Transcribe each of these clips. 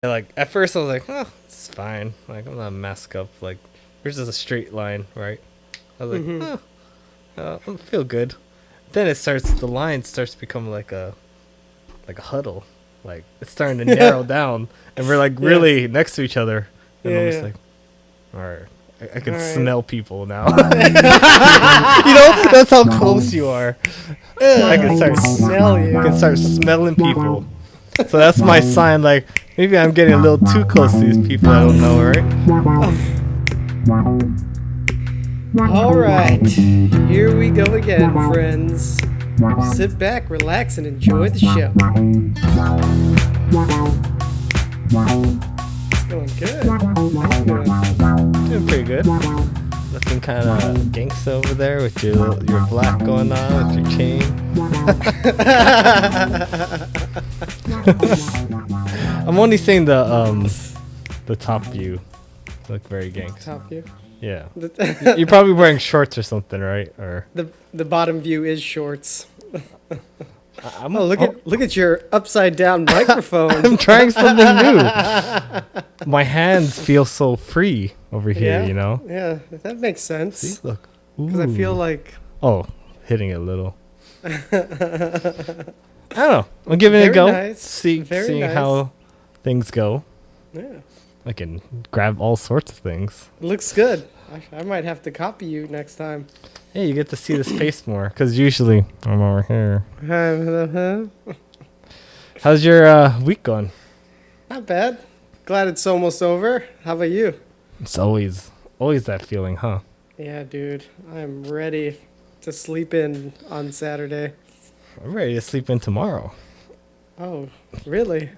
And, like at first I was like, oh, it's fine. Like I'm not mask up. Like there's just a straight line, right? I was like, I feel good. Then the line starts to become like a huddle. Like it's starting to narrow down, and we're like really next to each other. And I'm just like, all right, I can smell people now. That's how close you are. I can start smell you. I can start smelling people. So that's my sign. Like maybe I'm getting a little too close to these people I don't know, right? All right, here we go again, friends. Sit back, relax, and enjoy the show. It's going good. Doing pretty good. Looking kind of gangsta over there with your black going on with your chain. I'm only saying the top view. Look very gangsta. Top view. Yeah. You're probably wearing shorts or something, right? Or the bottom view is shorts. Look at your upside down microphone. I'm trying something new. My hands feel so free over here, you know? Yeah, that makes sense. See, look. Because I feel like... Oh, hitting it a little. I don't know. I'm giving it a go. Nice. Seeing nice. How things go. Yeah. I can grab all sorts of things. It looks good. I might have to copy you next time. Hey, you get to see the space more, because usually I'm over here. How's your week going? Not bad. Glad it's almost over. How about you? It's always that feeling, huh? Yeah, dude. I'm ready to sleep in on Saturday. I'm ready to sleep in tomorrow. Oh, really?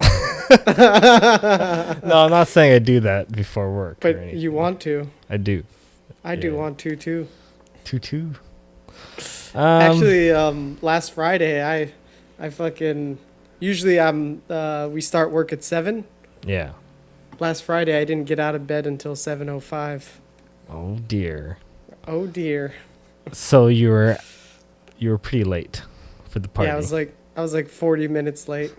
No, I'm not saying I do that before work. But you want to. I do. I do want to, too. Actually, last Friday, I fucking... Usually we start work at 7. Yeah. Last Friday, I didn't get out of bed until 7:05. Oh, dear. Oh, dear. So you were pretty late for the party. Yeah, I was like 40 minutes late.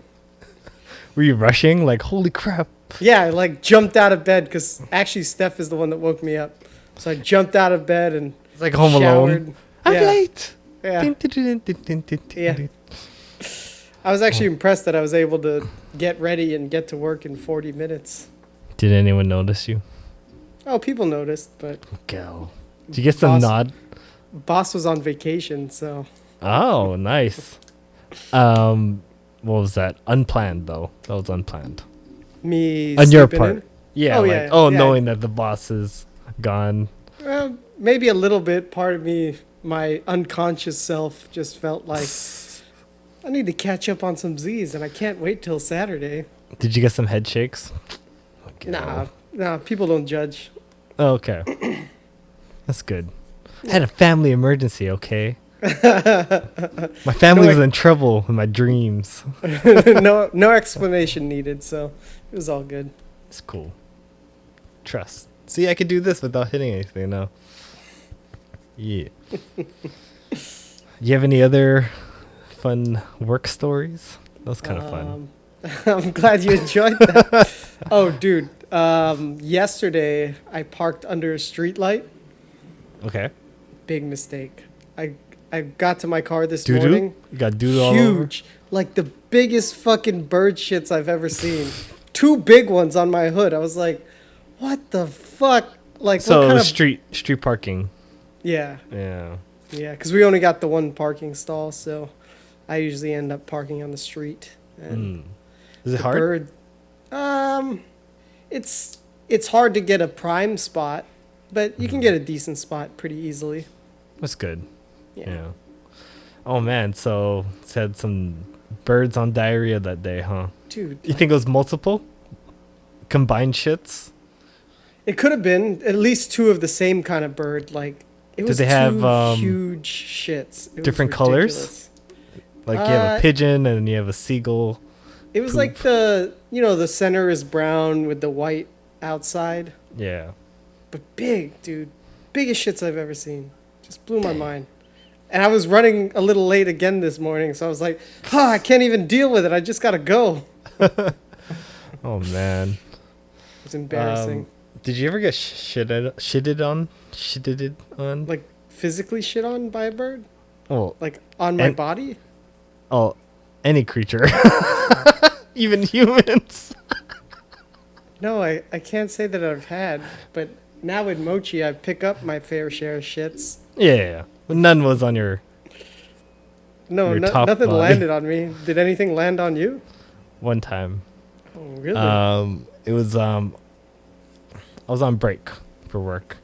Were you rushing? Like, holy crap. Yeah, I like jumped out of bed because actually Steph is the one that woke me up. So I jumped out of bed and it's like Home Alone. I'm late. Yeah. I was actually impressed that I was able to get ready and get to work in 40 minutes. Did anyone notice you? Oh, people noticed, but... Go. Did you get some nod? Boss was on vacation, so... Oh, nice. What was that? Unplanned, though. That was unplanned. Me on your part. In? Yeah. Knowing that the boss is gone. Maybe a little bit. Part of me, my unconscious self, just felt like I need to catch up on some Z's, and I can't wait till Saturday. Did you get some head shakes? Okay. Nah. People don't judge. Oh, okay. That's good. I had a family emergency, okay? My family was in trouble in my dreams. No explanation needed, so it was all good. It's cool. Trust. See, I could do this without hitting anything now. Yeah. You have any other fun work stories? That was kind of fun. I'm glad you enjoyed that. Oh, dude. Yesterday, I parked under a street light. Okay. Big mistake. I got to my car this morning. You got doo-doo all over? Huge. Like the biggest fucking bird shits I've ever seen. 2 big ones on my hood. I was like, what the fuck? Like, so what kind of... street parking. Yeah. Yeah. Yeah, because we only got the one parking stall, so I usually end up parking on the street. And is it hard? It's hard to get a prime spot, but you can get a decent spot pretty easily. That's good. Yeah. Oh man, so it's had some birds on diarrhea that day, huh? Dude. You think it was multiple? Combined shits? It could have been at least 2 of the same kind of bird. Like, it was 2 huge shits. Different colors? Like you have a pigeon and you have a seagull. It was like the center is brown with the white outside. Yeah. But big, dude. Biggest shits I've ever seen. Just blew my mind. And I was running a little late again this morning, so I was like, I can't even deal with it. I just got to go. Oh man. It's embarrassing. Did you ever get shitted on? Like physically shit on by a bird? Oh, Like on my body? oh, any creature, even humans. No, I can't say that I've had, but now with Mochi, I pick up my fair share of shits. Yeah, but none was on your. No, Your top nothing body. landed on me. Did anything land on you? One time. Oh, really? It was I was on break for work,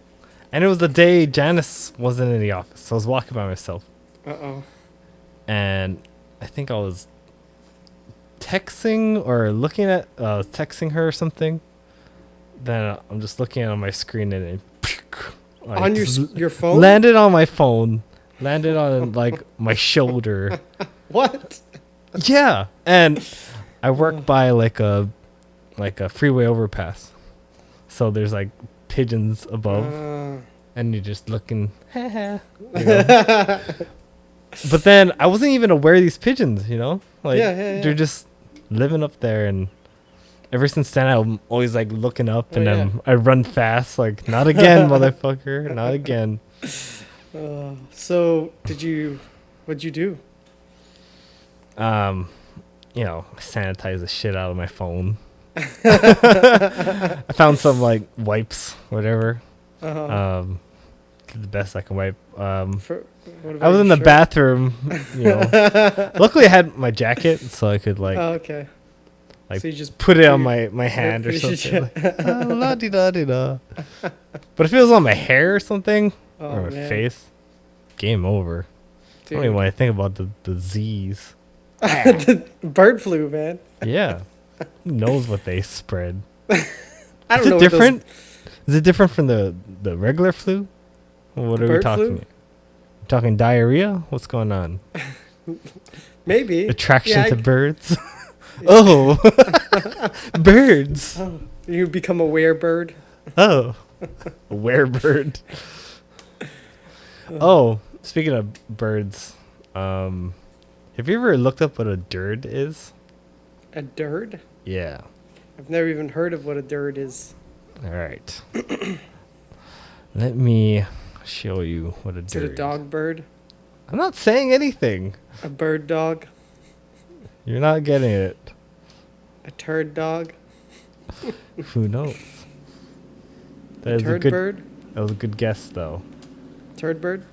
and it was the day Janice wasn't in the office, so I was walking by myself. Uh-oh. And I think I was texting or looking at texting her or something. Then I'm just looking on my screen and it like, On your phone? landed on my phone, landed on like my shoulder. What? Yeah, and I work by like a freeway overpass, so there's like pigeons above, and you're just looking. You know? But then I wasn't even aware of these pigeons, you know, like they're just living up there, and ever since then I'm always like looking up, and then I run fast, like not again, motherfucker, not again. So what'd you do? You know, sanitize the shit out of my phone. I found some like wipes, whatever. Did the best I can wipe. I was in the bathroom, you know. Luckily I had my jacket, so I could like okay. like So you just put it on my hand or something. Like, la-di-da-di-da. But if it was on my hair or something, or my face, game over. Dude. I don't even want to think about the Z's. The bird flu, man. Yeah. Who knows what they spread? I don't Is know. it different? Is it different from the regular flu? What are we talking? Flu? Talking diarrhea? What's going on? Maybe. Attraction to birds? Oh. Birds. Oh, you become a werebird. Oh. A werebird. Oh, speaking of birds, have you ever looked up what a dird is? A dird? Yeah. I've never even heard of what a dird is. All right. Let me show you what a Is dird it a dog bird? I'm not saying anything. A bird dog? You're not getting it. A turd dog? Who knows? That A is turd good, bird? That was a good guess, though. Turd bird?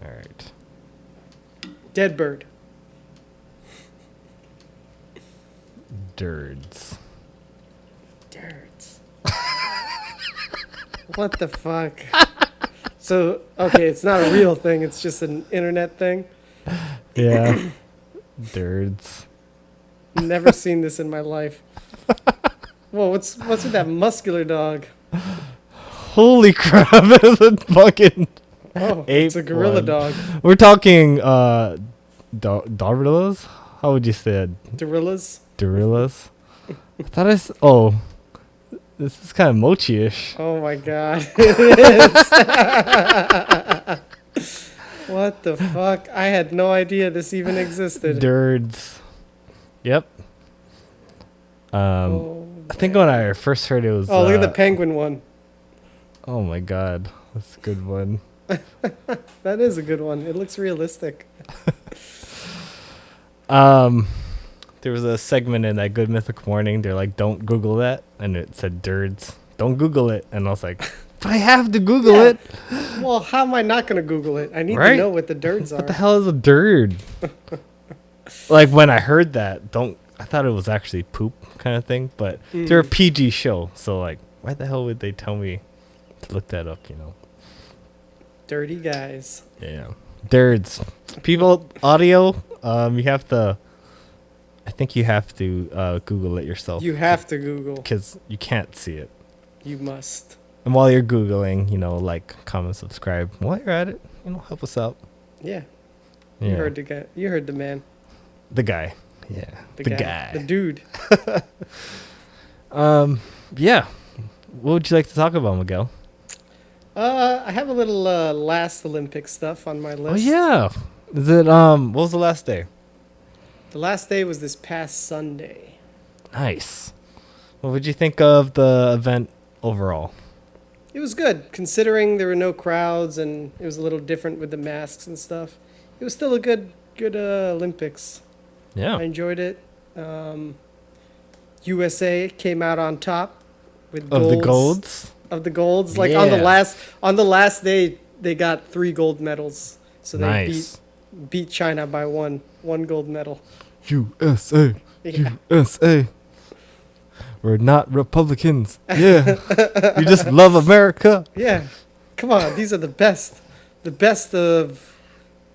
All right. Dead bird. Dirds. Dirds. What the fuck? So, okay, it's not a real thing. It's just an internet thing. Yeah. Dirds. Never seen this in my life. Whoa, what's with that muscular dog? Holy crap! That is a fucking It's a gorilla dog. We're talking gorillas? How would you say it? Gorillas? Gorillas? I thought oh, this is kind of mochi-ish. Oh my god. It is. What the fuck? I had no idea this even existed. Dirds. Yep. I think when I first heard it was. Oh, look at the penguin one. Oh my god, that's a good one. That is a good one. It looks realistic. There was a segment in that Good Mythic Morning. They're like, "Don't Google that," and it said "Dirds." Don't Google it, and I was like, "But I have to Google it." Well, how am I not gonna Google it? I need Right? to know what the dirds are. What the hell is a dird? Like when I heard that, I thought it was actually poop kind of thing, but they're a PG show, so like, why the hell would they tell me to look that up? You know? Dirty guys. Yeah, dirds. People, audio. You have to. I think you have to Google it yourself. You have to Google. Because you can't see it. You must. And while you're Googling, like, comment, subscribe. While you're at it, help us out. Yeah. Yeah. You heard the guy. You heard the man. The guy. Yeah. The guy. The dude. Yeah. What would you like to talk about, Miguel? I have a little last Olympic stuff on my list. Oh yeah. Is it what was the last day? The last day was this past Sunday. Nice. What would you think of the event overall? It was good, considering there were no crowds and it was a little different with the masks and stuff. It was still a good Olympics. Yeah. I enjoyed it. USA came out on top with Of the golds? Of the golds. Like Yeah. on the last day, they got 3 gold medals. So they Nice. beat China by one gold medal. USA. Yeah. USA. We're not Republicans. Yeah. We just love America. Yeah. Come on, these are the best. The best of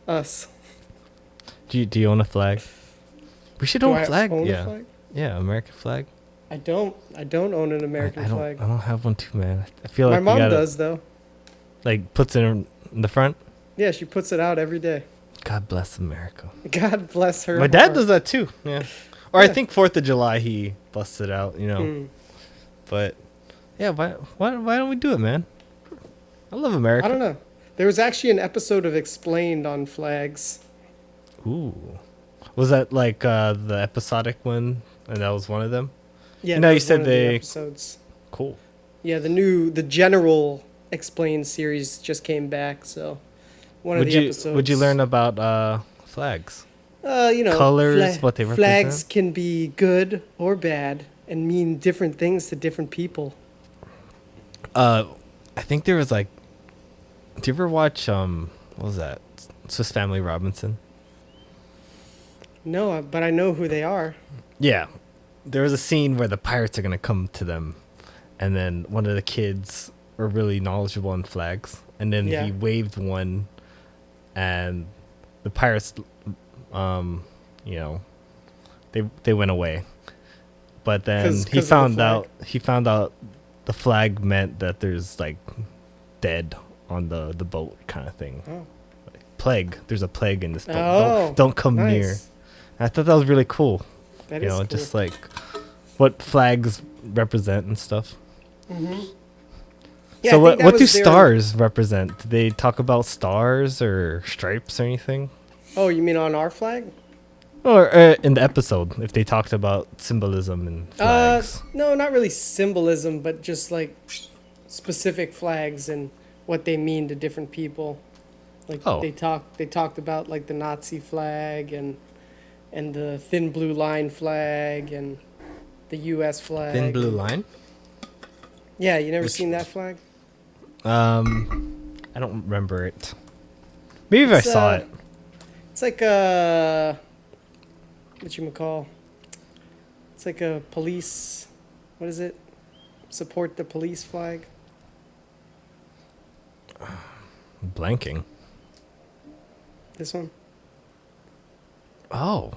us. Do you own a flag? We should Do own I a flag. own Yeah. a flag? Yeah, American flag. I don't own an American I don't, flag. I don't have one too, man. I feel My like mom we gotta, does though. like, puts it in the front. Yeah, she puts it out every day. God bless America. God bless her. My dad heart. does that too. Yeah. Or I Yeah. think 4th of July he busts it out, you know. Mm. But yeah, why don't we do it, man? I love America. I don't know. There was actually an episode of Explained on flags. Ooh. Was that like the episodic one and that was one of them? Yeah, No, that you was said one of the they- episodes. Cool. Yeah, the general Explained series just came back, so one of the episodes. Would you learn about flags? You know, colors, what they flags represent? can be good or bad and mean different things to different people. I think there was like, do you ever watch what was that? Swiss Family Robinson? No, but I know who they are. Yeah. There was a scene where the pirates are gonna come to them, and then one of the kids were really knowledgeable on flags, and then Yeah. he waved one, and the pirates, you know, they went away. But then 'Cause he of the found flag? out the flag meant that there's like dead on the boat kind of thing. Oh. Plague. There's a plague in this boat. Oh, Don't come nice. near. I thought that was really cool. That You is know, cool. just like what flags represent and stuff. Mm-hmm. So what do stars represent? Do they talk about stars or stripes or anything? Oh, you mean on our flag? Or in the episode, if they talked about symbolism and flags. No, not really symbolism, but just like specific flags and what they mean to different people. Like Oh. they talked about like the Nazi flag and the thin blue line flag and the U.S. flag. Thin blue line? Yeah, you never seen that flag? I don't remember it. Maybe if I It's, saw it. It's like whatchamacall? It's like a police. What is it? Support the police flag. Blanking. This one. Oh.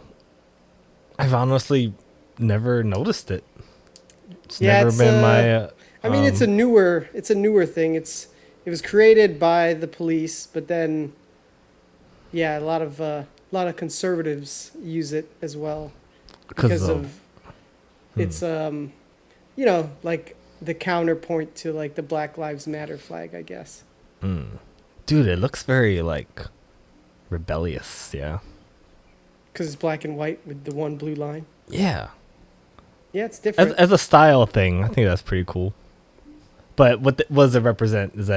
I've honestly never noticed it. It's Yeah, never it's, been my. I mean, it's a newer thing. It was created by the police, but then, yeah, a lot of conservatives use it as well because of it's you know, like the counterpoint to like the Black Lives Matter flag, I guess. Dude, it looks very like rebellious. Yeah. Because it's black and white with the one blue line. Yeah. Yeah, it's different. As a style thing, I think that's pretty cool. But what does it represent? Is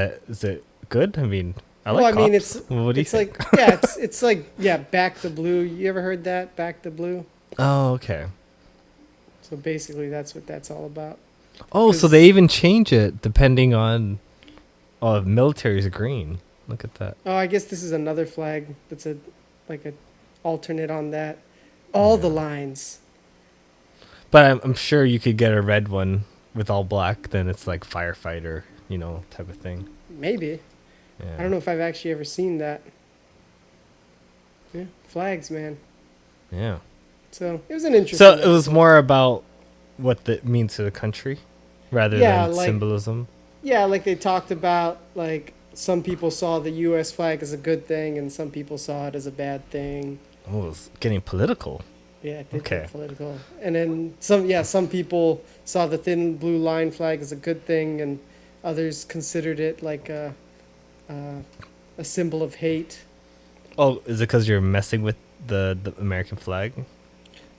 it good? I mean, I like. I mean, cops. What do you it's think? like yeah, it's like yeah, back the blue. You ever heard that? Back the blue. Oh, okay. So basically, that's what that's all about. Oh, so 'Cause- they even change it depending on. Oh, military's green. Look at that. Oh, I guess this is another flag that's a alternate on that. All the lines. But I'm sure you could get a red one with all black. Then it's like firefighter, you know, type of thing. Maybe. Yeah. I don't know if I've actually ever seen that. Yeah, flags, man. Yeah. So it was an interesting. So it was episode. more about what that means to the country, rather Yeah, than like- symbolism. Yeah, like they talked about like some people saw the U.S. flag as a good thing and some people saw it as a bad thing. Oh, it's getting political. Yeah, it did Okay. get political. And then some people saw the thin blue line flag as a good thing, and others considered it like a symbol of hate. Oh, is it because you're messing with the American flag?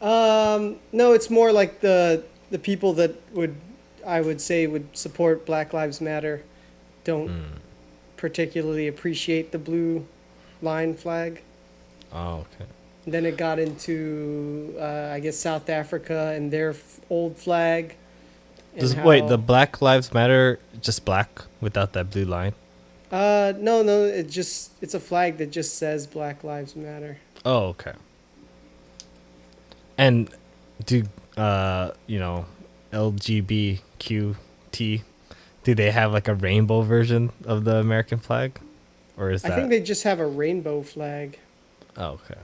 No, it's more like the people that I would say would support Black Lives Matter don't particularly appreciate the blue line flag. Oh, okay. And then it got into I guess South Africa and their old flag. And Wait, the Black Lives Matter just black without that blue line? no, it's a flag that just says Black Lives Matter. Oh, okay. And do LGBTQT, do they have like a rainbow version of the American flag, or is that? I think they just have a rainbow flag. Oh, okay.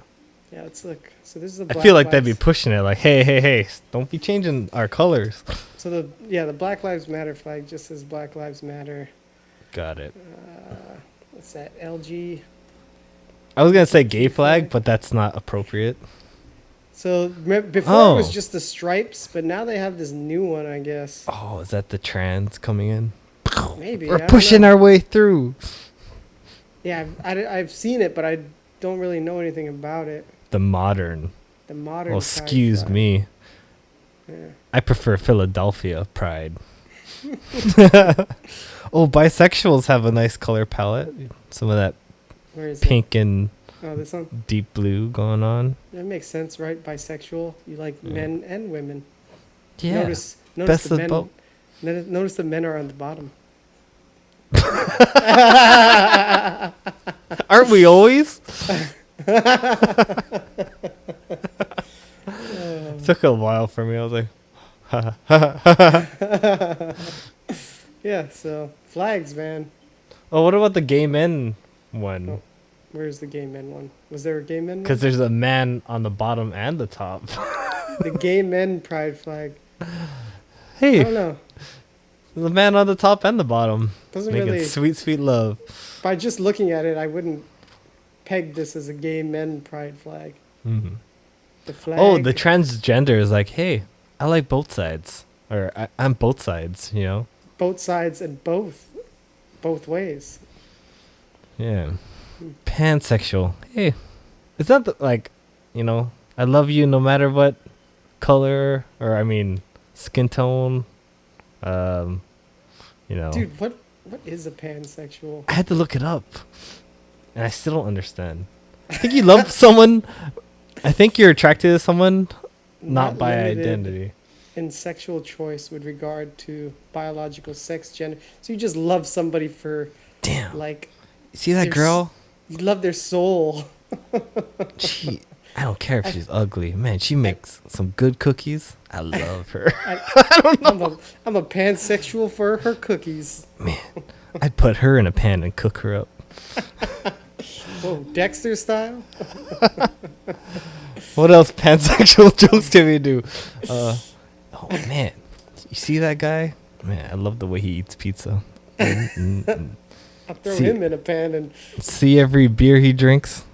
Yeah, let's look. So this is the I Black feel like they'd be Lives- pushing it like, hey, don't be changing our colors. So the Black Lives Matter flag just says Black Lives Matter. Got it. What's that? LG. I was gonna say gay flag, but that's not appropriate. So before it was Oh. just the stripes, but now they have this new one, I guess. Oh, is that the trans coming in? Maybe. I We're don't pushing know. our way through. Yeah, I've seen it, but I don't really know anything about it. The modern. The modern. Well, pride excuse flag. me. Yeah. I prefer Philadelphia pride. Oh, bisexuals have a nice color palette. Some of that Where is pink and it? Oh, this one. deep blue going on. That makes sense, right? Bisexual. You like Yeah. men and women. Yeah. Notice Best the of men. both. Notice the men are on the bottom. Aren't we always? Took a while for me. I was like, Yeah. So flags, man. oh, what about the gay men one? Oh. Where's the gay men one? Was there a gay men one? Because there's a man on the bottom and the top. The gay men pride flag. I Hey, don't know. the man on the top and the bottom. Doesn't Making really. sweet, sweet love. By just looking at it, I wouldn't peg this as a gay men pride flag. Mhm. The flag. Oh, the transgender is like, hey, I like both sides. Or I'm both sides, you know? both sides and both ways. Yeah. Pansexual. Hey, is that like, I love you no matter what color, or I mean, skin tone. Dude, what is a pansexual? I had to look it up, and I still don't understand. I think you love someone. I think you're attracted to someone, not by limited identity. in sexual choice with regard to biological sex, gender. So you just love somebody for Damn. like See that there's- girl? you love their soul. I don't care if she's ugly. Man, she makes some good cookies. I love her. I'm a pansexual for her cookies. Man, I'd put her in a pan and cook her up. Whoa, Dexter style. What else pansexual jokes can we do? Oh man, you see that guy? Man, I love the way he eats pizza. I'll throw See- him in a pan and See every beer he drinks?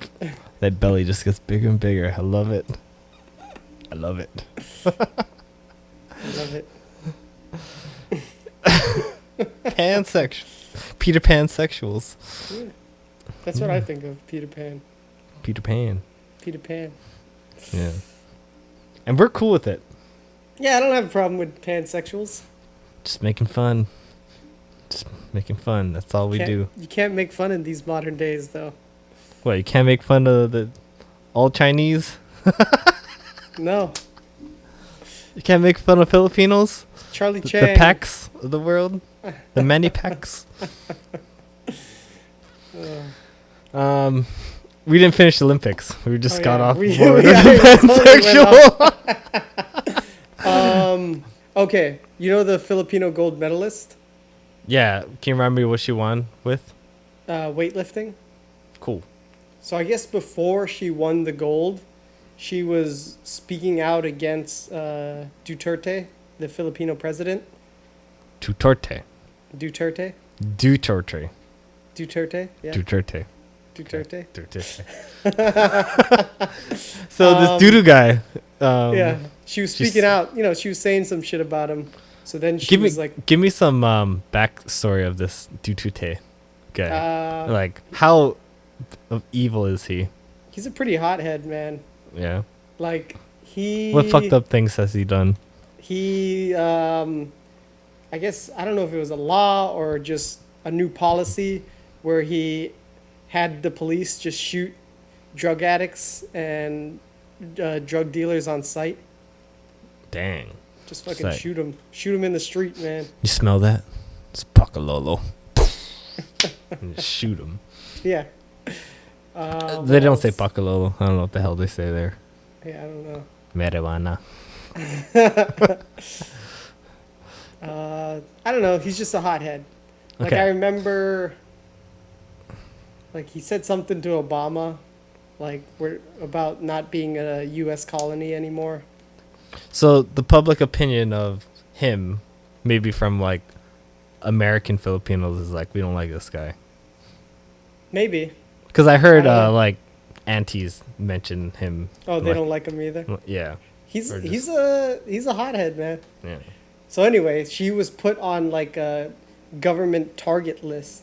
That belly just gets bigger and bigger. I love it. I love it. I love it. Pansexual. Peter Pan sexuals. Yeah. That's what I think of Peter Pan. Peter Pan. Peter Pan. Yeah. And we're cool with it. Yeah, I don't have a problem with pansexuals. Just making fun. Just making fun. That's all we do. You can't make fun in these modern days, though. What, you can't make fun of the all Chinese? No, You can't make fun of Filipinos? Charlie The Chang. packs of the world? The many packs? We didn't finish the Olympics. We just got off We- board yeah, of the we totally pansexual. Okay, you know the Filipino gold medalist, Yeah, can you remember me what she won with? weightlifting? Cool. So I guess before she won the gold, she was speaking out against Duterte, the Filipino president. Duterte. Duterte? Duterte. Duterte? Yeah. Duterte. Duterte? Duterte. So this doo-doo guy. Yeah. She was she's- speaking out, she was saying some shit about him. So then she was like, give me some backstory of this Duterte guy. Like, how of evil is he? he's a pretty hothead, man. Yeah. Like, What fucked up things has he done? He, I guess, I don't know if it was a law or just a new policy where he had the police just shoot drug addicts and drug dealers on sight. Dang. Just fucking shoot them. Shoot them in the street, man. You smell that? It's Pakalolo. And just shoot him. Yeah. They don't say Pakalolo. I don't know what the hell they say there. Yeah, I don't know. Marijuana. I don't know. He's just a hothead. Like, Okay. I remember, like, he said something to Obama, like, we're about not being a U.S. colony anymore. So the public opinion of him, maybe from like American Filipinos, is like, we don't like this guy. Maybe. Because I heard I don't know. like aunties mention him. Oh, they don't like him either. Yeah. He's Or he's a hothead, man. Yeah. So anyway, she was put on like a government target list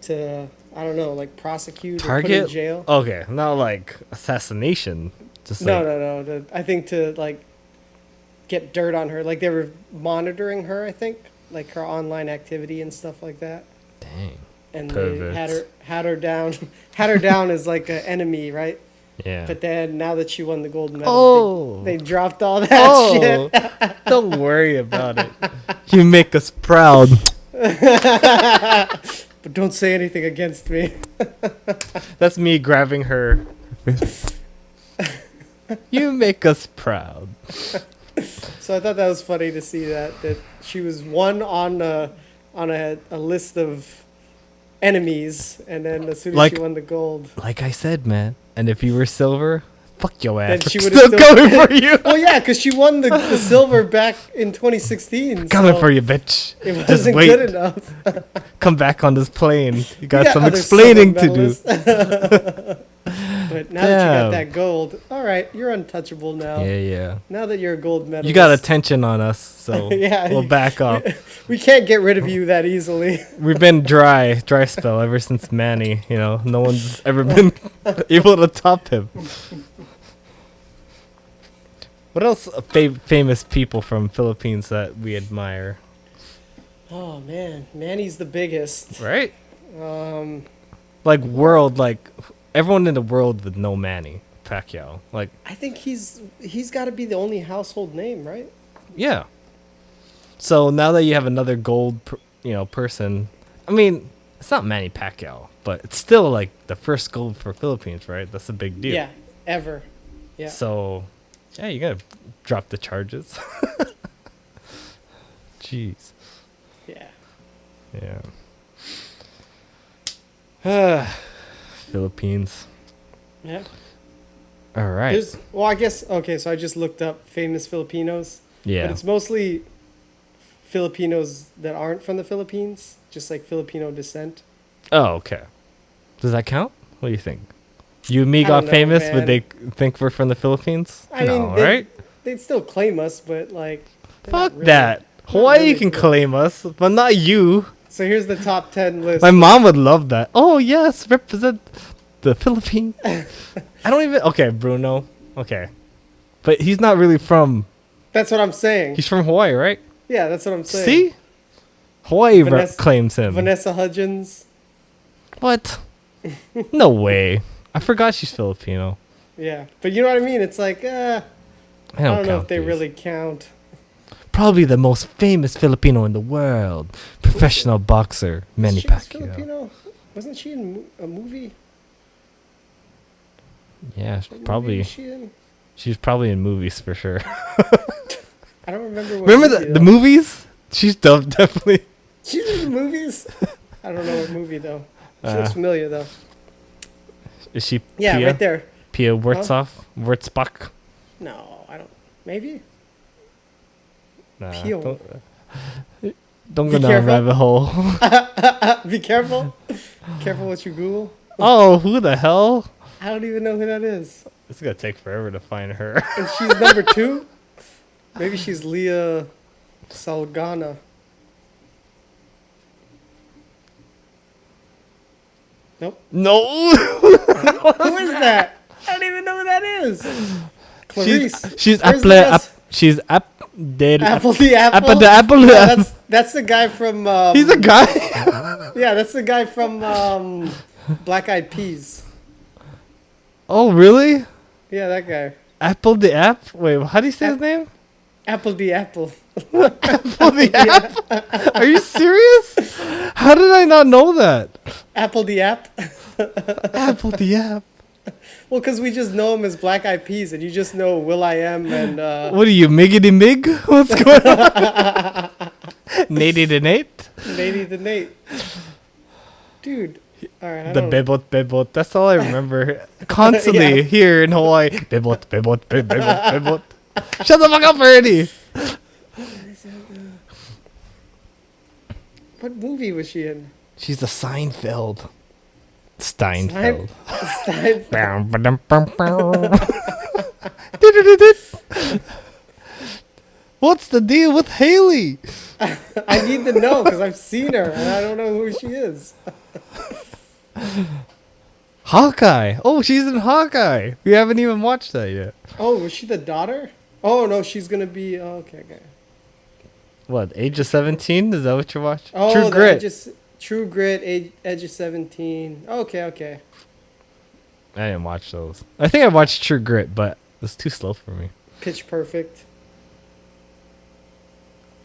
to, I don't know, like prosecute or put in Target? jail. Okay, not like assassination. Just No, like, no. I think to like get dirt on her. Like they were monitoring her, I think, like her online activity and stuff like that. Dang. And they Perverts. had her down had her down as like an enemy, right? Yeah. But then now that she won the gold medal, Oh. they dropped all that shit. Oh, don't worry about it. You make us proud. But don't say anything against me. That's me grabbing her. You make us proud. So I thought that was funny to see that she was one on a list of enemies, and then as soon as Like- she won the gold, Like I said, man. And if you were silver, fuck your ass. then she We're would still have coming for you. Well, yeah, because she won the silver back in 2016. Coming so for you, bitch. It Just wasn't wait. good enough. Come back on this plane. You got Yeah, some other explaining silver to do. medalists. But now that you got Damn. that gold, all right, you're untouchable now. Yeah. Now that you're a gold medalist, You got attention on us, so Yeah, we'll back up. we can't get rid of you that easily. We've been dry spell ever since Manny. You know, no one's ever been able to top him. What else? Famous people from Philippines that we admire, Oh man, Manny's the biggest. right? Um, Like world, like everyone in the world would know Manny Pacquiao. Like, I think he's got to be the only household name, right? yeah. So now that you have another gold, person, I mean, it's not Manny Pacquiao, but it's still like the first gold for Philippines, right? That's a big deal. Yeah, ever. Yeah. So, yeah, you gotta drop the charges. Jeez. Yeah. Yeah. Philippines. Yeah. All right. Well, I guess okay. So I just looked up famous Filipinos. Yeah. But it's mostly Filipinos that aren't from the Philippines, just like Filipino descent. Oh, okay. Does that count? What do you think? You and me I got don't know, famous, man. would they think we're from the Philippines? I no, mean, right? They'd still claim us, but like. they're not Fuck really- that. not Hawaii really can cool. claim us, but not you. So here's the top 10 list. My mom would love that. Oh, yes, represent the Philippines. I don't even... Okay, Bruno. Okay. But he's not really from... That's what I'm saying. He's from Hawaii, right? Yeah, that's what I'm saying. See? Hawaii Vanessa- claims him. Vanessa Hudgens. What? No way. I forgot she's Filipino. Yeah, but you know what I mean? It's like, I I don't know count if they these. really count. Probably the most famous Filipino in the world. Professional boxer, Manny She's Pacquiao. Filipino? Wasn't she in a movie? Yeah, What movie probably. was she in? She's probably in movies for sure. I don't remember what Remember movie, the though. movies? She's definitely. She's in the movies? I don't know what movie, though. She Uh, looks familiar, though. Is she Yeah, Pia? right there. Pia Wurtzbach? Wurtzbach? No, I don't. Maybe? Nah, Pia. don't Be go down a careful. rabbit hole. Be careful. Careful what you Google. Oh, who the hell? I don't even know who that is. It's gonna take forever to find her. And she's number 2? Maybe she's Leah Salgana. Nope. No. Who is that? I don't even know who that is. Clarice. She's Where's apple. the rest? She's Apple the apple. Apple the apple. Yeah, that's the guy from. He's a guy. Yeah, that's the guy from Black Eyed Peas. Oh really? Yeah, that guy. Apple the app. Wait, how do you say his name? Apple the apple. Apple the app. Are you serious? How did I not know that? Apple the app. Apple the app. Well, because we just know him as Black Eyed Peas, and you just know Will.I.am and. What are you, Miggity Mig? What's going on? Natey the Nate? Nady the Nate. Dude. All right. The Bibot. That's all I remember. Constantly Yeah. here in Hawaii. Bibot. Shut the fuck up already. What movie was she in? She's a Seinfeld. Steinfeld. What's the deal with Haley? I need to know because I've seen her and I don't know who she is. Hawkeye. Oh, she's in Hawkeye. We haven't even watched that yet. Oh, was she the daughter? Oh no, she's gonna be. Oh, okay. What, Age of 17? Is that what you watch? Oh, True Grit. True Grit, Edge of 17. Okay. I didn't watch those. I think I watched True Grit, but it was too slow for me. Pitch Perfect.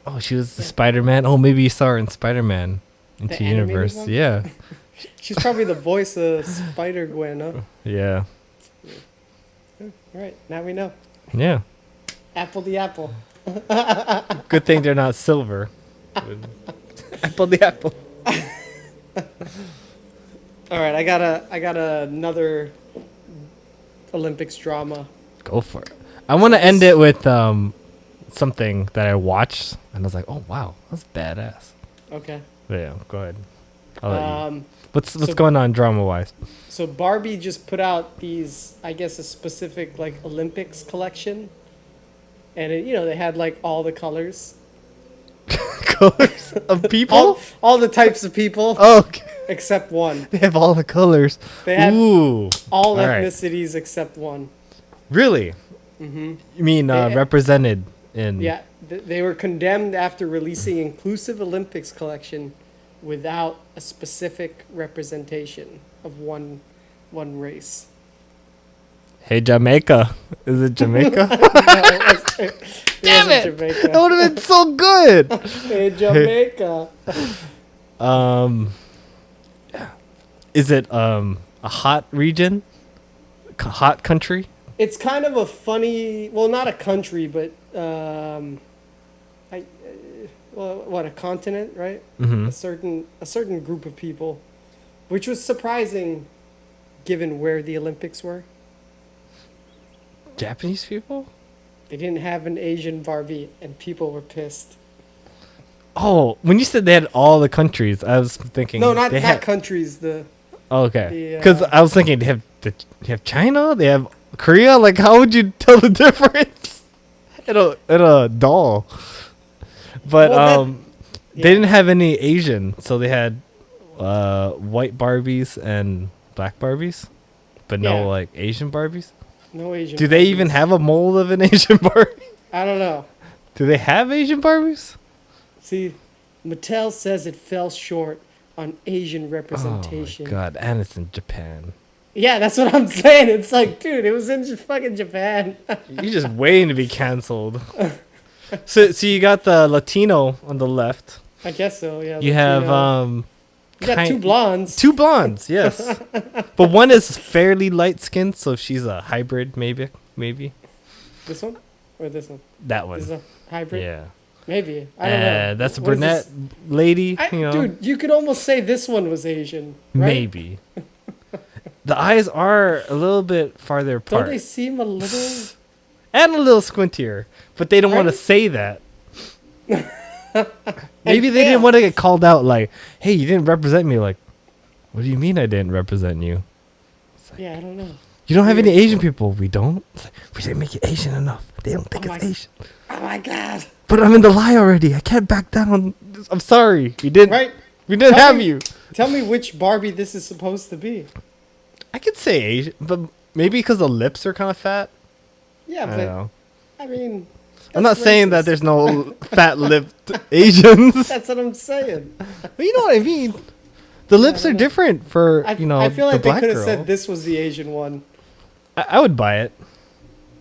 Oh, she was the Spider-Man. Oh, maybe you saw her in Spider-Man Into The animated Universe. one? Yeah. She's probably the voice of Spider-Gwen, huh? Yeah. All right, now we know. Yeah. Apple the apple. Good thing they're not silver. Apple the apple. All right, I got another Olympics drama. Go for it. I want to end it with something that I watched and I was like, oh wow, that's badass. Okay. But yeah, go ahead. I'll let you. What's so- going on drama wise? So Barbie just put out these, I guess, a specific like Olympics collection, and they had like all the colors, Colors of people? all the types of people, Oh, okay. except one. They have all the colors. They had Ooh. all right. ethnicities except one. Really? Mm-hmm. You mean They- represented in? Yeah, they were condemned after releasing inclusive Olympics collection without a specific representation of one race. Hey, Jamaica. Is it Jamaica? Damn it! Jamaica. That would have been so good. Hey, Jamaica. Is it a hot region? Hot country? It's kind of a funny, well, not a country, but a continent, right? Mm-hmm. A certain group of people, which was surprising, given where the Olympics were. Japanese people? They didn't have an Asian Barbie, and people were pissed. Oh, when you said they had all the countries, I was thinking. No, not they had. countries. Oh, okay. the, Because I was thinking they have China, they have Korea. Like, how would you tell the difference in a doll? But Well, they didn't have any Asian, so they had white Barbies and black Barbies, but Yeah. no like Asian Barbies. No Asian. Do they even Barbies. have a mold of an Asian Barbie? I don't know. Do they have Asian Barbies? See, Mattel says it fell short on Asian representation. Oh my god, and it's in Japan. Yeah, that's what I'm saying. It's like, dude, it was in fucking Japan. You're just waiting to be canceled. So you got the Latino on the left. I guess so. Yeah. You Latino. have You got two kind- blondes. Two blondes, yes. But one is fairly light skinned, so she's a hybrid, maybe. This one or this one? That This is one. a hybrid. Yeah. Maybe. I don't know. That's a What is brunette this? lady. You know, Dude, you could almost say this one was Asian. Right? maybe. The eyes are a little bit farther Don't apart they seem a little? and a little squintier, but they don't want to Right? say that. Maybe they fail. didn't want to get called out like, hey, you didn't represent me. Like, what do you mean I didn't represent you? Yeah, I don't know. You don't have any Weird. Asian people. We don't? It's like, we didn't make it Asian enough. They don't think Oh it's my- Asian. Oh my god! But I'm in the lie already. I can't back down. I'm sorry. We didn't. Right? We didn't Tell have me- you. Tell me which Barbie this is supposed to be. I could say Asian, but maybe because the lips are kind of fat. Yeah, I but don't know. I mean, I'm not that's saying that racist. there's no fat-lipped Asians. That's what I'm saying. But you know what I mean. The Yeah, I lips don't are know. different for, I feel the like they black could have girl. said this was the Asian one, I would buy it.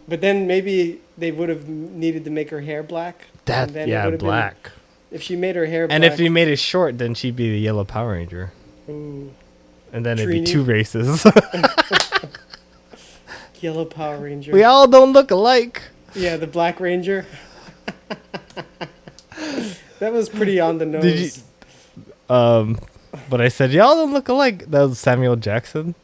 but then maybe they would have needed to make her hair black. That, and then yeah, it would have black. If she made her hair black. And if you made it short, then she'd be the yellow Power Ranger. Ooh, And then it'd be Trini. 2 races. yellow Power Ranger. We all don't look alike. Yeah, the Black Ranger. That was pretty on the nose. Did you- But I said, y'all don't look alike. That was Samuel Jackson.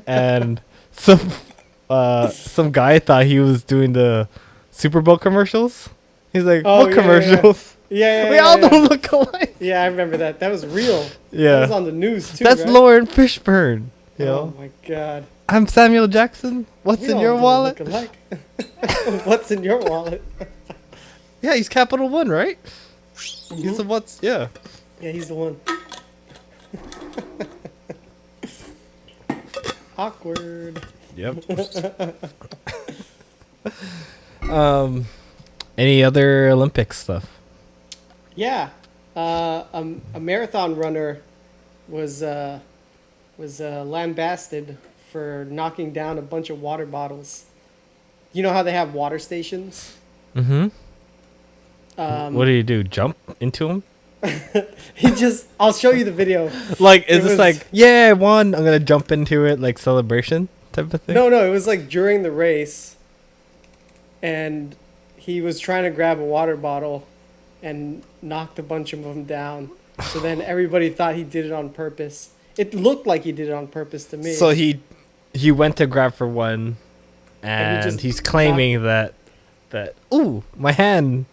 And some guy thought he was doing the Super Bowl commercials. He's like, Oh, what yeah, commercials? Yeah, We all don't look alike. Yeah, I remember that. That was real. That Yeah. was on the news too. That's right? Lauren Fishburne. You know? Oh my god. I'm Samuel Jackson. What's We in all your don't wallet? look alike. What's in your wallet? Yeah, he's Capital One, right? He's the what's, yeah. Yeah, he's the one. Awkward. Yep. Any other Olympic stuff? Yeah, a marathon runner was lambasted for knocking down a bunch of water bottles. You know how they have water stations? Mm-hmm. What do Um, you do? Jump into him? I'll show you the video. Like, It is this was- like, yeah, I won, I'm gonna jump into it, like celebration type of thing? No, it was like during the race, and he was trying to grab a water bottle and knocked a bunch of them down. So then everybody thought he did it on purpose. It looked like he did it on purpose to me. So he went to grab for one, And he and just he's claiming that ooh, my hand,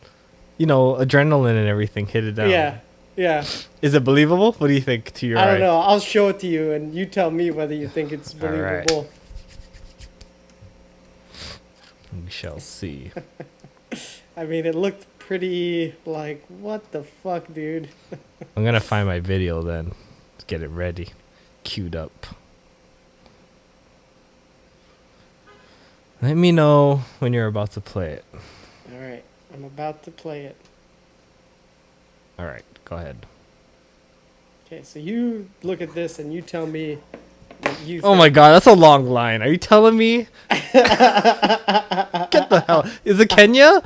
adrenaline and everything hit it down. Yeah. Is it believable? What do you think to your I eye? don't know. I'll show it to you, and you tell me whether you think it's All right. believable. We shall see. I mean, it looked pretty like, what the fuck, dude? I'm gonna find my video then. Let's get it ready. Queued up. Let me know when you're about to play it. All right, I'm about to play it. Alright, go ahead. Okay, so you look at this and you tell me what you Oh my god, that's a long line. Are you telling me? Get the hell. Is it Kenya?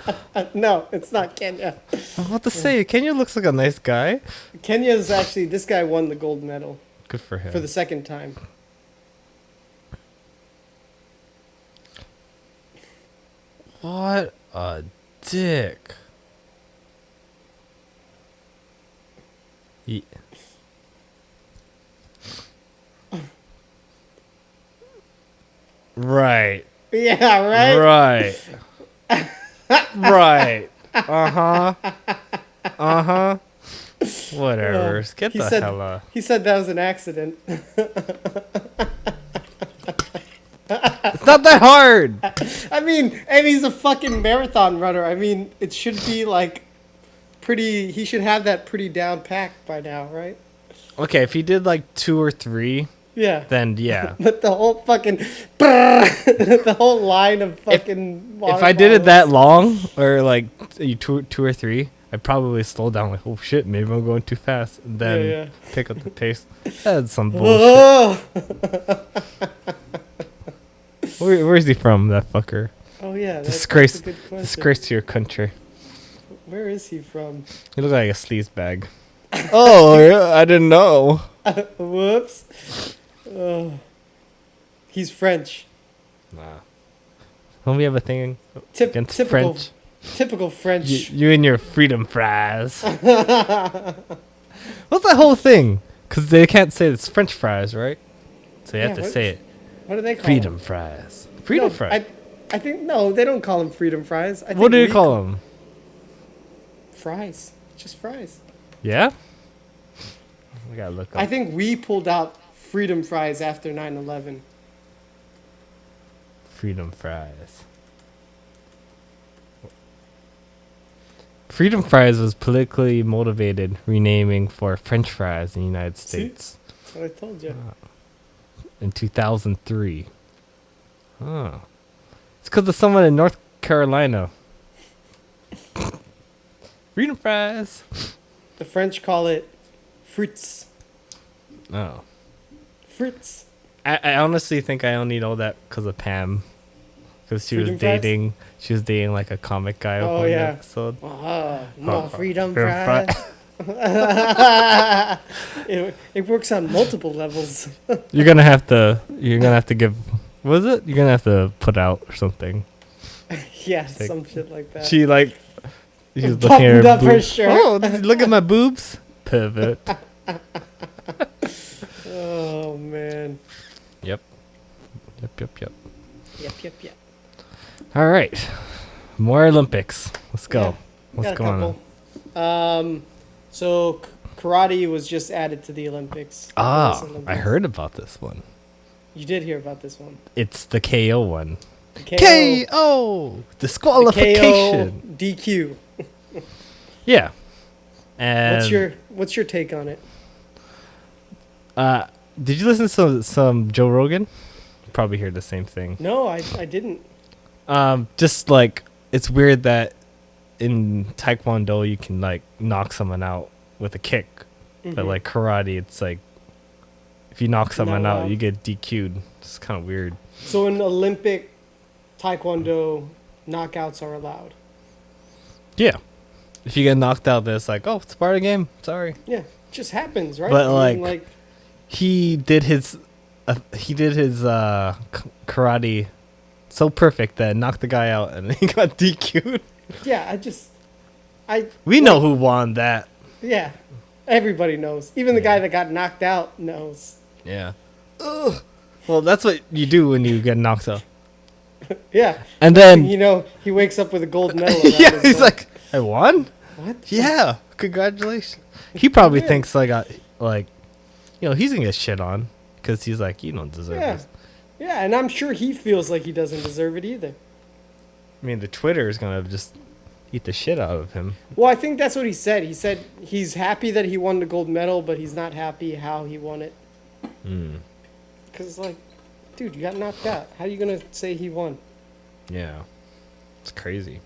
No, it's not Kenya. I was about to say, Kenya looks like a nice guy. Kenya's actually, this guy won the gold medal Good for him. for the second time. What a dick. Ye- Right. Yeah, right? Right. Right. Uh-huh. Uh-huh. Whatever. Get He the said- hell out. He said that was an accident. It's not that hard. I mean, and he's a fucking marathon runner. I mean, it should be like pretty, he should have that pretty down packed by now, right? Okay, if he did like 2 or 3, Yeah. then yeah. But the whole fucking, the whole line of fucking water If I did it that bottles. long, or like two or 3, I'd probably slow down. Like, oh shit, maybe I'm going too fast, and then Yeah. pick up the pace. That's some bullshit. Oh! Where's he from, that fucker? Oh yeah, that's Disgrace, a good question. disgrace to your country. Where is he from? You look like a sleaze bag. Oh, yeah, I didn't know. Whoops. He's French. Nah. Don't we have a thing against Typical, French? typical French. You and your freedom fries. What's that whole thing? Because they can't say it's French fries, right? So you have Yeah, to say it. What do they call Freedom them? fries. Freedom No, fries. I think no, they don't call them freedom fries. I think What do you we call them? Fries. Just fries. Yeah? We gotta look up. I think we pulled out freedom fries after 9/11. Freedom fries. Freedom fries was politically motivated renaming for French fries in the United See? States That's what I told you. in 2003. Huh. It's because of someone in North Carolina. Freedom fries. The French call it frites. Oh. Frites. I honestly think I only know that because of Pam. Because she Freedom was fries? dating. She was dating like a comic guy Oh, on yeah. the episode. More freedom Freedom fries. It works on multiple levels. You're gonna have to give. What is it? You're gonna have to put out or something. Yeah, Like, some shit like that. She like. She was looking at Buttoned her up her boobs. shirt. Oh, look at my boobs. Pivot. Oh man. Yep. Yep. All right. More Olympics. Let's go. Yeah, What's got a going on? couple. So karate was just added to the Olympics. the Ah, US Olympics. I heard about this one. You did hear about this one. It's the KO one. The KO! Disqualification. KO DQ. Yeah. And What's your take on it? did you listen to some Joe Rogan? Probably hear the same thing. No, I didn't. Just like it's weird that in Taekwondo you can like knock someone out with a kick, but Mhm. like karate, it's like if you knock someone Not out, allowed. you get DQ'd. It's kind of weird. So in Olympic Taekwondo, knockouts are allowed. Yeah. If you get knocked out, then it's like, oh, it's part of the game. Sorry. Yeah, it just happens, right? But, I mean, like- He did his karate so perfect that it knocked the guy out and he got DQ'd. yeah, We know who won that. yeah, everybody knows. Even the guy that got knocked out knows. Yeah. Ugh. Well, that's what you do when you get knocked out. Yeah, And then you know, he wakes up with a gold medal. around yeah, his he's neck. like, I won? What? Yeah. Congratulations. He probably Yeah. thinks like he's going to get shit on cuz he's like, you don't deserve Yeah, this. yeah, and I'm sure he feels like he doesn't deserve it either. I mean, the Twitter is going to just eat the shit out of him. Well, I think that's what he said. He said he's happy that he won the gold medal, but he's not happy how he won it. Because, like, dude, you got knocked out. How are you going to say he won? Yeah. It's crazy.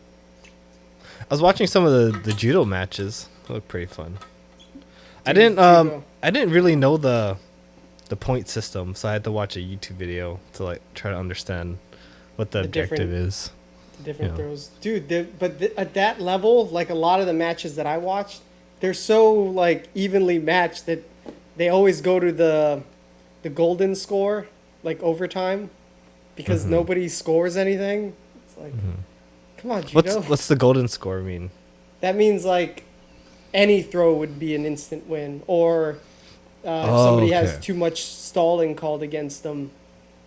I was watching some of the judo matches. They look pretty fun. I Judo. didn't really know the point system, so I had to watch a YouTube video to like try to understand what the The objective different- is. Different Yeah. throws. Dude, at that level, like a lot of the matches that I watched, they're so, like, evenly matched that they always go to the golden score, like overtime, because nobody scores anything. It's like, come on, judo. What's the golden score mean? That means, like, any throw would be an instant win, or if Oh, somebody has okay. too much stalling called against them,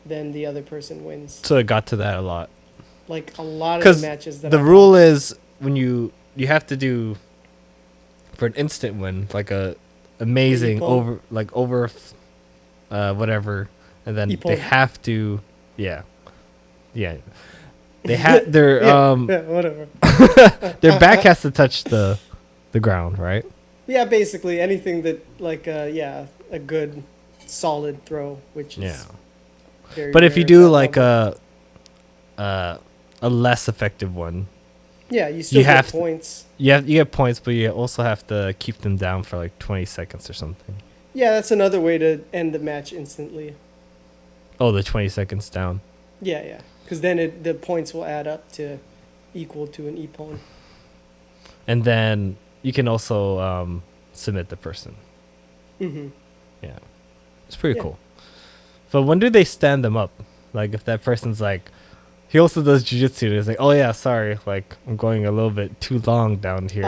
then the other person wins. So it got to that a lot. Like a lot of Because the matches that the I rule is when you have to do for an instant win, like a amazing Equal. over whatever, and then Equal. they have to they have their yeah, whatever. their back has to touch the ground, right? Yeah, basically anything that like a good solid throw, which is Yeah. very But if you rare at do that like level. a less effective one, yeah, you still you get have to- points. you get points, but you also have to keep them down for like 20 seconds or something. Yeah, that's another way to end the match instantly. Oh, the 20 seconds down. Yeah, because then the points will add up to equal to an epon. And then you can also submit the person. Mm-hmm. Yeah. It's pretty Yeah. cool. But when do they stand them up? Like, if that person's like, he also does jujitsu, and he's like, oh yeah, sorry, like, I'm going a little bit too long down here.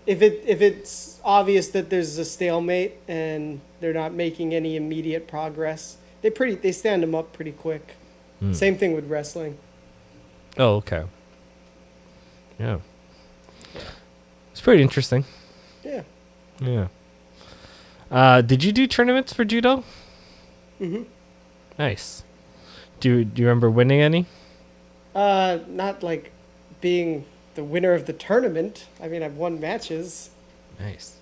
If it's obvious that there's a stalemate and they're not making any immediate progress, they stand them up pretty quick. Hmm. Same thing with wrestling. Oh, okay. Yeah. It's pretty interesting. Yeah. Yeah. Did you do tournaments for judo? Mm-hmm. Nice. Do you remember winning any? Not like being the winner of the tournament. I mean, I've won matches. Nice.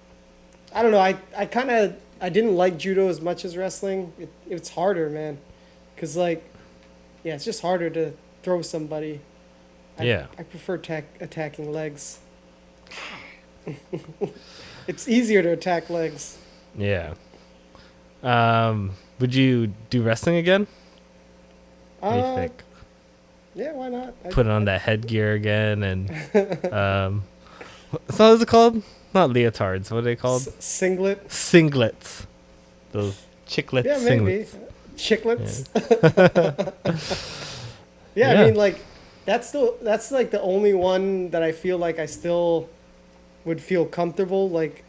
I don't know. I didn't like judo as much as wrestling. It's harder, man. Cause like, yeah, it's just harder to throw somebody. Yeah. I prefer attacking legs. It's easier to attack legs. Yeah. Would you do wrestling again? What do you think? Yeah, why not? Put on that headgear again and what is it called? Not leotards. What are they called? Singlet. Singlets. Those chiclet Yeah, maybe. singlets. Chiclets. Yeah. I mean, like, that's like the only one that I feel like I still would feel comfortable. Like,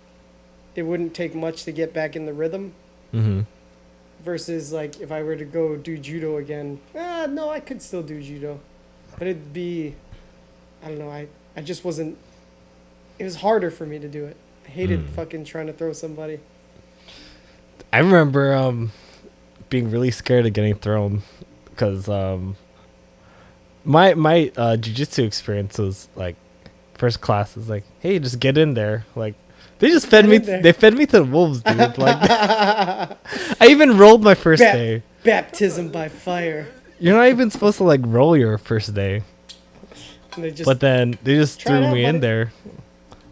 it wouldn't take much to get back in the rhythm. Mm-hmm. Versus, like, if I were to go do judo again, no, I could still do judo, but it'd be, I don't know, I just wasn't. It was harder for me to do it. I hated fucking trying to throw somebody. I remember being really scared of getting thrown because my jiu-jitsu experience was like first class was like, hey, just get in there. Like they just fed me. They fed me to the wolves, dude. Like I even rolled my first day. Baptism by fire. You're not even supposed to like roll your first day. But then they just threw me in there,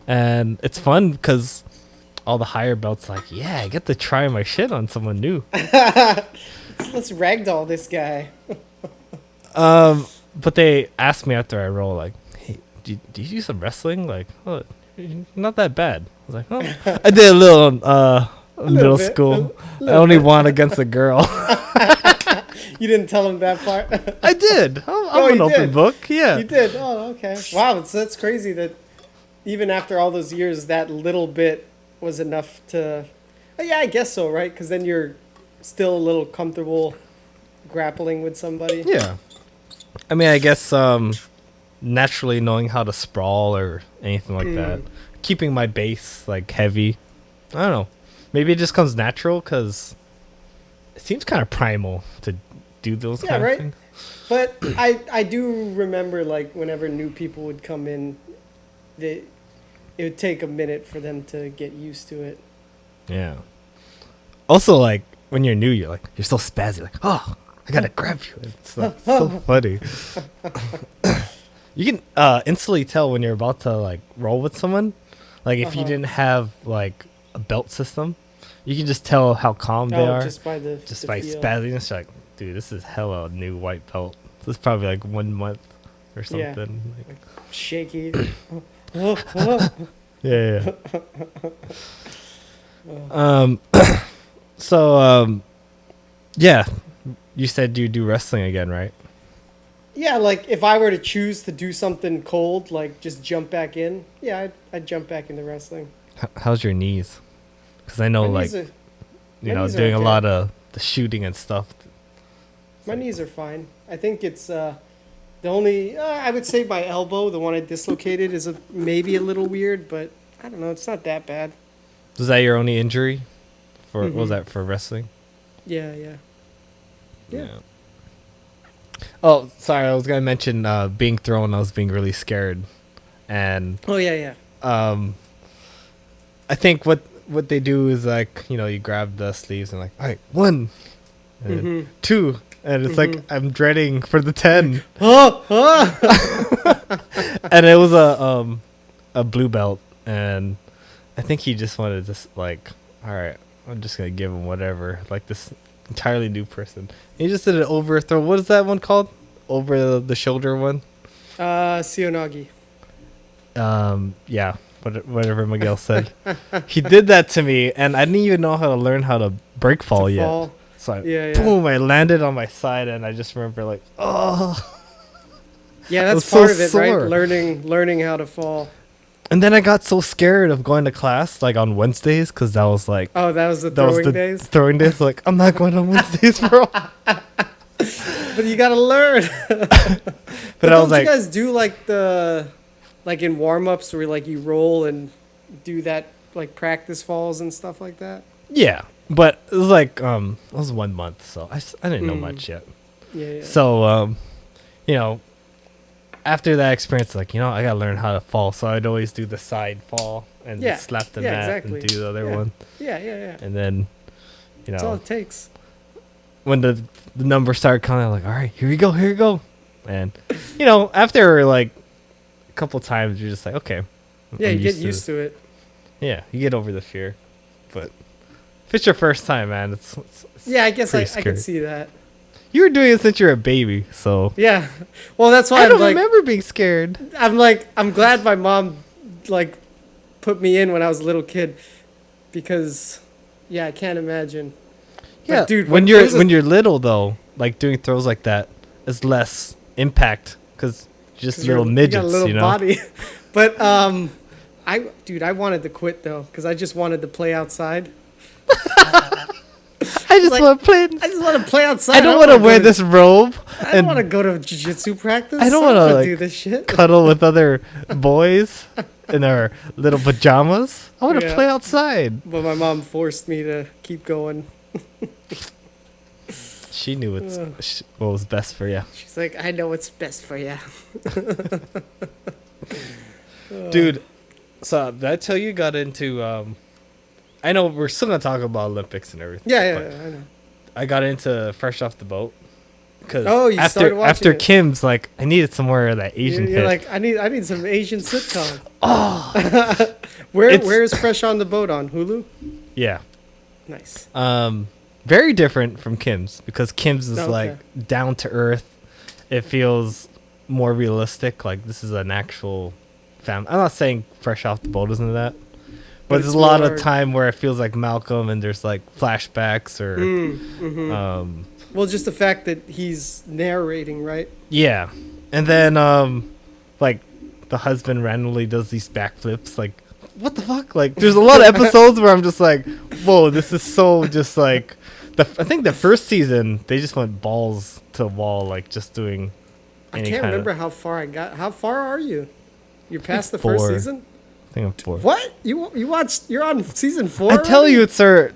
and it's fun because all the higher belts like, yeah, I get to try my shit on someone new. Let's ragdoll this guy. But they asked me after I roll, like, hey, do you do some wrestling? Like, oh, not that bad. I was like, oh, I did a little middle school. I only won against a girl. You didn't tell him that part? I did. I'm an open book. Yeah. You did? Oh, okay. Wow, that's crazy that even after all those years, that little bit was enough to... Yeah, I guess so, right? Because then you're still a little comfortable grappling with somebody. Yeah. I mean, I guess naturally knowing how to sprawl or anything like that. Keeping my base, like, heavy. I don't know. Maybe it just comes natural because it seems kind of primal to do those kind of things. But I do remember, like, whenever new people would come in, it would take a minute for them to get used to it. Yeah. Also, like, when you're new, you're so spazzy. Like, oh, I got to grab you. It's like, so funny. You can instantly tell when you're about to, like, roll with someone. Like, if you didn't have, like, a belt system, you can just tell how calm they are. Just by spazziness. You're like, dude, this is hella new white belt. This is probably, like, 1 month or something. Yeah. Like, shaky. Yeah. So, yeah, you said you do wrestling again, right? Yeah, like if I were to choose to do something cold, like just jump back in, yeah, I'd jump back into wrestling. How's your knees? Because I know, like, doing a lot of the shooting and stuff. My knees are fine. I think it's the only, I would say my elbow, the one I dislocated, is maybe a little weird, but I don't know, it's not that bad. Was that your only injury? What was that for wrestling? Yeah. Oh, sorry. I was gonna mention being thrown. I was being really scared, and yeah. I think what they do is like you grab the sleeves and like, all right, 1, and then 2, and it's like I'm dreading for the 10. And it was a blue belt, and I think he just wanted to like, all right, I'm just gonna give him whatever, like this entirely new person. And he just did an overthrow. What is that one called? Over the shoulder one? Sionagi. Yeah, whatever Miguel said. He did that to me, and I didn't even know how to learn how to break fall yet. So boom, I landed on my side, and I just remember like, oh. Yeah, that's part of it, right? Learning how to fall. And then I got so scared of going to class, like on Wednesdays, because that was like... Oh, that was the throwing days? Throwing days. Like, I'm not going on Wednesdays, bro. But you got to learn. But I was like... Don't you guys do like in warm-ups where like you roll and do that, like practice falls and stuff like that? Yeah. But it was like, it was 1 month, so I didn't know much yet. Yeah. So, after that experience, like, I gotta learn how to fall. So I'd always do the side fall and slap the mat and do the other one. Yeah. And then, that's all it takes. When the numbers started coming, I'm like, all right, here we go. And after like a couple times, you're just like, okay. Yeah, I'm you get used to it. Yeah, you get over the fear. But if it's your first time, man, it's Yeah, I guess I pretty can scary. see that. You were doing it since you're a baby, so Yeah. Well, that's why I I'm don't like, remember being scared. I'm glad my mom like put me in when I was a little kid because yeah, I can't imagine. Yeah, But, dude, when there's you're little though, like doing throws like that is less impact because just little you midgets, got a little you know. body. But I wanted to quit though because I just wanted to play outside. I just like, want to play. I just want to play outside. I don't want to wanna wear go this robe I don't want to go to jiu-jitsu practice. I don't wanna, wanna like, do this shit. cuddle with other boys in their little pajamas. I want to Yeah. play outside. But my mom forced me to keep going. She knew what was best for you. She's like, I know what's best for you. Dude, so did I tell you got into I know we're still gonna talk about Olympics and everything. Yeah, but I know. I got into Fresh Off the Boat because You started watching after it. Kim's, like, I needed some more of that Asian You're hit. like, I need some Asian sitcom. Oh, Where is Fresh on the Boat on Hulu? yeah. Nice. Very different from Kim's because Kim's is Okay. like down to earth. It feels more realistic. Like this is an actual I'm not saying Fresh Off the Boat isn't that, but But there's it's a lot more- of time where it feels like Malcolm and there's like flashbacks or Well, just the fact that he's narrating, right? yeah, and then like the husband randomly does these backflips. Like what the fuck? Like there's a lot of episodes where I'm just like, whoa, this is so just like I think the first season they just went balls to the wall, like just doing. I can't remember how far I got. How far are you? You're past the first 4. season? I think I'm 4. What? You watched? You're on season 4? I tell you, sir,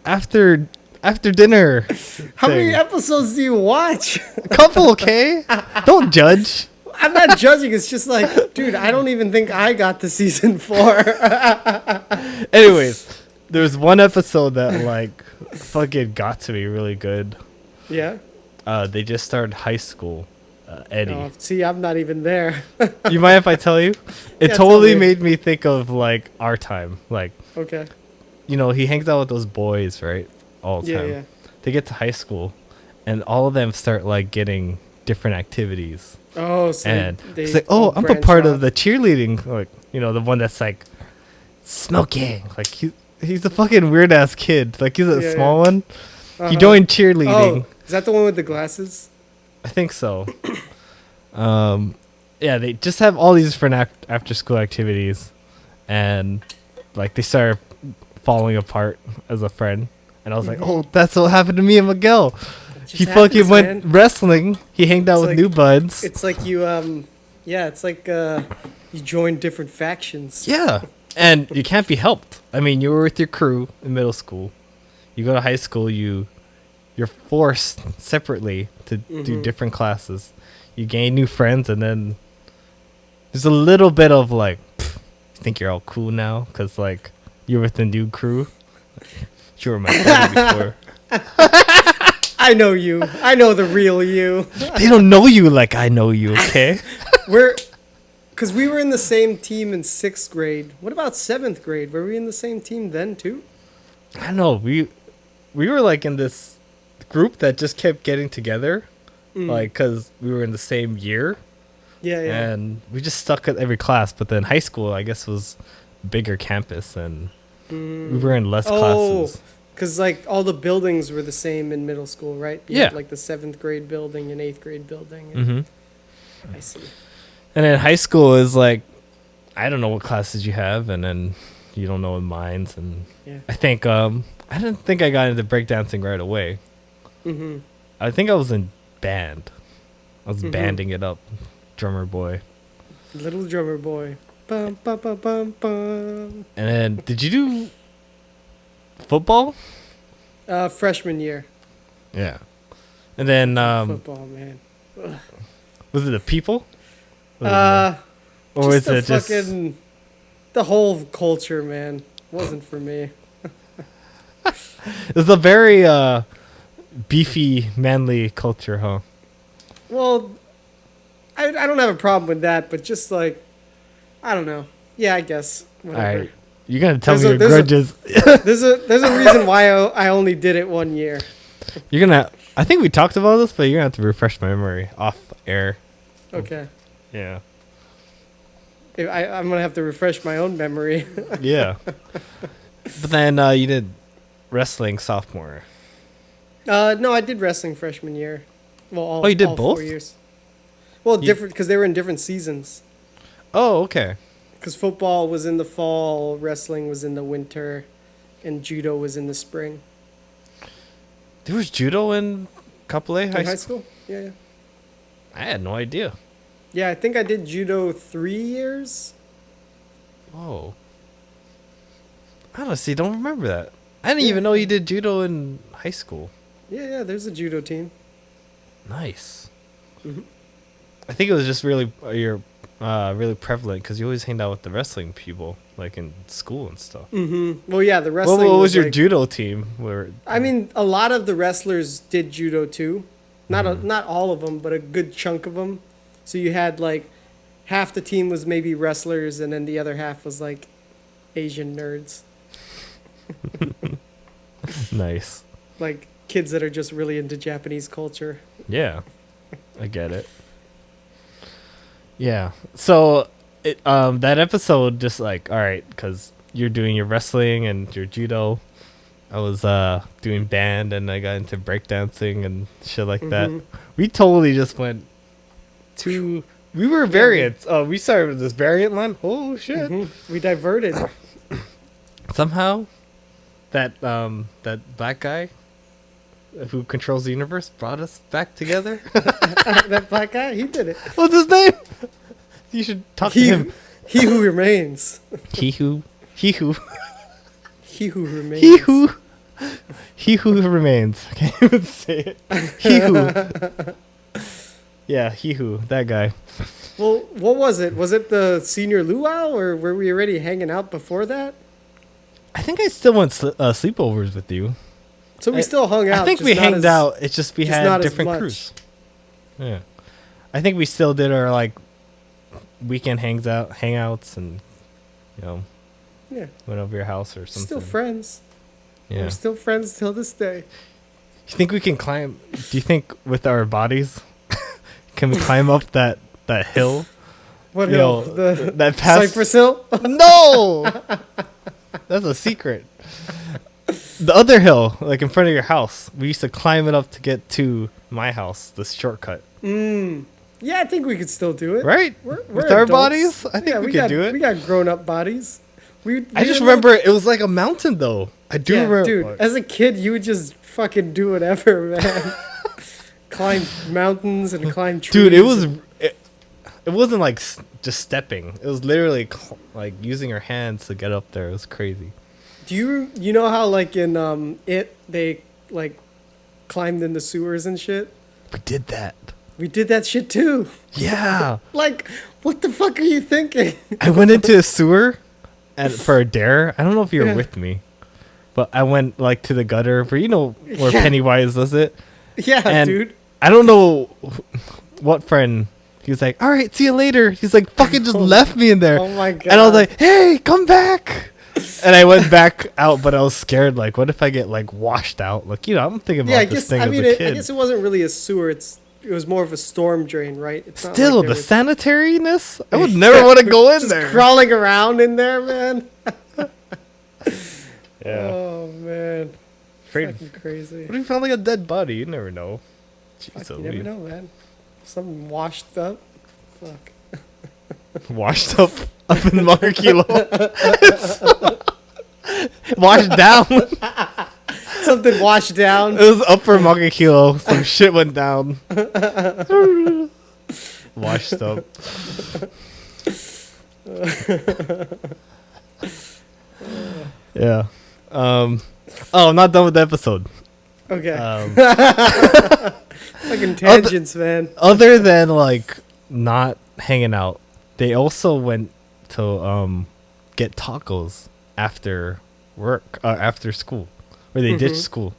after dinner. How many thing. episodes do you watch? A couple, okay? Don't judge. I'm not judging. It's just like, dude, I don't even think I got to season 4. Anyways, there's one episode that like fucking got to me really good. Yeah. They just started high school. Eddie. Oh, see, I'm not even there. You mind if I tell you? It Yeah, tell totally me. made me think of like our time. Like, Okay. he hangs out with those boys, right? All the Yeah, time. yeah. They get to high school and all of them start like getting different activities. Oh, so And they it's like, oh, I'm a branch part off. of the cheerleading, like, the one that's like smoking. Like he's a fucking weird ass kid. Like he's a Yeah, small yeah. one. He Uh-huh. joined cheerleading. Oh, is that the one with the glasses? I think so. Yeah, they just have all these different after school activities, and like they started falling apart as a friend. And I was like, oh, that's what happened to me and Miguel. It just He fucking happens, went man. wrestling. He hanged out It's with like- new buds. It's like you, yeah, it's like you join different factions. Yeah. And you can't be helped. I mean, you were with your crew in middle school. You go to high school, you're forced separately to do different classes. You gain new friends, and then there's a little bit of like, you think you're all cool now because like you're with the new crew. You were my buddy before. I know you. I know the real you. They don't know you like I know you, okay? Because we were in the same team in 6th grade. What about 7th grade? Were we in the same team then too? I don't know. We were like in this group that just kept getting together, like because we were in the same year, Yeah, yeah. and we just stuck at every class. But then high school, I guess, was a bigger campus, and we were in less classes. Because like all the buildings were the same in middle school, right? You Yeah. had, like the 7th grade building and 8th grade building. And Mm-hmm. I see. And then high school is like, I don't know what classes you have, and then you don't know what mine's, and Yeah. I think I didn't think I got into breakdancing right away. Mm-hmm. I think I was in band. I was banding it up, drummer boy. Little drummer boy. Bum, bum, bum, bum, bum. And then, did you do football? Freshman year. Yeah. And then, Football, man. was it the people? Or Just was the it just? fucking, the whole culture, man. Wasn't for me. It was a very beefy, manly culture, huh? Well, I don't have a problem with that, but just like, I don't know. Yeah, I guess. Whatever. All right. You're going to tell There's me a- your there's a- grudges. There's a reason why I only did it 1 year. You're going to... I think we talked about this, but you're going to have to refresh my memory off air. Okay. Yeah. I'm gonna have to refresh my own memory. Yeah. But then you did wrestling sophomore. No, I did wrestling freshman year. Well, Oh, you did all both? 4 years. Well, You- different because they were in different seasons. Oh, okay. Because football was in the fall, wrestling was in the winter, and judo was in the spring. There was judo in couple A In high high school? school? Yeah, yeah. I had no idea. Yeah, I think I did judo 3 years. Oh. I honestly don't remember that. I didn't even know you did judo in high school. Yeah, there's a judo team. Nice. Mhm. I think it was just really really prevalent because you always hanged out with the wrestling people, like in school and stuff. Well, yeah, the wrestling. What was your like- judo team? Where I mean, a lot of the wrestlers did judo too. Not all of them, but a good chunk of them. So you had like half the team was maybe wrestlers, and then the other half was like Asian nerds, nice. like kids that are just really into Japanese culture. Yeah, I get it. Yeah. So that episode just like, all right, because you're doing your wrestling and your judo. I was doing band and I got into breakdancing and shit like that. We totally just went to... We were variants. Oh, we started with this variant line. Oh, shit. We diverted. Somehow, that black guy who controls the universe brought us back together. That black guy, he did it. What's his name? You should talk to him. He who remains. He who He who remains. He who remains. I can't even say it. He who. Yeah, he who. That guy. Well, what was it? Was it the senior luau, or were we already hanging out before that? I think I still went sleepovers with you. So we still hung out. I think just we not hanged as- out. It's just we just had not as different much. crews. Yeah. I think we still did our like weekend hangouts and Yeah, went over your house or something. still friends. Yeah. We're still friends till this day. You think we can climb? Do you think with our bodies, can we climb up that hill? What Yo, hill? The that past Cypress Hill? No, that's a secret. The other hill, like in front of your house, we used to climb it up to get to my house. This shortcut, Yeah, I think we could still do it. right? We're With our adults. bodies, I think Yeah, we could got, do it. We got grown-up bodies. I just remember it was like a mountain, though. I do remember. Dude, as a kid, you would just fucking do whatever, man. Climb mountains and climb trees. Dude, it wasn't like just stepping. It was literally like using your hands to get up there. It was crazy. Do you know how like in they like climbed in the sewers and shit? We did that. We did that shit too. Yeah. Like, what the fuck are you thinking? I went into a sewer for a dare. I don't know if you were Yeah. with me, but I went like to the gutter where where Yeah. Pennywise does it. Yeah, And dude. I don't know what friend. He was like, "All right, see you later." He's like, "Fucking just left me in there." Oh my god. And I was like, "Hey, come back!" And I went back out, but I was scared. Like, what if I get like washed out? Like, I'm thinking about yeah, I this guess thing I as mean a I kid. guess it wasn't really a sewer. It was more of a storm drain, right? It's not Still, like the there was sanitariness. I would never want to go in just there. crawling around in there, man. Yeah, Oh man, Afraid- fucking crazy. What if you found like a dead body? You never know. Jeez, Fuck, you never know, man. Something washed up. Fuck. Washed up in Markilo. Washed down. Something washed down. It was upper Markilo. Some shit went down. Washed up. Yeah. Oh, I'm not done with the episode. Okay. Um, Fucking tangents, man. other than like not hanging out, they also went to get tacos after work, after school, or they ditched school.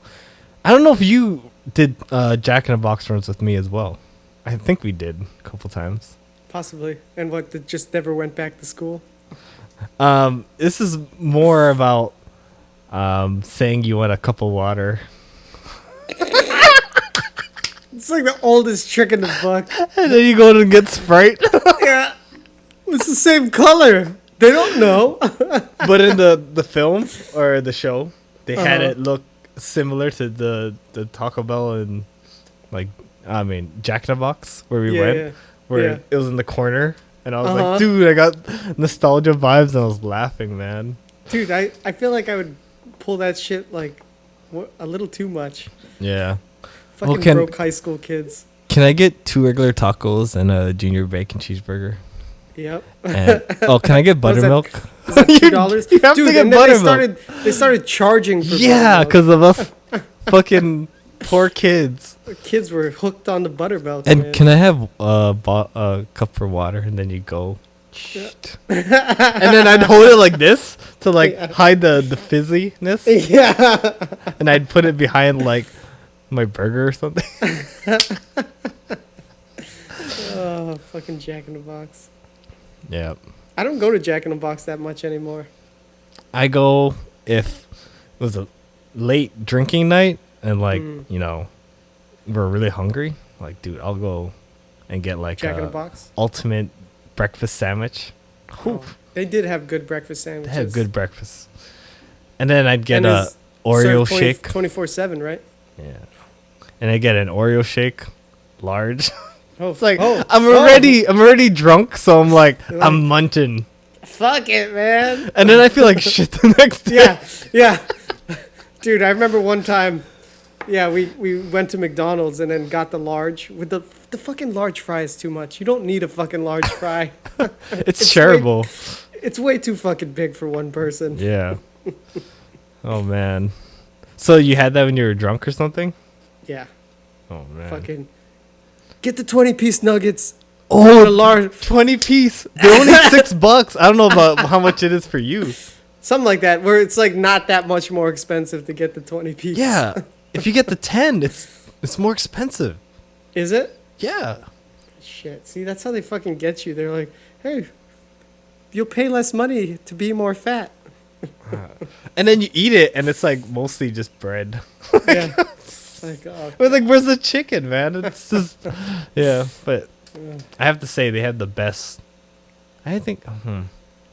I don't know if you did Jack in the Box runs with me as well. I think we did a couple times. Possibly. And what? That just never went back to school. This is more about saying you want a cup of water. It's like the oldest trick in the book. And then you go and get Sprite. Yeah. It's the same color. They don't know. But in the film or the show, they had Uh-huh. it look similar to the Taco Bell and Jack in the Box where we went, Yeah. where Yeah. it was in the corner, and I was Uh-huh. like, dude, I got nostalgia vibes, and I was laughing, man. Dude, I feel like I would pull that shit like a little too much. Yeah. Fucking can- broke high school kids. Can I get 2 regular tacos and a junior bacon cheeseburger? Yep. And, can I get What is that? buttermilk? Is that $2? You have Dude, to get and then buttermilk. they started charging for Yeah, buttermilk. because of us fucking poor kids. Kids were hooked on the buttermilk. And man. can I have a cup for water? And then you go. Yeah. And then I'd hold it like this to Yeah. hide the fizziness. Yeah. And I'd put it behind like my burger or something. Oh, fucking Jack in the Box. Yeah. I don't go to Jack in the Box that much anymore. I go if it was a late drinking night and we're really hungry. Like, dude, I'll go and get like Jack in the a Box. ultimate breakfast sandwich. Oh, they did have good breakfast sandwiches. They had good breakfast. And then I'd get And a it's Oreo served shake. 24/7, right? Yeah. And I get an Oreo shake, large. Oh, It's like oh, I'm already drunk, so I'm like You're I'm munching. fuck it, man. And then I feel like shit the next day. Yeah. Dude, I remember one time, we went to McDonald's and then got the large with the fucking large fry is too much. You don't need a fucking large fry. It's It's shareable. It's way too fucking big for one person. Yeah. Oh man. So you had that when you were drunk or something? Yeah. Oh man. Fucking get the 20-piece nuggets. Oh, a large 20 piece. They're only $6. I don't know about how much it is for you. something like that where it's like not that much more expensive to get the 20-piece. Yeah. If you get the 10, it's more expensive. Is it? Yeah. Shit. See, that's how they fucking get you. They're like, "Hey, you'll pay less money to be more fat." And then you eat it and it's like mostly just bread. Yeah. Like, oh, We're like, where's the chicken, man? It's just, yeah. But yeah. I have to say, they have the best. I think,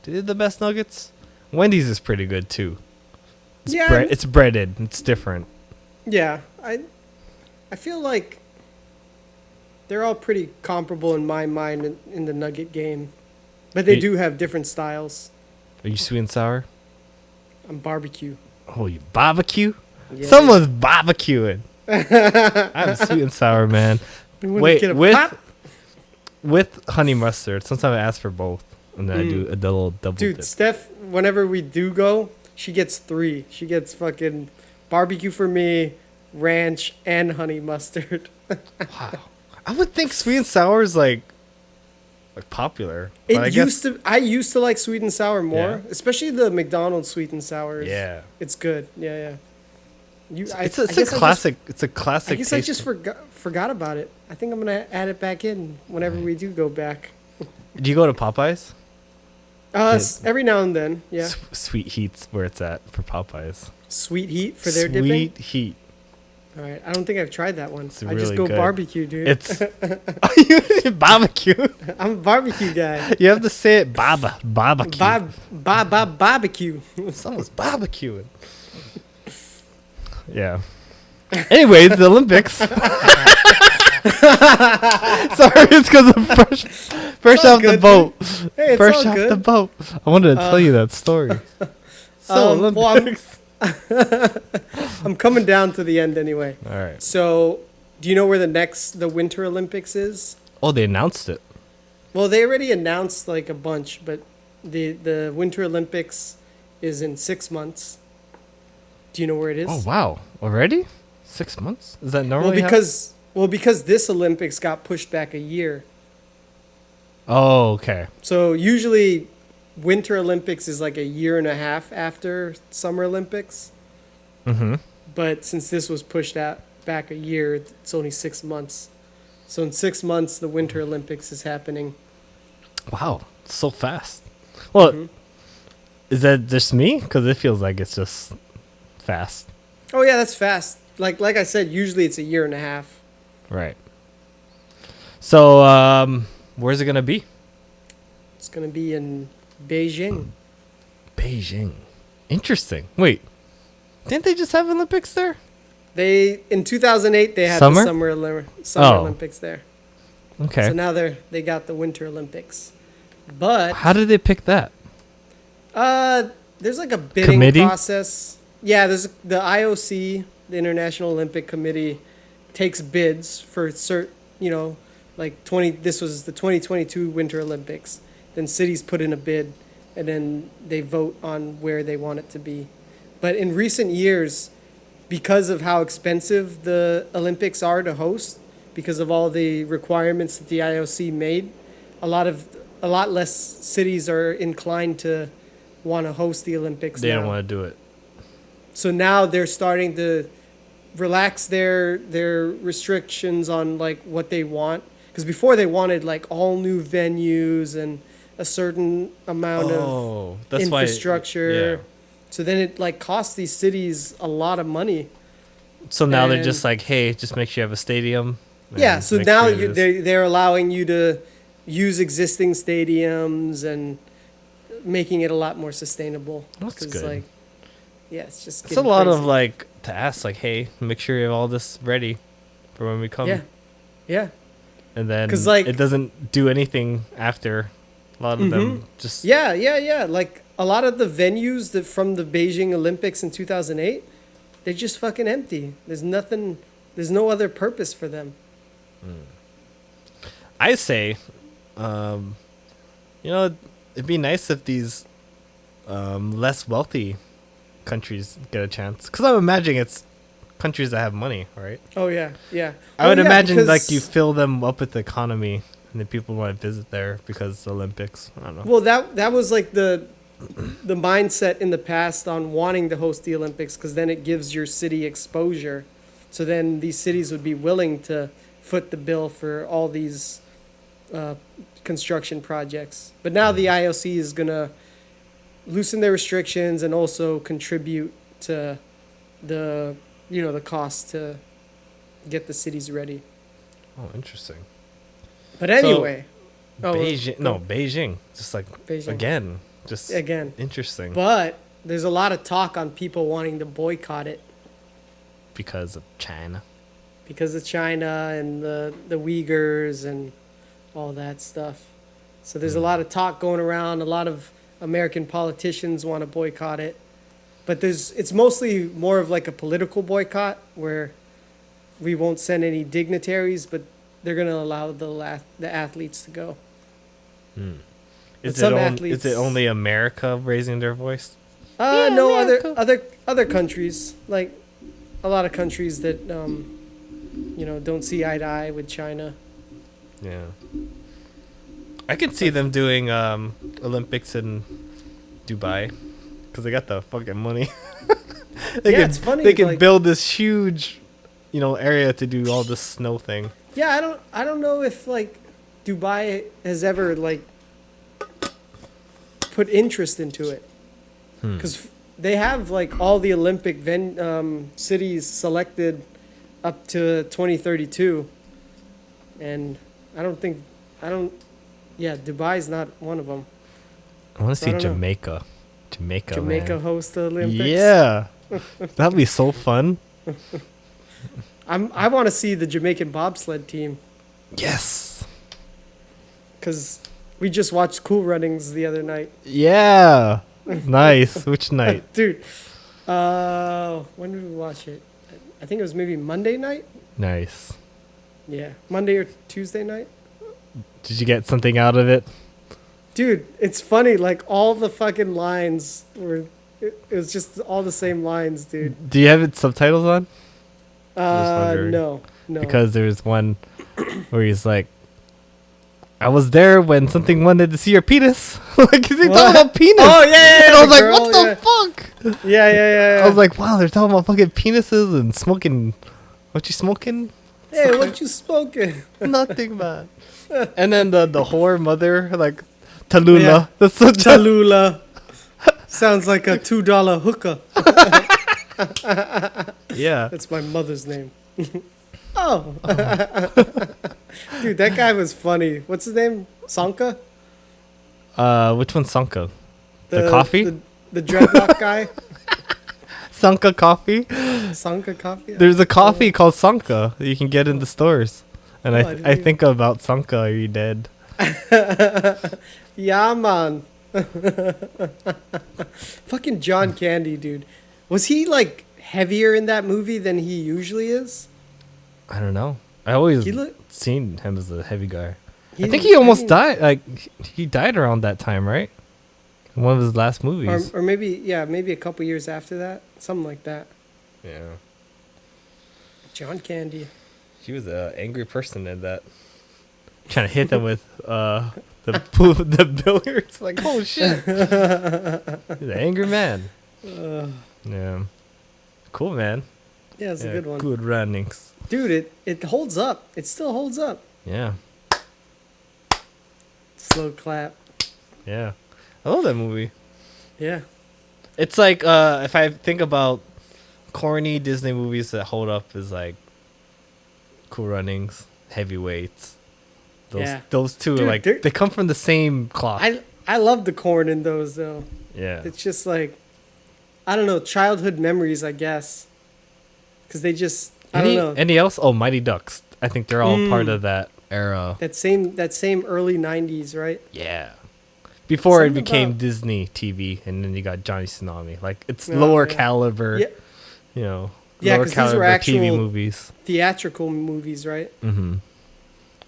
they did the best nuggets. Wendy's is pretty good too. It's Yeah. it's breaded. It's different. Yeah, I feel like they're all pretty comparable in my mind in the nugget game, but they Hey. do have different styles. Are you sweet and sour? I'm barbecue. Oh, you barbecue? Yeah. Someone's barbecuing. I'm sweet and sour, man. We wouldn't Wait, get a with pop. with honey mustard. Sometimes I ask for both, and then I do a little double Dude, dip. Steph, whenever we do go, she gets 3. She gets fucking barbecue for me, ranch, and honey mustard. Wow. I would think sweet and sour is like popular. But I guess, I used to like sweet and sour more, Yeah. especially the McDonald's sweet and sours. Yeah. It's good. Yeah. It's I a guess classic. It's a I classic. guess I taste. just forgot about it. I think I'm gonna add it back in whenever we do go back. Do you go to Popeyes? Every now and then, yeah. Sweet Heat's where it's at for Popeyes. Sweet heat for their dipping. Sweet Heat. All right, I don't think I've tried that one. It's I just really go good. barbecue, dude. It's barbecue. I'm a barbecue guy. You have to say it, barbecue. Barbecue. Someone's barbecuing. Yeah. Anyways, the Olympics. Sorry, it's because I'm fresh all off the good, boat. Hey, it's Fresh all off good. the boat. I wanted to tell you that story. So well, Olympics. I'm coming down to the end anyway. All right. So, do you know where the Winter Olympics is? Oh, they announced it. Well, they already announced like a bunch, but the Winter Olympics is in 6 months. Do you know where it is? Oh wow! Already? 6 months? Is that well, normally? because this Olympics got pushed back a year. Oh, okay. So usually, Winter Olympics is like a year and a half after Summer Olympics. Mm-hmm. But since this was pushed back a year, it's only 6 months. So in 6 months, the Winter Olympics is happening. Wow, so fast. Well, Mhm. is that just me? Because it feels like it's just fast. Oh yeah, that's fast. Like I said, usually it's a year and a half. Right. So, where's it gonna be? It's gonna be in Beijing. Beijing. Interesting. Wait, didn't they just have Olympics there? They in 2008 they had Summer? the Summer Oh. Olympics there. Okay. So now they got the Winter Olympics. But How did they pick that? there's like a bidding Committee? process. Yeah, there's the IOC, the International Olympic Committee, takes bids for like 20. This was the 2022 Winter Olympics. Then cities put in a bid, and then they vote on where they want it to be. But in recent years, because of how expensive the Olympics are to host, because of all the requirements that the IOC made, a lot less cities are inclined to want to host the Olympics They now. don't want to do it. So now they're starting to relax their restrictions on like what they want, because before they wanted like all new venues and a certain amount of that's infrastructure. why. So then it like costs these cities a lot of money. So now they're And- just like, hey, just make sure you have a stadium. Yeah, and so make now sure this- they're allowing you to use existing stadiums and making it a lot more sustainable. That's 'Cause, good. Like, yeah, it's just It's a getting lot crazy. of like to ask, like, hey, make sure you have all this ready for when we come. Yeah, yeah, And then 'Cause, like- it doesn't do anything after. A lot of them just yeah. Like a lot of the venues that from the Beijing Olympics in 2008, they're just fucking empty. There's nothing. There's no other purpose for them. I say, it'd be nice if these less wealthy countries get a chance. Because I'm imagining it's countries that have money, right? Oh yeah, yeah. I would Oh, yeah, imagine like because- you fill them up with the economy, and then people want to visit there because of the Olympics. I don't know. Well, that was like the mindset in the past on wanting to host the Olympics, because then it gives your city exposure. So then these cities would be willing to foot the bill for all these construction projects. But now the IOC is gonna loosen their restrictions and also contribute to the the cost to get the cities ready. Oh, interesting. But anyway, Beijing, no, Beijing, just like Beijing. again, just Again. interesting But there's a lot of talk on people wanting to boycott it because of China. because of China and the Uyghurs and all that stuff. So there's a lot of talk going around. A lot of American politicians want to boycott it. But it's mostly more of like a political boycott where we won't send any dignitaries, but they're going to allow the athletes to go. Is some it, athletes- is it only America raising their voice? No, America. other countries, like a lot of countries that don't see eye to eye with China. Yeah. I could see them doing Olympics in Dubai because they got the fucking money. Yeah, it's funny, They can like- build this huge, area to do all this snow thing. Yeah, I don't know if like Dubai has ever like put interest into it, because they have like all the Olympic cities selected up to 2032, and yeah, Dubai's not one of them. I want to So I see don't know. Jamaica. Jamaica, Jamaica man. host the Olympics. Yeah. That'd be so fun. I want to see the Jamaican bobsled team, Yes. because we just watched Cool Runnings the other night. Yeah. Nice. Which night? Dude, when did we watch it? I think it was maybe Monday night. Nice. Yeah, Monday or Tuesday night. Did you get something out of it? Dude, it's funny. Like all the fucking lines were. It was just all the same lines, dude. Do you have it subtitles on? wondering. No. Because there's one where he's like, I was there when something wanted to see your penis. Like, is he What? talking about penis? Oh yeah, And I was the like, girl, what the fuck? Yeah. I was like, wow, they're talking about fucking penises and smoking. What you smoking? Hey, what you smoking? Nothing, man. And then the whore mother, like Tallulah. Yeah. That's such a Tallulah. Sounds like a $2 hooker. yeah. That's my mother's name. Oh. Dude, that guy was funny. What's his name? Sanka? Which one's Sanka? The coffee? The dreadlock guy? Sanka coffee? Sanka coffee? There's a coffee called Sanka that you can get in the stores. And I didn't I even- think about Sanka, are you dead? Yeah, man. Fucking John Candy, dude. Was he like heavier in that movie than he usually is? I don't know. I always He look. seen him as a heavy guy. I think he almost died. Like he died around that time, right? In one of his last movies. Or maybe, yeah, maybe a couple years after that, something like that. Yeah. John Candy. She was an angry person in that. Trying to hit them with the billiards. Like, oh shit. He's an angry man. Yeah. Cool, man. Yeah, it's a good one. Good runnings. Dude, it holds up. It still holds up. Yeah. Slow clap. Yeah. I love that movie. Yeah. It's like if I think about corny Disney movies that hold up is like Cool Runnings, Heavyweights. Those two Dude, are like they come from the same cloth. I love the corn in those though. Yeah. It's just like, I don't know, childhood memories, I guess. Because they just, I don't know. Any else? Oh, Mighty Ducks. I think they're all part of that era. That same early 90s, right? Yeah. Before Something it became about- Disney TV, and then you got Johnny Tsunami. Like it's Oh, lower yeah. caliber, Yeah. you know, Yeah, lower 'cause these were caliber TV actual- movies. Theatrical movies, right? Mm-hmm.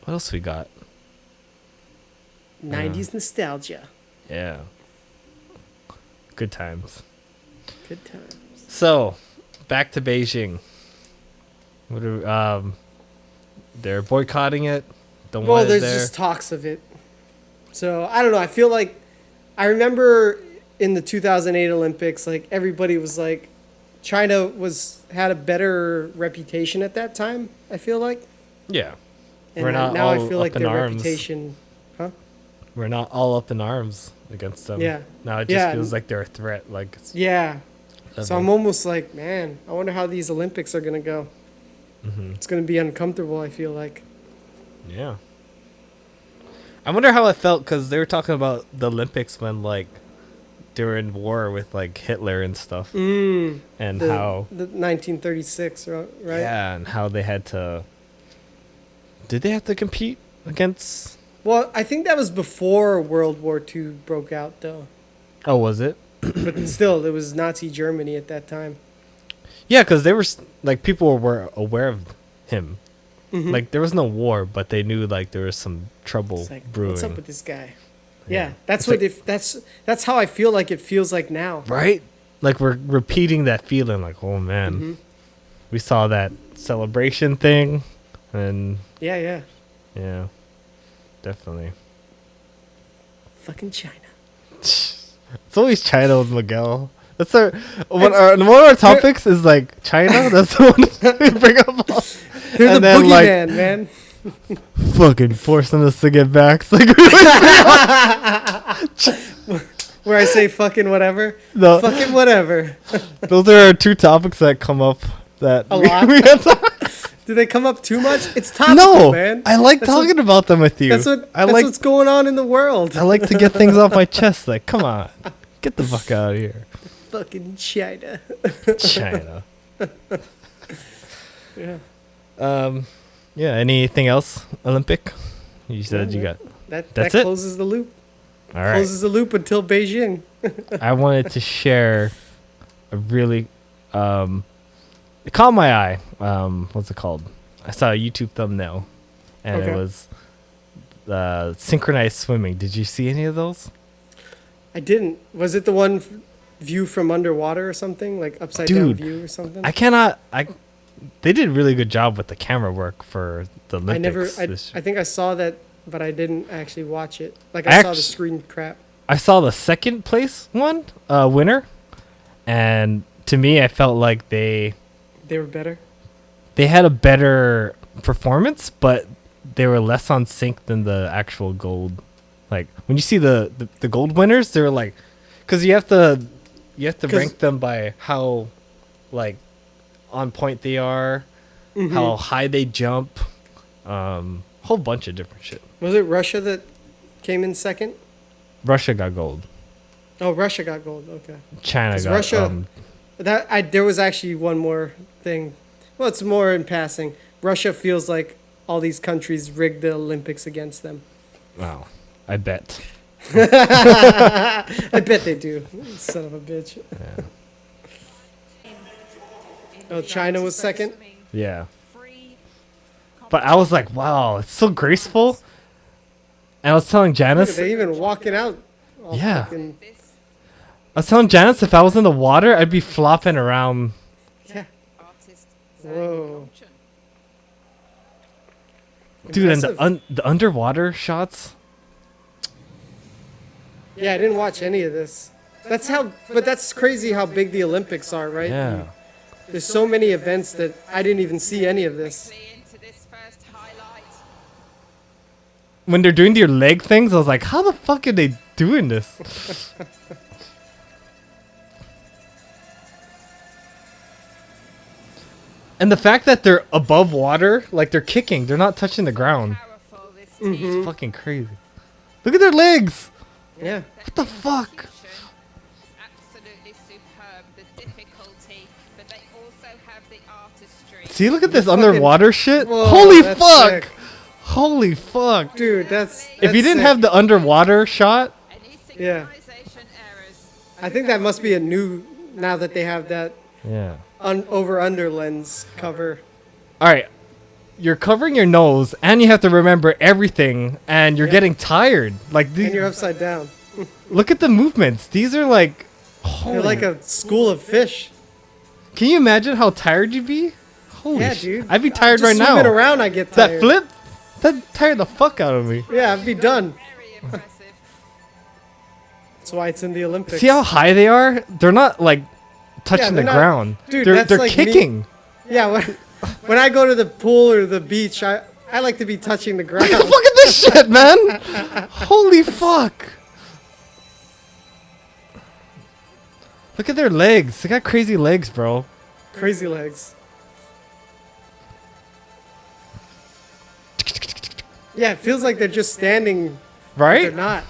What else we got? 90s nostalgia. Yeah. Good times. Good times. So, back to Beijing. What are, they're boycotting it. Don't Well, want it there's there. just talks of it. So, I don't know. I feel like, I remember in the 2008 Olympics, like, everybody was like, China had a better reputation at that time, I feel like. Yeah. And We're not now I all feel like up in their arms. reputation. Huh? We're not all up in arms against them. Yeah. Now it just Yeah. feels like they're a threat. Like it's Yeah. So level. I'm almost like, man, I wonder how these Olympics are going to go. Mhm. It's going to be uncomfortable, I feel like. Yeah. I wonder how it felt because they were talking about the Olympics when like they were in war with like Hitler and stuff, and how The 1936, right? yeah, and how they had to. Did they have to compete against? Well, I think that was before World War II broke out, though. Oh, was it? But still, it was Nazi Germany at that time. Yeah, because they were like people were aware of him. Mhm. Like there was no war, but they knew like there was some trouble It's like, brewing. what's up with this guy? Yeah, Yeah. that's It's what like- that's how I feel like it feels like now. Right? Like we're repeating that feeling. Like oh man, Mhm. we saw that celebration thing, and Yeah. yeah, definitely. Fucking China. It's always China with Miguel. That's one of our topics is like China. That's the one we bring up. They're And the then, like, boogeyman, man. Fucking forcing us to get back. It's like Where I say fucking whatever. no, Fucking whatever. those are our two topics that come up that A lot? we have to- Do they come up too much? It's topical, No, man. I like That's what- talking about them with you. That's I like what's going on in the world. I like to get things off my chest. Like, come on, get the fuck out of here, Fucking China. China. Yeah. Yeah. Anything else Olympic? You said Yeah, you man. got. That it? closes the loop. All right. Closes the loop until Beijing. I wanted to share a really it caught my eye. What's it called? I saw a YouTube thumbnail and Okay. it was synchronized swimming. Did you see any of those? I didn't. Was it the one view from underwater or something? Like upside down Dude, view or something? They did a really good job with the camera work for the Olympics. I think I saw that, but I didn't actually watch it. Like I I saw the actu- screen crap. I saw the second place one winner, and to me, I felt like they They were better. had a better performance, but they were less on sync than the actual gold. Like when you see the gold winners, they're like, because you have to 'Cause- rank them by how like on point they are, how high they jump, whole bunch of different shit. Was it Russia that came in second? Russia got gold. Oh, Russia got gold. Okay. China 'Cause got Russia- There was actually one more thing. Well, it's more in passing. Russia feels like all these countries rigged the Olympics against them. wow, I bet. I bet they do. Son of a bitch. Yeah. Oh, China was second? Yeah. But I was like, wow, it's so graceful. And I was telling Janice, They even walking out. all Yeah. fucking- I was telling Janice if I was in the water, I'd be flopping around. Yeah. Whoa. Dude, and Impressive. the underwater shots. Yeah, I didn't watch any of this. But that's crazy how big the Olympics are, right? Yeah. There's so many events that I didn't even see any of this. When they're doing their leg things, I was like, how the fuck are they doing this? And the fact that they're above water, like they're kicking, they're not touching the ground. It's fucking crazy. Look at their legs. Yeah. What the fuck? See, look at this fucking- underwater shit. Whoa, Holy that's fuck! sick. Holy fuck! Dude, that's If you didn't sick. have the underwater shot, Yeah. I think that must be a new, now that they have that yeah. over-under lens cover. All right, you're covering your nose, and you have to remember everything, and you're Yeah. getting tired. Like, And you're upside down. look at the movements. These are like, They're like a school of fish. Can you imagine how tired you'd be? Holy Yeah, shit. dude. I'd be tired Just right now. swimming around, I get tired. That flip, that tired the fuck out of me. Yeah, I'd be done. That's why it's in the Olympics. See how high they are? They're not like touching they're the not- ground. Dude, they're that's they're like me- kicking. Yeah, when I go to the pool or the beach, I like to be touching the ground. Look at this shit, man! Holy fuck! Look at their legs. They got crazy legs, bro. Crazy legs. Yeah, it feels like they're just standing. They're Right? not.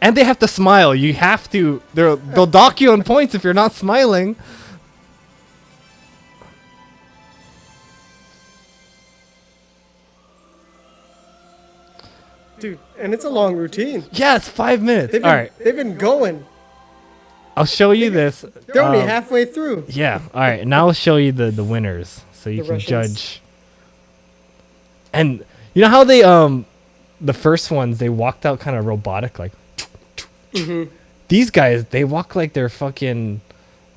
And they have to smile. You have to. They'll dock you on points if you're not smiling. Dude, and it's a long routine. Yeah, it's 5 minutes. They've All been, right, they've been going. I'll show you this. They're only Um, halfway through. Yeah. All right. Now I'll show you the winners, so you The can Russians. judge. And you know how they the first ones they walked out kind of robotic, like. Mm-hmm. These guys, they walk like they're fucking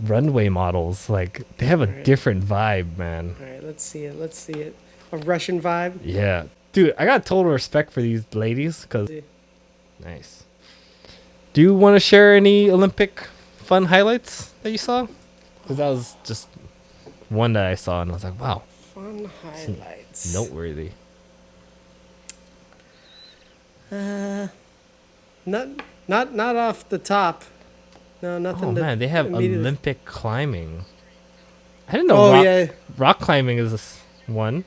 runway models. Like they have a Right. different vibe, man. All right, let's see it. Let's see it. A Russian vibe. Yeah, dude, I got total respect for these ladies. Cause See. nice. Do you want to share any Olympic fun highlights that you saw? Because that was just one that I saw, and I was like, wow, Fun highlights. noteworthy. Not off the top. No, nothing. Oh that man, they have immediately- Olympic climbing. I didn't know. Oh rock, yeah, rock climbing is this one.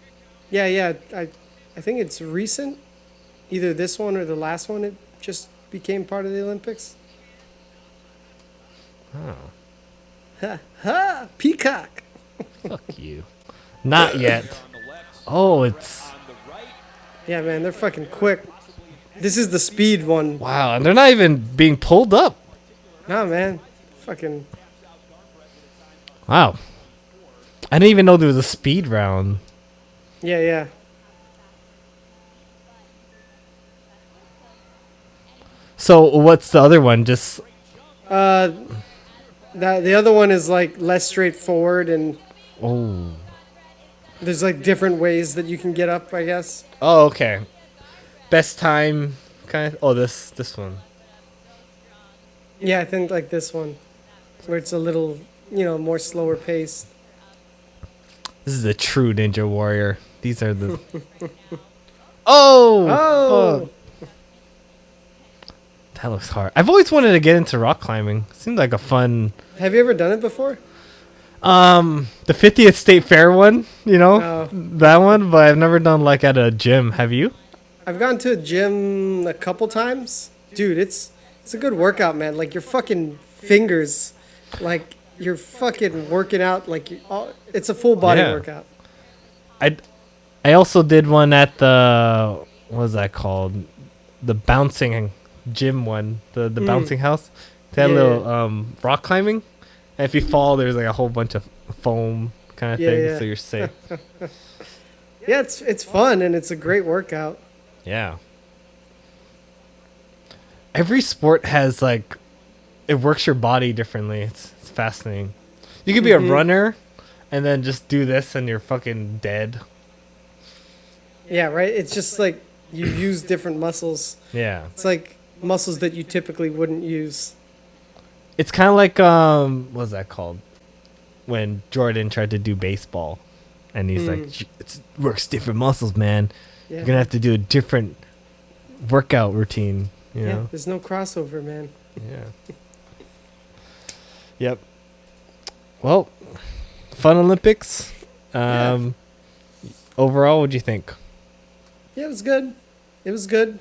yeah. I think it's recent. Either this one or the last one. It just became part of the Olympics. Oh, Ha ha! Peacock. fuck you. Not yet. Oh, it's Yeah, man, they're fucking quick. This is the speed one. wow, and they're not even being pulled up. Nah, man, fucking. Wow. I didn't even know there was a speed round. Yeah, yeah. So what's the other one? Just The other one is like less straightforward, and oh. there's like different ways that you can get up, I guess. Oh, okay. Best time kind of. Oh, this one. Yeah, I think like this one, where it's a little, more slower paced. This is a true ninja warrior. These are the. Oh! Oh! Fuck. That looks hard. I've always wanted to get into rock climbing. Seems like a fun. Have you ever done it before? The 50th State Fair one, Oh. that one, but I've never done like at a gym. Have you? I've gone to a gym a couple times. Dude, it's a good workout, man. Like your fucking fingers, like you're fucking working out. Like it's a full body Yeah. workout. I also did one at the what was that called? The bouncing gym one, the bouncing house. They had a Yeah. little rock climbing. And if you fall, there's like a whole bunch of foam kind of Yeah, thing, yeah. so you're safe. Yeah, it's fun and it's a great workout. Yeah. Every sport has like it works your body differently. It's fascinating. You could be a runner and then just do this and you're fucking dead. Yeah, right. It's just like you use different muscles. Yeah. It's like muscles that you typically wouldn't use. It's kind of like what's that called? When Jordan tried to do baseball and he's like it works different muscles, man. Yeah. You're going to have to do a different workout routine, you Yeah, know. there's no crossover, man. Yeah. Yep. Well, fun Olympics. Yeah. Overall, what'd you think? Yeah, it was good. It was good.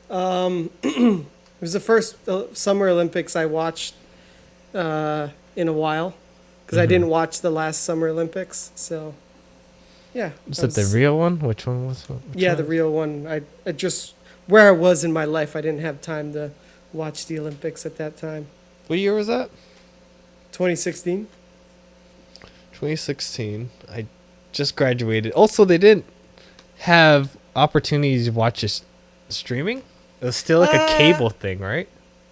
It was the first Summer Olympics I watched in a while because I didn't watch the last Summer Olympics. So, yeah. Was it the real one? Which one was it? Yeah, the real one. I just, where I was in my life, I didn't have time to watch the Olympics at that time. What year was that? 2016. 2016. I just graduated. Also, they didn't have opportunities to watch this streaming. It was still like a cable thing, right?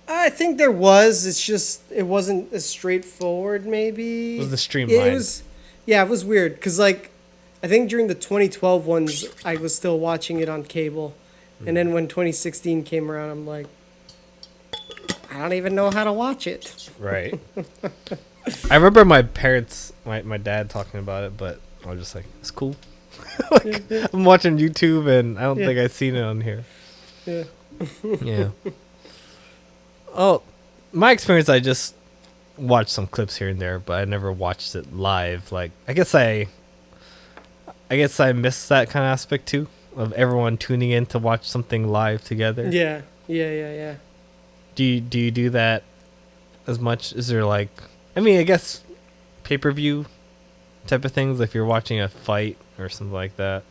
I think there was. It's just it wasn't as straightforward. Maybe It was the streamline. It was, yeah, it was weird because like I think during the 2012 ones, I was still watching it on cable, and then when 2016 came around, I'm like, I don't even know how to watch it. Right. I remember my parents, my dad talking about it, but I was just like, it's cool. Like, I'm watching YouTube and I don't Yeah. think I've seen it on here. Yeah. Yeah. Oh, my experience, I just watched some clips here and there, but I never watched it live. Like, I guess I missed that kind of aspect too, of everyone tuning in to watch something live together. Yeah. Yeah. Do you do that as much? Is there like, I mean, I guess pay-per-view type of things, if you're watching a fight or something like that.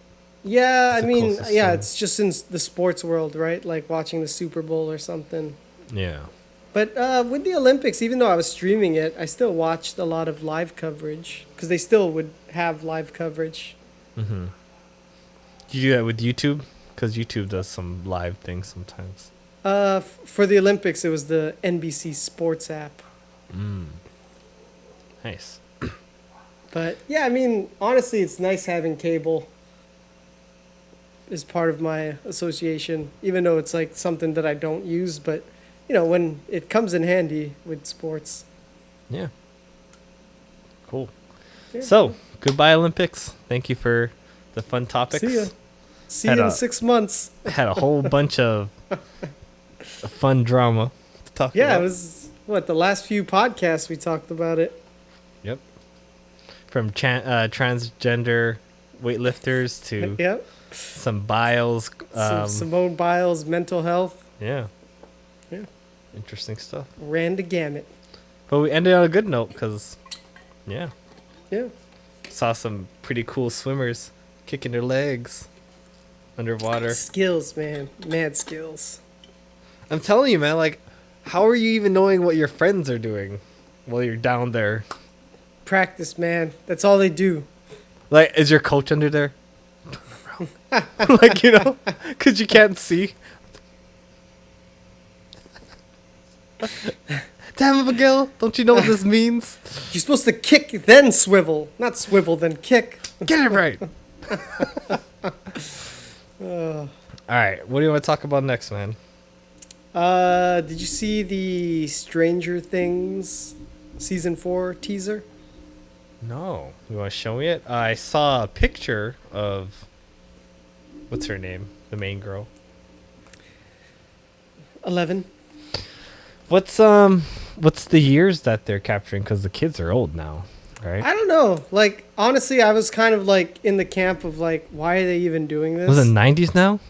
Yeah, It's I the mean, closest yeah, thing. it's just in the sports world, right? Like watching the Super Bowl or something. Yeah. But with the Olympics, even though I was streaming it, I still watched a lot of live coverage because they still would have live coverage. Mm-hmm. Do you do that with YouTube? Because YouTube does some live things sometimes. For the Olympics, it was the NBC Sports app. Nice. But yeah, I mean, honestly, it's nice having cable as part of my association, even though it's like something that I don't use. But you know, when it comes in handy with sports. Yeah. Cool. Yeah. So, goodbye Olympics. Thank you for the fun topics. See ya. See Had you in a- 6 months. Had a whole bunch of fun drama to talk Yeah, about. it was the last few podcasts we talked about it. Yep. From transgender weightlifters to Yep. some biles. Some Simone Biles, mental health, Yeah. Yeah. Interesting stuff. ran the gamut. But we ended on a good note because, yeah, Yeah. saw some pretty cool swimmers kicking their legs underwater. Skills, man. Mad skills. I'm telling you, man, like, how are you even knowing what your friends are doing while you're down there? Practice, man. That's all they do. Like, is your coach under there? Like, you know, because you can't see. Damn, Abigail, don't you know what this means? You're supposed to kick, then swivel. Not swivel, then kick. Get it right. All right, what do you want to talk about next, man? Did you see the Stranger Things season 4 teaser? No. You want to show me it? I saw a picture of what's her name, the main girl. 11. What's the years that they're capturing? Because the kids are old now, right? I don't know. Like, honestly, I was kind of like in the camp of like, why are they even doing this? Was it 90s now?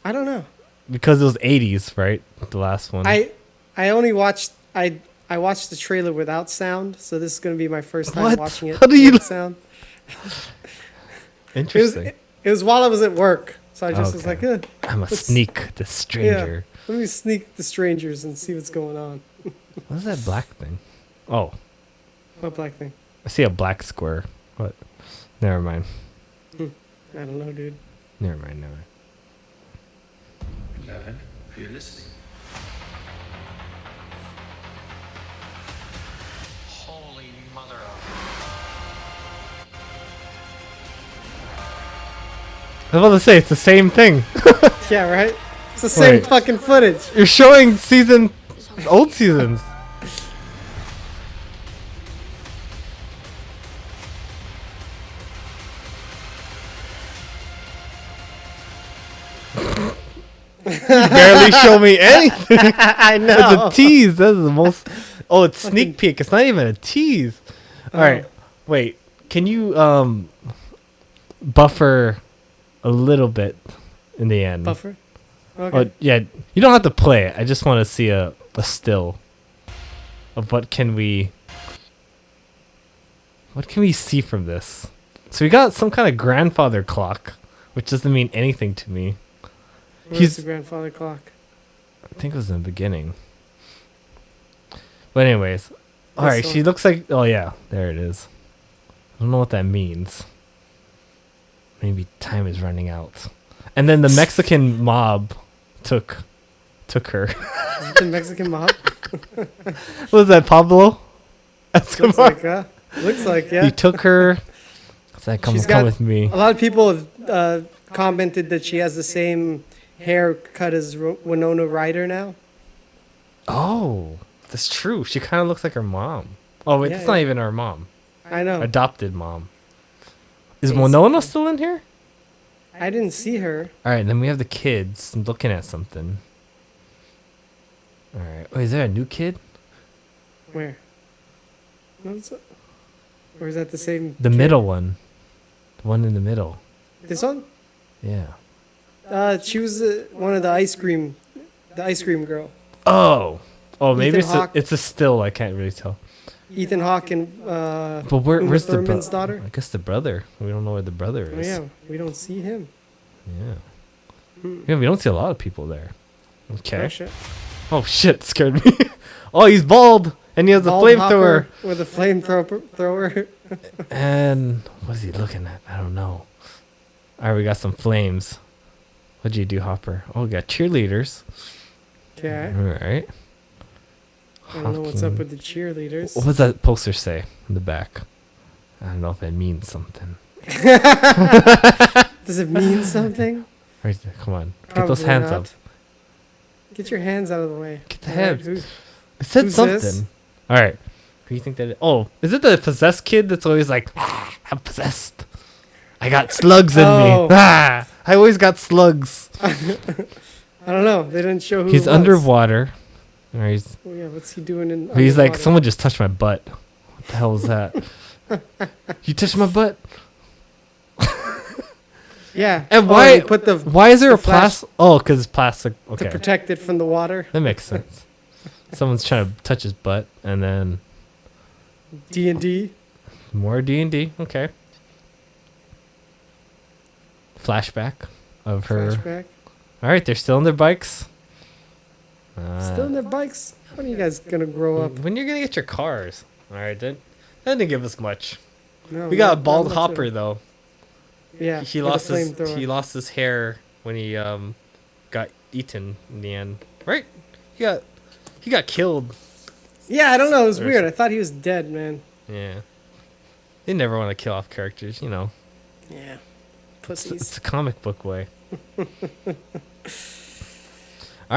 I don't know. Because it was 80s, right? The last one. I only watched I watched the trailer without sound, so this is gonna be my first time What? watching it How do you with sound. Interesting. It was while I was at work, so I just was like, I'm a sneak the stranger. let me sneak the strangers and see what's going on. What's that black thing? Oh, What black thing? I see a black square. What? Never mind. I don't know, dude. Never mind. 11, are you listening? Holy mother of... I was about to say it's the same thing. Yeah, right. It's the same Wait. fucking footage. You're showing old seasons. You barely show me anything. I It's know. a tease. That's the most. Oh, it's sneak peek. It's not even a tease. All right, wait. Can you buffer a little bit in the end? Buffer. Okay. Oh, yeah. You don't have to play it. I just want to see a still of what can we see from this. So we got some kind of grandfather clock, which doesn't mean anything to me. Where's the grandfather clock? I think it was in the beginning. But anyways, all right. This She one. looks like. Oh yeah, there it is. I don't know what that means. Maybe time is running out. And then the Mexican mob took her. Is it the Mexican mob? What was that, Pablo Looks Escobar? like, looks like, yeah. He took her. It's like, come She's come got- with me. A lot of people have commented that she has the same haircut as Winona Ryder now. Oh, that's true. She kind of looks like her mom. Oh wait, Yeah, that's not yeah. even her mom. I know. Adopted mom. Is It's- Winona still in here? I didn't see her. All right, then we have the kids looking at something. All right. Oh, is there a new kid? Where? No, or is that the same? The kid? middle one. The one in the middle. This one? Yeah. She was one of the ice cream girl. Oh. Oh, maybe Ethan Hawke. it's a still. I can't really tell. Ethan Hawke and But Uma where's the Thurman's daughter? I guess the brother. We don't know where the brother Oh is. yeah, we don't see him. Yeah. Yeah, we don't see a lot of people there. Oh, Okay. shit. Oh shit, scared me. Oh, he's bald and he has a Bald flamethrower. hopper with a flamethrower. And what is he looking at? I don't know. All right, we got some flames. What'd you do, Hopper? Oh, we got cheerleaders. Okay. All right. I don't know what's up Hawking. with the cheerleaders. What does that poster say in the back? I don't know if it means something. Does it mean something? Right there. Come on. Get those Probably hands not. up. Get your hands out of the way. Get the All right, hands. who's- It said Who's something. this? All right. Who do you think that is? Oh, is it the possessed kid that's always like, I'm possessed. I got slugs in Oh. me. Ah, I always got slugs. I don't know. They didn't show who. He's it was. underwater. Or he's Oh, yeah, what's he doing in? he's like, underwater? someone just touched my butt. What the hell was that? You touched my butt? Yeah. And Oh, why- they put the Why is there The a plastic? Oh, because it's plastic. to Okay. protect it from the water. That makes sense. Someone's trying to touch his butt, and then D&D. more D&D. Okay. Flashback of her. Flashback. All right, they're still on their bikes. Still in their bikes. When are you guys gonna grow up? When you're gonna get your cars? All right, then. That didn't give us much. No, We got a not bald much of- Hopper though. Yeah. He with a lost his flamethrower. hair when he got eaten in the end. Right? He got killed. Yeah, I don't know. It was Or weird. some- I thought he was dead, man. Yeah. They never want to kill off characters, you know. Yeah. It's Pussies. a comic book way. All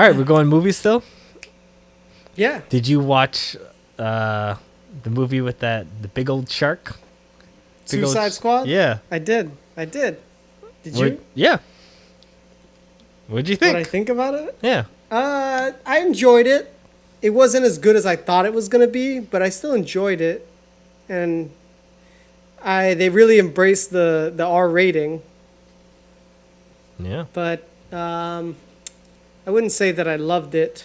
right, we're going movies still. Yeah. Did you watch the movie with the big old shark? Suicide Squad? Yeah. I did. Did What- you? Yeah. What'd you think? What I think about it? Yeah. I enjoyed it. It wasn't as good as I thought it was gonna be, but I still enjoyed it. And they really embraced the R rating. Yeah. But I wouldn't say that I loved it.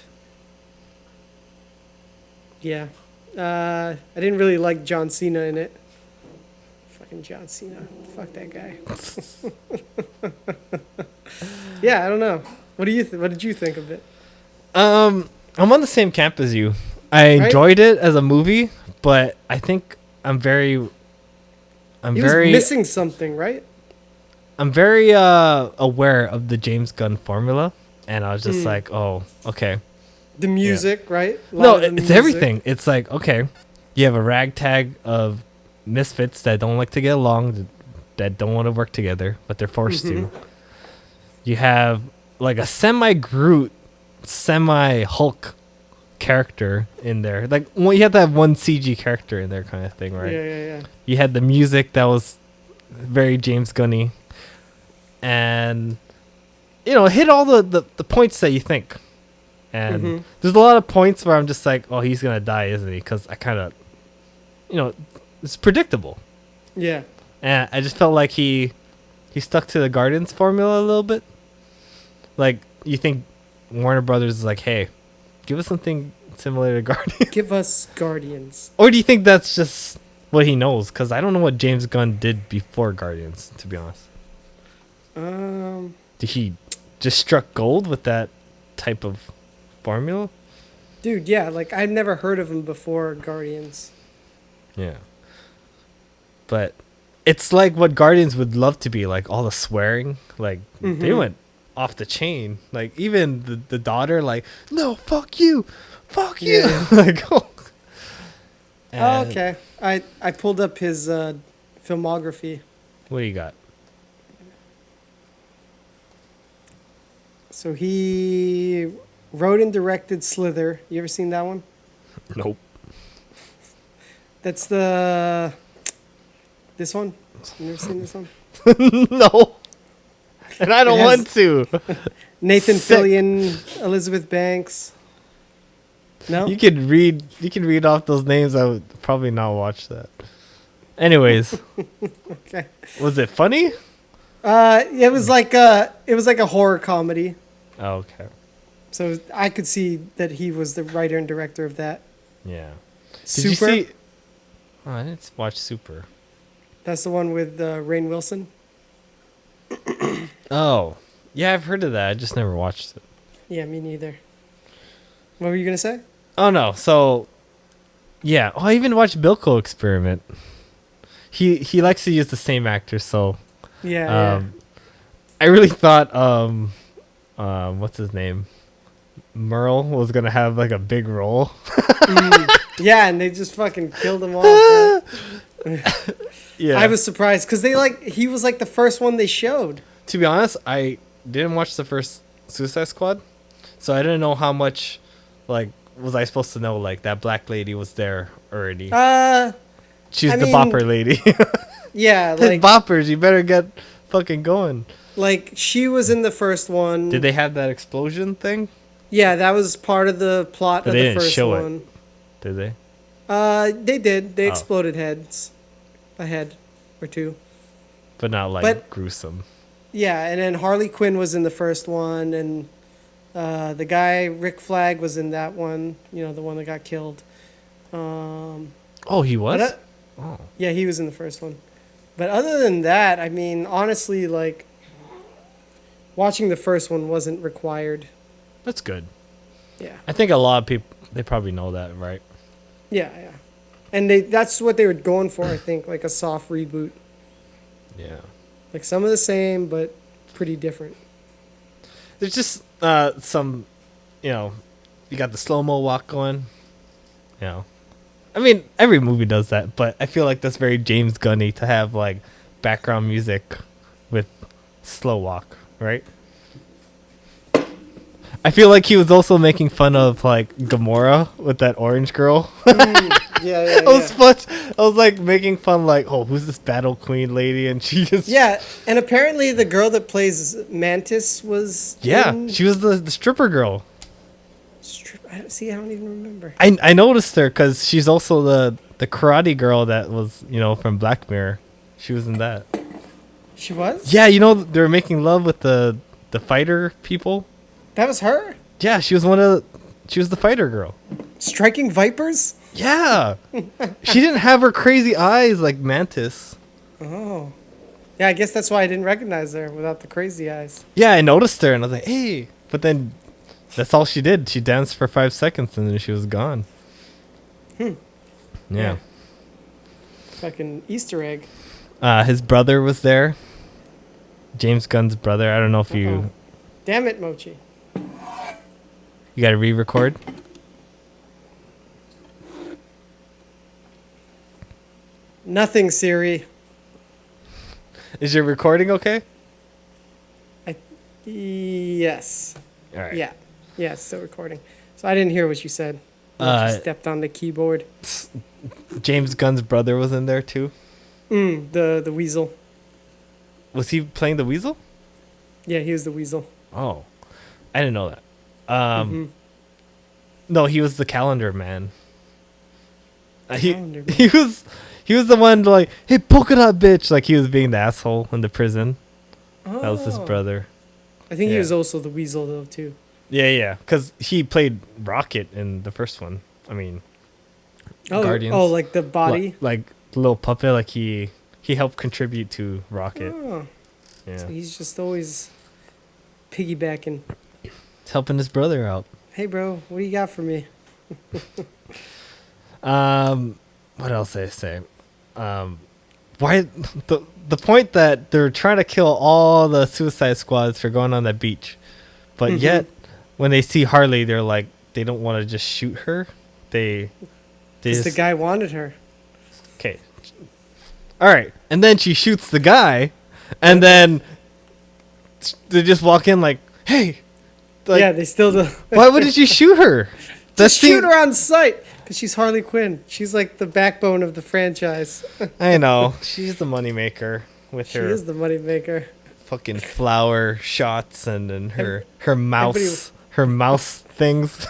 Yeah. I didn't really like John Cena in it. Fucking John Cena. Fuck that guy. Yeah, I don't know. What did you think of it? I'm on the same camp as you. I Right? enjoyed it as a movie, but I think I'm He was missing something, right? aware of the James Gunn formula, and I was just like, oh, okay. The music, right? A lot No, of the it's music. everything. It's like, okay, you have a ragtag of misfits that don't like to get along, that don't want to work together, but they're forced to. You have like a semi-Groot, semi-Hulk character in there. Like, well, you have to have one CG character in there kind of thing, right? Yeah. You had the music that was very James Gunny, and hit all the points that you think. And there's a lot of points where I'm just like, oh, he's gonna die, isn't he? Because I kind of, it's predictable. Yeah. And I just felt like he stuck to the Guardians formula a little bit. Like, you think Warner Brothers is like, hey, give us something similar to Guardians. Give us Guardians. Or do you think that's just what he knows? Because I don't know what James Gunn did before Guardians, to be honest. Did he just struck gold with that type of formula? Dude, yeah, like I've never heard of him before Guardians. Yeah. But it's like what Guardians would love to be, like all the swearing. Like, they went off the chain. Like, even the daughter, like, no, fuck you. Fuck you. Yeah. Like, oh. Oh, And okay. I pulled up his filmography. What do you got? So he wrote and directed Slither. You ever seen that one? Nope. That's this one? You ever seen this one? No. And I don't It has- want to. Nathan Sick. Fillion, Elizabeth Banks. No? You could read off those names. I would probably not watch that. Anyways, Okay. was it funny? It was like a horror comedy. Oh, okay. So I could see that he was the writer and director of that. Yeah. Did Super. you see? Oh, I didn't watch Super. That's the one with Rainn Wilson. Oh, yeah, I've heard of that. I just never watched it. Yeah, me neither. What were you gonna say? Oh no, so yeah. Oh, I even watched Bilko Experiment. He likes to use the same actor, so Yeah. I really thought what's his name? Merle was gonna have like a big role. Yeah, and they just fucking killed him off. Yeah. I was surprised because he was like the first one they showed. To be honest, I didn't watch the first Suicide Squad, so I didn't know how much, like, was I supposed to know, like, that black lady was there already. She's I the mean, bopper lady. Yeah, Like, like boppers, you better get fucking going. she was in the first one. Did they have that explosion thing? Yeah, that was part of the plot But of they the didn't first show it. one. Did they? They did. They Oh. exploded heads, a head or two. But not, like, But- gruesome. Yeah, and then Harley Quinn was in the first one, and the guy Rick Flag was in that one. You know, the one that got killed. Oh, he was? But, Oh. yeah, he was in the first one. But other than that, I mean, honestly, like, watching the first one wasn't required. That's good. Yeah. I think a lot of people, they probably know that, right? Yeah. And that's what they were going for, I think, like a soft reboot. Yeah. Like some of the same, but pretty different. There's just some, you got the slow-mo walk going. I mean, every movie does that, but I feel like that's very James Gunny to have, like, background music with slow walk, right? I feel like he was also making fun of, like, Gamora with that orange girl. Yeah, I was fun. I was like making fun, like, oh, who's this battle queen lady? And she just and apparently the girl that plays Mantis was she was the stripper girl. I don't even remember. I noticed her because she's also the karate girl that was from Black Mirror. She was in that. She was? Yeah, they were making love with the fighter people. That was her? Yeah, she was the fighter girl. Striking Vipers? Yeah. She didn't have her crazy eyes like Mantis. Oh. Yeah, I guess that's why I didn't recognize her without the crazy eyes. Yeah, I noticed her and I was like, hey. But then that's all she did. She danced for 5 seconds and then she was gone. Yeah. Fucking Easter egg. His brother was there. James Gunn's brother. I don't know if you Damn it, Mochi. got to re-record. Nothing, Siri. Is your recording okay? Yes. All right. Yeah, it's still recording. So I didn't hear what you said. She stepped on the keyboard. James Gunn's brother was in there too. The weasel. Was he playing the weasel? Yeah, he was the weasel. Oh, I didn't know that. No, he was the calendar man. Calendar man. He was the one like, hey, polka dot bitch, like he was being the asshole in the prison. That was his brother. I think he was also the weasel though too. Yeah, because he played Rocket in the first one. I mean, Guardians. Oh, like the body. Like the little puppet, like he helped contribute to Rocket. Oh. Yeah, So he's just always piggybacking. he's helping his brother out. Hey, bro, what do you got for me? What else did I say? Why the point that they're trying to kill all the Suicide Squads for going on that beach, but yet when they see Harley, they're like they don't want to just shoot her. They just, The guy wanted her. okay. All right, and then she shoots the guy, and then they just walk in like, hey. Like, Yeah, they still do. why wouldn't you shoot her? Just shoot her on sight because she's Harley Quinn. She's like the backbone of the franchise. I know. She's the moneymaker with She her is the moneymaker. fucking flower shots and then her mouse things.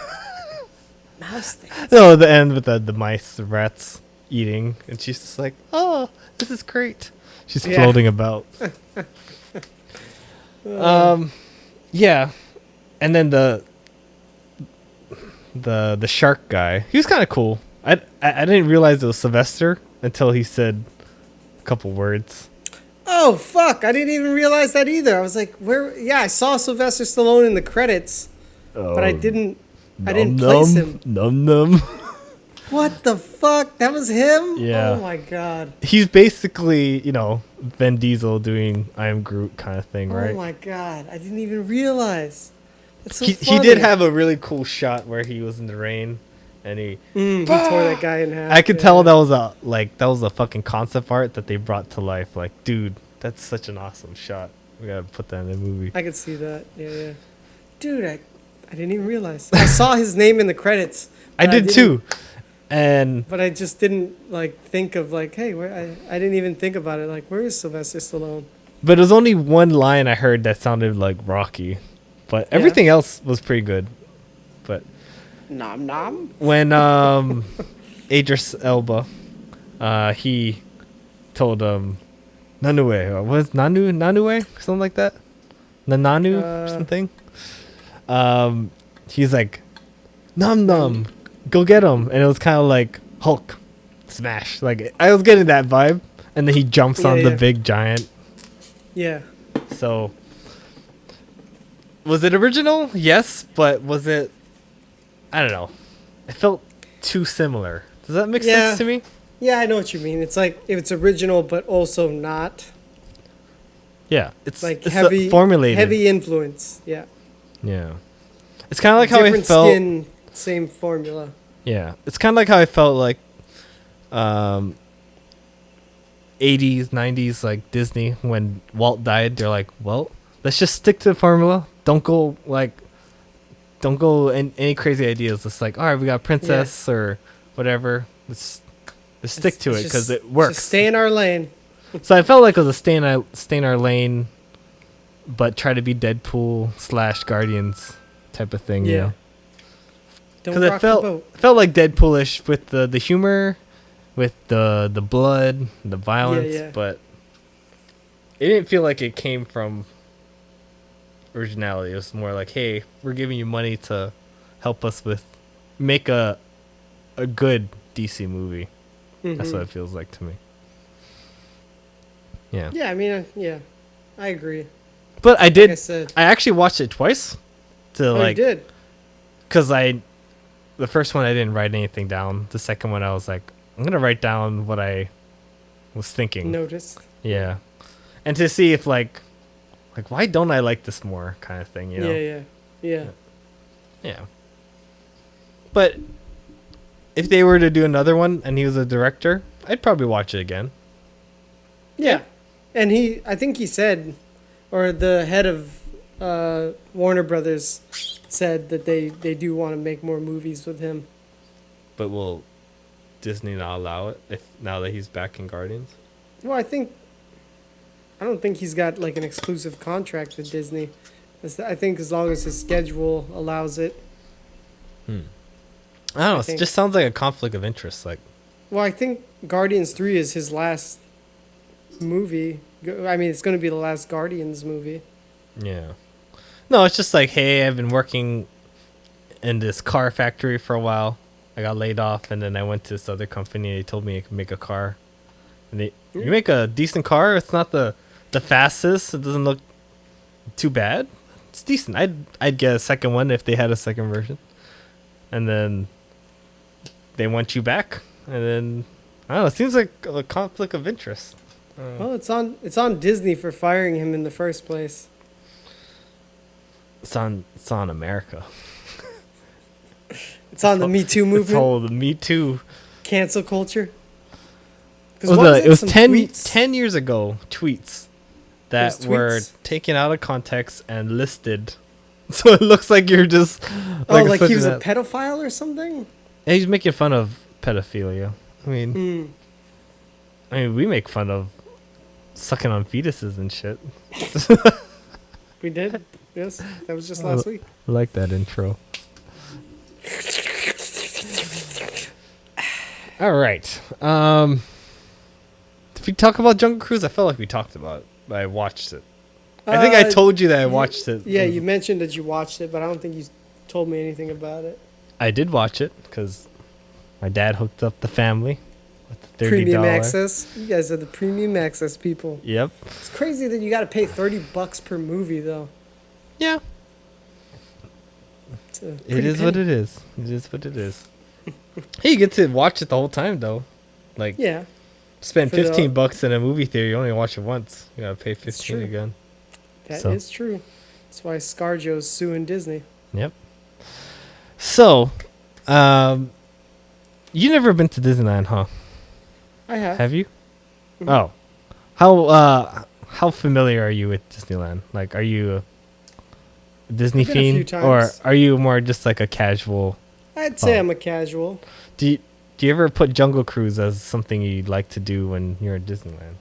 Mouse thing. No, the end with the mice, the rats eating, and she's just like, oh, this is great. She's floating about. Yeah, and then the shark guy, he was kind of cool. I didn't realize it was Sylvester until he said a couple words. Oh fuck! I didn't even realize that either. I was like, "Where?" Yeah, I saw Sylvester Stallone in the credits, but I didn't place him. Num. What the fuck? That was him? Yeah. Oh my god. He's basically, Vin Diesel doing I Am Groot kind of thing, right? Oh my god! I didn't even realize. That's so He funny. did have a really cool shot where he was in the rain, and he He tore that guy in half. I could tell that was a fucking concept art that they brought to life. Like, dude, that's such an awesome shot. We gotta put that in the movie. I could see that. Yeah. Dude, I didn't even realize. I saw his name in the credits. I did too, and But I just didn't think of hey, where I didn't even think about it. Like, where is Sylvester Stallone? but it was only one line I heard that sounded like Rocky, but everything else was pretty good. But Nom nom. when Idris Elba, he told Nanue, or was Nanue, something like that, Nananu or something. He's like, Num Num, go get him, and it was kind of like Hulk smash. Like I was getting that vibe, and then he jumps on the big giant. Yeah. So, was it original? Yes, but was it? I don't know. It felt too similar. Does that make sense to me? Yeah, I know what you mean. It's like if it's original but also not. Yeah, it's Like it's heavy formulated. heavy influence. Yeah. Yeah, it's kind of like how I Different felt. skin, same formula. Yeah, it's kind of like how I felt like 80s, 90s, like Disney, when Walt died, they're like, well, let's just stick to the formula. Don't go any crazy ideas. It's like, all right, we got princess or whatever. let's stick to it Let's because just- it works. Just stay in our lane. So I felt like it was a stay in our lane, but try to be Deadpool / Guardians type of thing. Yeah. You know, Don't because rock it felt the boat. felt like Deadpoolish with the humor, with the blood, the violence, yeah. but it didn't feel like it came from originality. It was more like, hey, we're giving you money to help us make a good DC movie. That's Mhm. what it feels like to me. Yeah. Yeah, I mean, yeah, I agree. But I Like did. I said, I actually watched it twice. To oh, you did. because the first one I didn't write anything down. The second one I was like, I'm gonna write down what I was thinking. Noticed. Yeah, and to see if like why don't I like this more kind of thing, you know? Yeah. Yeah. But if they were to do another one and he was a director, I'd probably watch it again. Yeah. And I think he said, or the head of Warner Brothers said that they do want to make more movies with him. But will Disney not allow it now that he's back in Guardians? Well, I don't think he's got like an exclusive contract with Disney. I think as long as his schedule allows it. I don't know. It think- just sounds like a conflict of interest. Like, Well, I think Guardians 3 is his last movie. I mean, it's going to be the last Guardians movie. yeah. No, it's just like, hey, I've been working in this car factory for a while. I got laid off, and then I went to this other company. They told me I could make a car. And you make a decent car. It's not the fastest. It doesn't look too bad. It's decent. I'd get a second one if they had a second version. And then they want you back. And then I don't know. It seems like a conflict of interest. Well, it's on Disney for firing him in the first place. It's on America. It's on the Me Too It's movement, all the Me Too. cancel culture. 'Cause It what was, it was some 10 tweets? years ago tweets that Those were tweets? taken out of context and listed. So it looks like you're just Like such he was a an- pedophile or something? Yeah, he's making fun of pedophilia. I mean, we make fun of sucking on fetuses and shit. We did? Yes. That was just last week. I like that intro. All right. Did we talk about Jungle Cruise? I felt like we talked about it, but I watched it. I think I told you that I watched it. Yeah, you mentioned that you watched it, but I don't think you told me anything about it. I did watch it because my dad hooked up the family with the $30. Premium access. You guys are the premium access people. Yep. It's crazy that you got to pay $30 per movie, though. Yeah. It's a It pretty is what penny. it is. It is what it is. Hey, you get to watch it the whole time though. Like, Yeah, spend For the- $15 in a movie theater. You only watch it once. You gotta pay 15 true. again. that is So. true. That's why ScarJo's suing Disney. Yep. So, you never been to Disneyland, huh? I have. Have you? Mhm. Oh, how familiar are you with Disneyland? Like, are you a Disney I've been a few fiend, or times. are you more just like a casual? I'd say Oh. I'm a casual. Do you ever put Jungle Cruise as something you'd like to do when you're at Disneyland?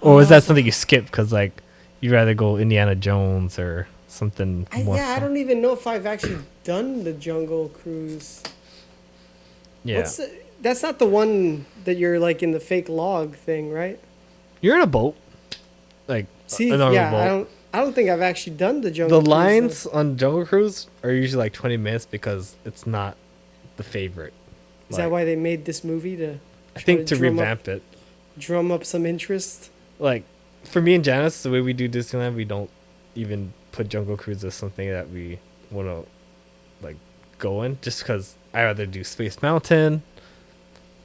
Or is that something you skip because like you'd rather go Indiana Jones or something more? I fun? don't even know if I've actually done the Jungle Cruise. Yeah, That's not the one that you're like in the fake log thing, right? you're in a boat, like See, a normal boat. I don't think I've actually done the Jungle The Cruise, though. lines on Jungle Cruise are usually like 20 minutes because it's not the favorite. Is that why they made this movie to? I try think to drum revamp it. drum up some interest. Like for me and Janice, the way we do Disneyland, we don't even put Jungle Cruise as something that we want to like go in, just because I rather do Space Mountain.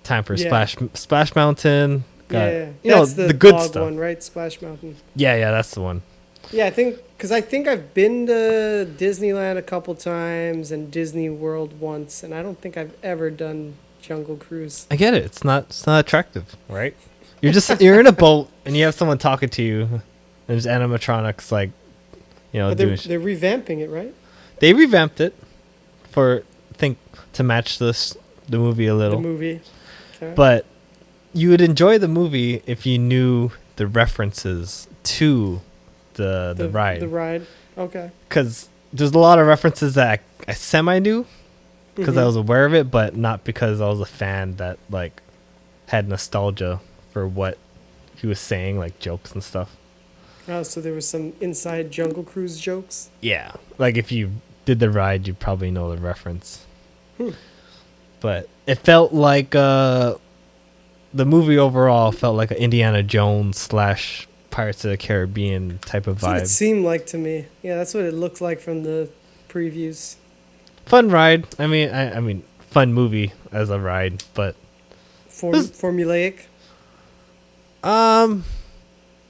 Time for Yeah. Splash Mountain. Yeah, you know that's the good dog stuff. one, right? Splash Mountain. Yeah, that's the one. Yeah, I think because I think I've been to Disneyland a couple times and Disney World once, and I don't think I've ever done Jungle Cruise. I get it. It's not attractive, right? You're in a boat and you have someone talking to you. And there's animatronics like, But doing shit. they're revamping it, right? They revamped it for to match the the movie a little. The movie. Okay. But you would enjoy the movie if you knew the references to the ride. The ride. Okay. Because there's a lot of references that I semi knew because I was aware of it, but not because I was a fan that like had nostalgia for what he was saying, like jokes and stuff. Oh, so there was some inside Jungle Cruise jokes. Yeah, like if you did the ride, you probably know the reference. But it felt like the movie overall felt like an Indiana Jones / Pirates of the Caribbean type of That's what it vibe. seemed like to me. Yeah, that's what it looked like from the previews. Fun ride. I mean, fun movie as a ride, but Formulaic.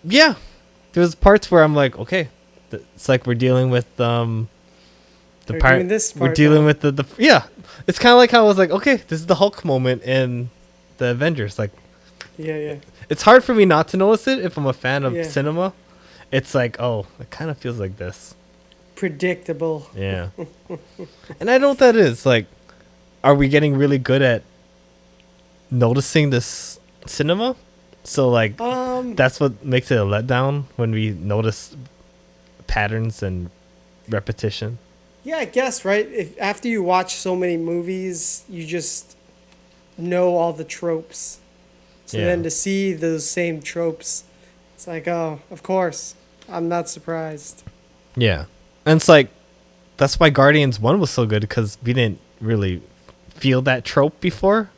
yeah, there's parts where I'm like, okay, it's like we're dealing with the We're pirate. doing this We're part dealing now. with the yeah. It's kind of like how I was like, okay, this is the Hulk moment in the Avengers. Like, Yeah. it's hard for me not to notice it if I'm a fan of Yeah. cinema. It's like, oh, it kind of feels like this. Predictable. Yeah. And I know what that is. Like, are we getting really good at noticing this cinema? So, like, that's what makes it a letdown when we notice patterns and repetition. Yeah, I guess, right? If after you watch so many movies, you just know all the tropes. So Yeah. then to see those same tropes, it's like, oh, of course. I'm not surprised. Yeah. And it's like, that's why Guardians 1 was so good, because we didn't really feel that trope before.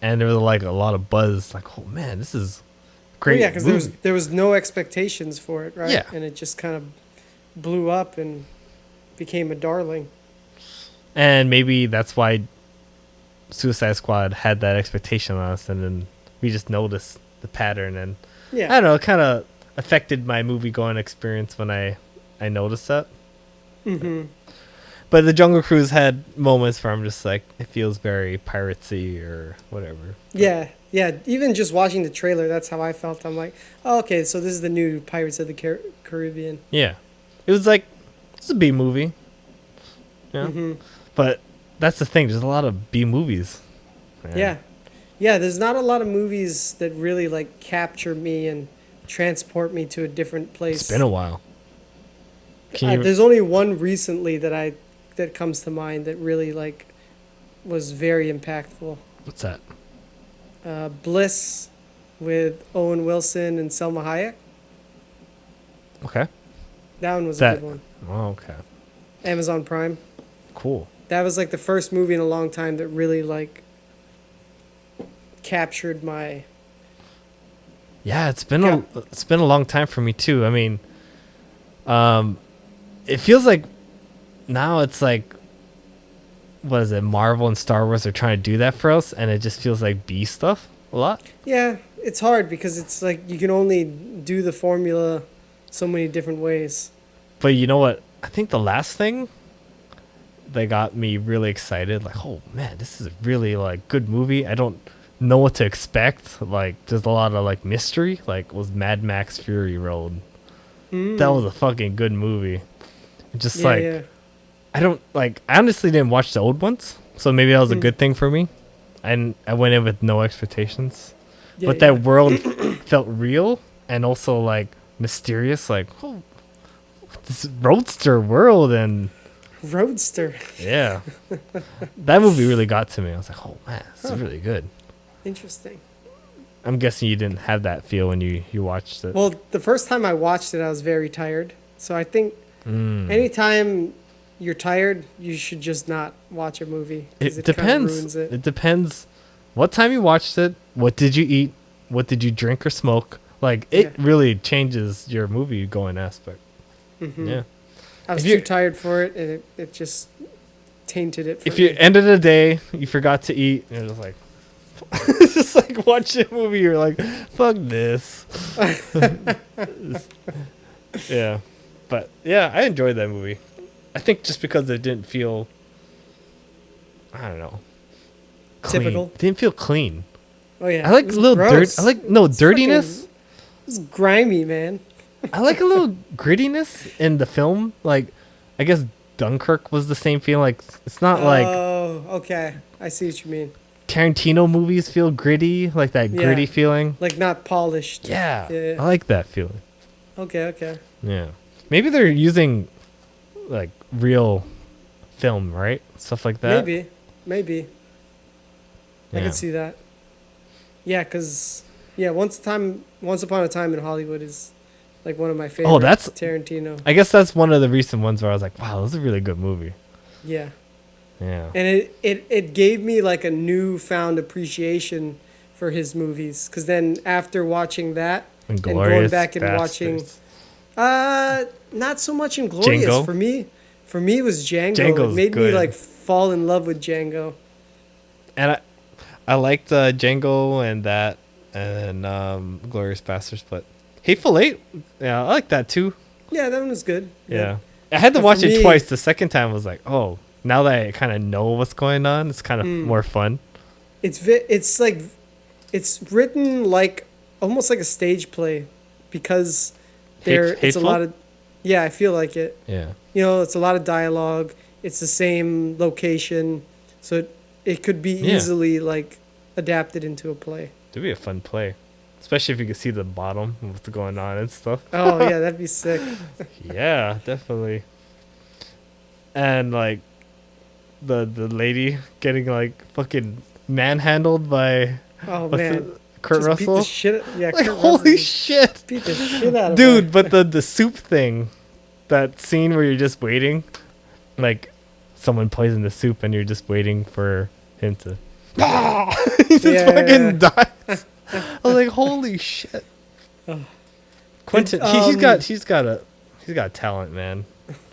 And there was like a lot of buzz. Like, oh man, this is great. Well, yeah, because movie. there was no expectations for it, right? Yeah. And it just kind of blew up and became a darling. And maybe that's why Suicide Squad had that expectation on us, and then we just noticed the pattern. And Yeah. I don't know, it kind of affected my movie going experience when I noticed that. Mm-hmm. But the Jungle Cruise had moments where I'm just like, it feels very piratey or whatever. Yeah. Even just watching the trailer, that's how I felt. I'm like, oh, okay, so this is the new Pirates of the Caribbean. Yeah. It was like, it's a B movie. Yeah. Mm-hmm. But that's the thing, there's a lot of B movies. Yeah. There's not a lot of movies that really like capture me and transport me to a different place. It's been a while. Can you, There's only one recently that comes to mind that really like was very impactful. what's that? Bliss with Owen Wilson and Selma Hayek. Okay. That one was a That- good one. Oh, okay. Amazon Prime. Cool. That was like the first movie in a long time that really like captured my. Yeah, it's been Yeah. a long time for me too. I mean, it feels like now it's like, what is it? Marvel and Star Wars are trying to do that for us, and it just feels like B stuff a lot. Yeah, it's hard because it's like you can only do the formula so many different ways. But you know what? I think the last thing that got me really excited, like, oh man, this is a really like good movie. I don't know what to expect. Like, there's a lot of like mystery. Like, was Mad Max Fury Road? That was a fucking good movie. Just Yeah. I don't like. I honestly didn't watch the old ones, so maybe that was a good thing for me. And I went in with no expectations, Yeah, but that world felt real and also like mysterious. Like, oh, this roadster world, and Roadster. yeah, that movie really got to me. I was like, oh man, this is really good. Interesting. I'm guessing you didn't have that feel when you watched it. Well, the first time I watched it, I was very tired. So I think anytime you're tired, you should just not watch a movie. 'Cause It kinda depends. ruins it. It depends what time you watched it. What did you eat? What did you drink or smoke? Like, it Yeah. really changes your movie going aspect. Yeah. I was if you- too tired for it, and it just tainted it for If you me. end of the day, you forgot to eat, and you're just like, it's just like watching a movie. You're like, fuck this. Yeah. But yeah, I enjoyed that movie. I think just because it didn't feel, I don't know, clean. Typical. It didn't feel clean. Oh yeah, I like it a was little dirt. gross. I like no It's dirtiness. fucking- It was grimy, man. I like a little grittiness in the film. Like, I guess Dunkirk was the same feeling. Like, it's not like Oh, okay. I see what you mean. Tarantino movies feel gritty, like that Yeah. gritty feeling. Like not polished. Yeah, Yeah. I like that feeling. Okay. Yeah, maybe they're using like real film, right? Stuff like that. Maybe. I Yeah. could see that. Yeah, cause Once Upon a Time in Hollywood is like one of my favorite. Oh, that's- Tarantino. I guess that's one of the recent ones where I was like, wow, this is a really good movie. Yeah. Yeah. And it gave me like a newfound appreciation for his movies. Because then after watching that and going Inglourious back and watching, Basterds. not so much Inglourious. Django? For me it was Django. Django's It made me good. like fall in love with Django. And I liked Django and that and Glorious Bastards, but Hateful Eight, yeah, I like that too. Yeah, that one was good. Yeah. I had to But watch for it me- twice. The second time was like, oh, now that I kind of know what's going on, it's kind of more fun. It's like it's written like almost like a stage play because it's a Hateful? lot of I feel like it. Yeah. You know, it's a lot of dialogue. It's the same location, so it could be Yeah. easily like adapted into a play. It'd be a fun play, especially if you could see the bottom of what's going on and stuff. Oh yeah, that'd be sick. Yeah, definitely. And like the lady getting like fucking manhandled by Oh what's man, it, Kurt Just beat the Russell. shit. Yeah, Like Kurt holy Russell shit, beat the shit out of dude! her. But the soup thing, that scene where you're just waiting, like someone poisoned the soup and you're just waiting for him to. He just Yeah, fucking dies. I was like, holy shit. Quentin, he's got talent, man,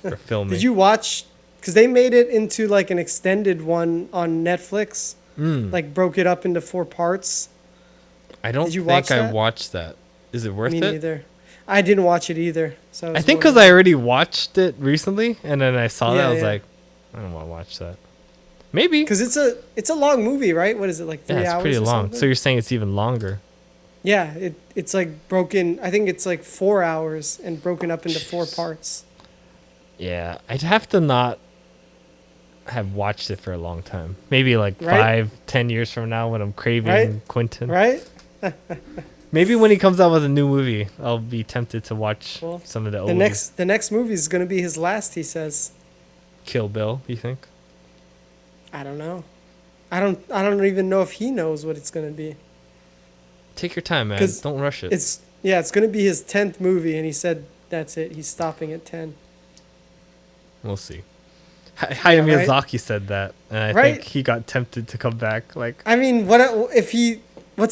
for filming. Did you watch? Because they made it into like an extended one on Netflix. Like broke it up into 4 parts. I don't Did you think watch I that? watched that. Is it worth Me it? neither. I didn't watch it either. So I think because I already watched it recently, and then I saw that, Yeah, I was yeah. like, I don't want to watch that. Maybe. because it's a long movie, right? What is it like 3 Yeah, it's hours? pretty or long. something? So you're saying it's even longer? Yeah, it's like broken. I think it's like 4 hours and broken up into 4 parts. Yeah, I'd have to not have watched it for a long time. Maybe like Right? 5-10 years from now when I'm craving Right? Quentin. Right? Maybe when he comes out with a new movie, I'll be tempted to watch Well, some of the old The next movie is going to be his last, he says. Kill Bill. You think? I don't know. I don't even know if he knows what it's going to be. Take your time, man. 'Cause Don't rush it. It's going to be his 10th movie, and he said that's it. He's stopping at 10. We'll see. Hayao right? Miyazaki said that, and I Right? think he got tempted to come back. Like, I mean, what's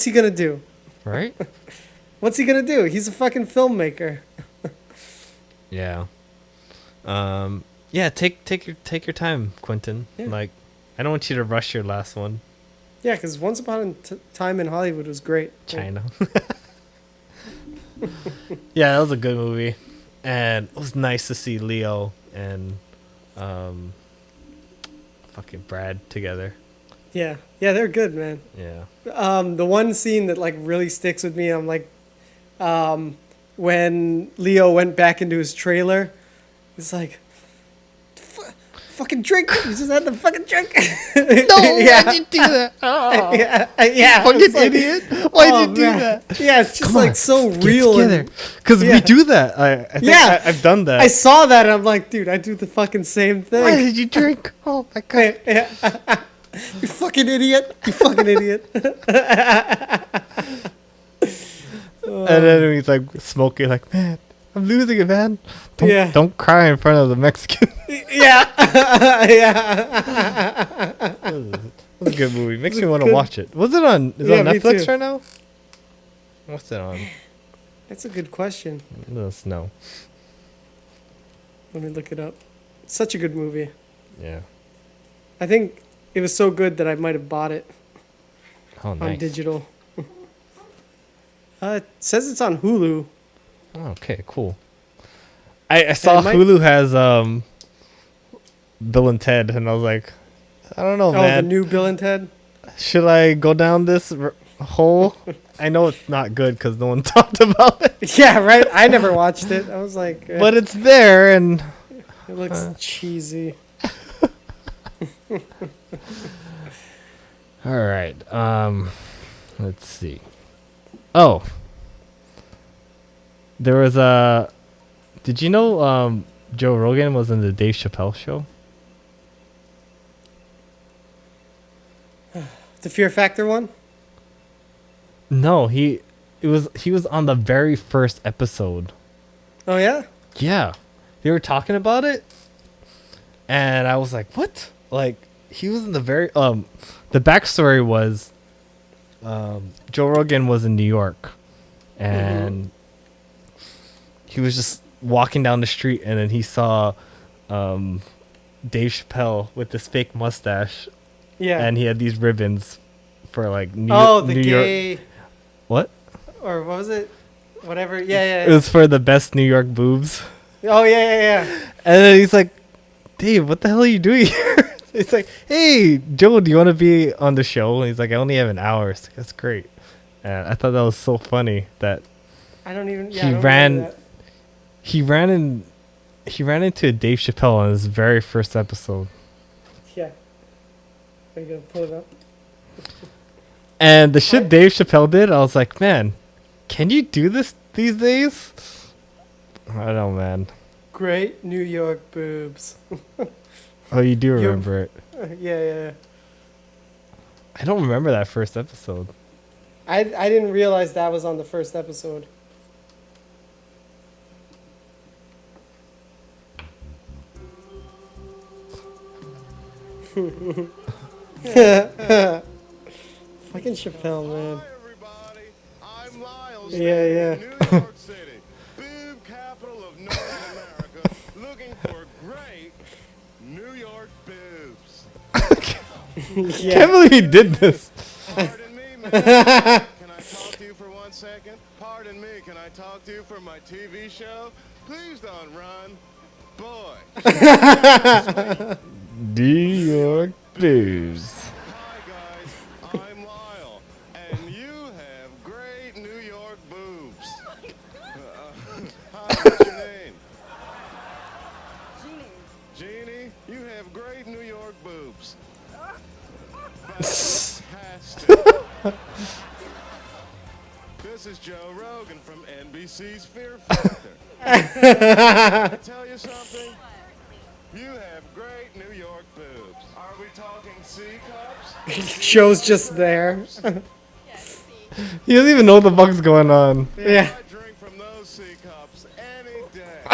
he going to do? right? What's he going to do? He's a fucking filmmaker. Yeah. Yeah. Take your time, Quentin. Yeah. Like, I don't want you to rush your last one. Yeah, because Once Upon a Time in Hollywood was great. China. Yeah, that was a good movie, and it was nice to see Leo and fucking Brad together. Yeah, they're good, man. Yeah. The one scene that like really sticks with me, I'm like, when Leo went back into his trailer, it's like, fucking drink. You just had to fucking drink. No, Yeah. why'd you do that? Oh, yeah. fucking it's like- idiot! Why'd oh, you do man. that? Yeah, it's just Come like on, so get real. together. Because Yeah. we do that. I think Yeah. I've done that. I saw that and I'm like, dude, I do the fucking same Why thing. did you drink? Oh my god! You fucking idiot. You fucking idiot. And then he's like smoking, like, man, I'm losing it, man. Yeah. Don't cry in front of the Mexican. Yeah. Yeah. That's a good movie. Makes me want to good- watch it. Was it on? Is it Yeah, on me Netflix too. right now? What's it on? That's a good question. Let us know. Let me look it up. It's such a good movie. Yeah. I think it was so good that I might have bought it Oh, on nice. digital. It says it's on Hulu. Oh, okay, cool. I saw might- Hulu has Bill and Ted, and I was like, I don't know, Oh, the man. new Bill and Ted? Should I go down this hole? I know it's not good because no one talked about it, Yeah, right? I never watched it. I was like, but it's there, and it looks cheesy. All right. Let's see. Oh, there was a. Did you know Joe Rogan was in the Dave Chappelle show? The Fear Factor one? No, he was on the very first episode. Oh yeah? Yeah. They were talking about it and I was like, "What?" Like he was in the very the backstory was Joe Rogan was in New York and he was just walking down the street and then he saw Dave Chappelle with this fake mustache Yeah. and he had these ribbons for like the New gay York. What? or what was it? Whatever. Yeah. It was for the best New York boobs. Oh yeah. And then he's like, "Dave, what the hell are you doing here?" It's like, "Hey, Joe, do you want to be on the show?" And he's like, "I only have an hour." It's like, that's great. And I thought that was so funny that I don't even. Yeah, he I don't ran. remember that. He ran into Dave Chappelle on his very first episode. Yeah. Are you gonna pull it up? And the shit Dave Chappelle did, I was like, man, can you do this these days? I don't know, man. Great New York boobs. Oh, you do remember it. Yeah. I don't remember that first episode. I didn't realize that was on the first episode. Fucking Chappelle, man. Hi everybody, I'm Lyles. Yeah. New York City, boob capital of North America, looking for great New York boobs. Yeah. Can't believe he did this. Pardon me, man. Can I talk to you for 1 second? Pardon me, can I talk to you for my TV show? Please don't run. Boy. New York boobs. Hi guys, I'm Lyle, and you have great New York boobs. Hi, what's your name? Jeannie, you have great New York boobs. Fantastic. This is Joe Rogan from NBC's Fear Factor. Can I tell you something? You have great New York boobs. Are we talking C cups? Joe's just there. He doesn't even know what the fuck's going on. Yeah. I drink from those C cups any day.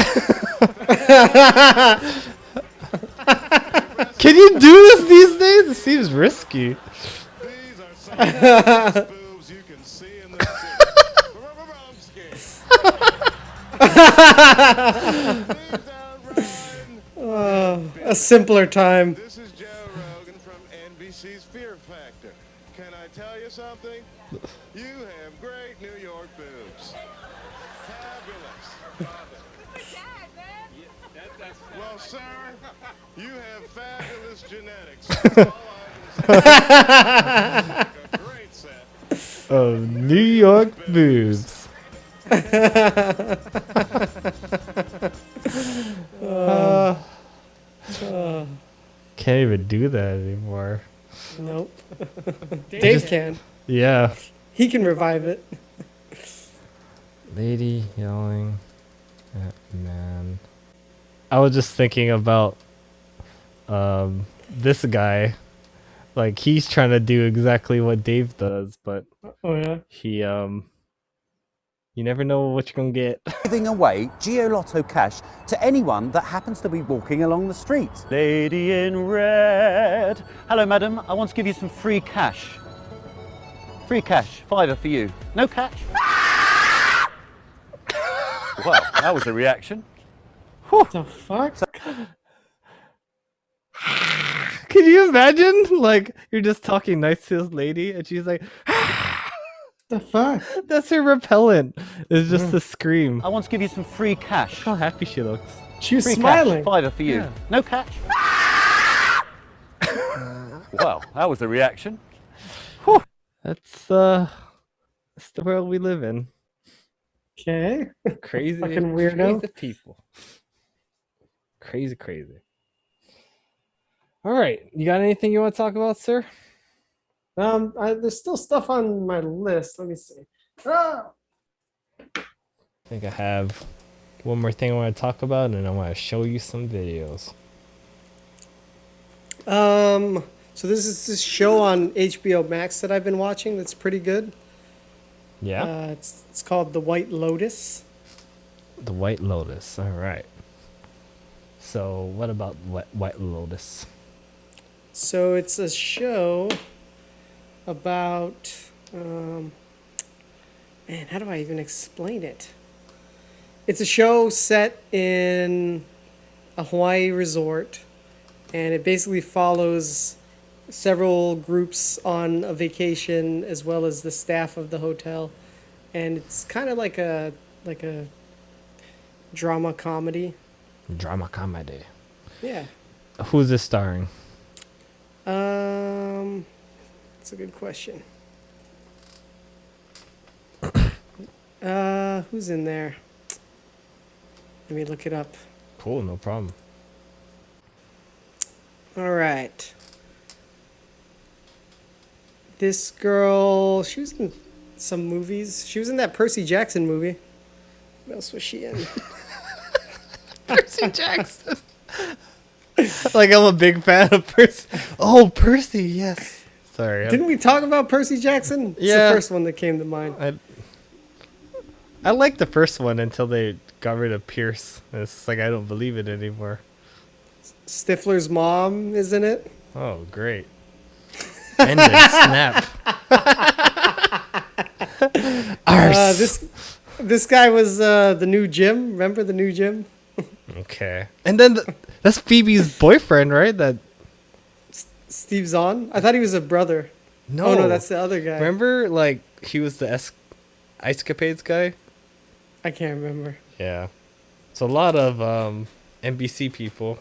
Can you do this these days? It seems risky. These are some of the best boobs you can see in the city. Please don't run. A simpler time. This is Joe Rogan from NBC's Fear Factor. Can I tell you something? You have great New York boobs. Fabulous. Well, sir, you have fabulous genetics. That's all I can say. A great set. Oh, New York boobs. Can't even do that anymore. Nope. Dave can. Yeah. He can revive it. Lady yelling at man. I was just thinking about this guy. Like he's trying to do exactly what Dave does, but Oh yeah. he you never know what you're gonna get. Giving away Geolotto cash to anyone that happens to be walking along the street. Lady in red. Hello, madam. I want to give you some free cash. Free cash, £5 for you. No cash? Well, that was a reaction. What the fuck? Can you imagine? Like you're just talking nice to this lady, and she's like, The fuck? "That's her repellent." It's just a scream. I want to give you some free cash. Look how happy she looks. She was Free smiling. cash, £5 for you. Yeah. No cash? Well, that was a reaction. That's the world we live in. Okay. Crazy, Fucking weirdo. crazy people. Crazy. All right, you got anything you want to talk about, sir? There's still stuff on my list. Let me see. Oh, I think I have one more thing I want to talk about, and I want to show you some videos. so this is this show on HBO Max that I've been watching. That's pretty good. Yeah? It's called The White Lotus. The White Lotus. All right. So, what about White Lotus? So it's a show about man, how do I even explain it? It's a show set in a Hawaii resort, and it basically follows several groups on a vacation as well as the staff of the hotel, and it's kind of like a drama comedy. Drama comedy. Yeah. Who's this starring? That's a good question. Who's in there? Let me look it up. Cool, no problem. All right. This girl, she was in some movies. She was in that Percy Jackson movie. What else was she in? Percy Jackson. Like, I'm a big fan of Percy. Oh, Percy, yes. Sorry. Didn't we talk about Percy Jackson? It's Yeah. the first one that came to mind. I liked the first one until they got rid of Pierce. And it's just like, I don't believe it anymore. Stifler's mom is in it. Oh, great. Ended snap. Arse. This guy was the new Jim. Remember the new Jim? Okay. And then that's Phoebe's boyfriend, right? That Steve Zahn. I thought he was a brother. no. Oh no, that's the other guy. Remember, like, he was the Ice Capades guy? I can't remember. Yeah. So a lot of NBC people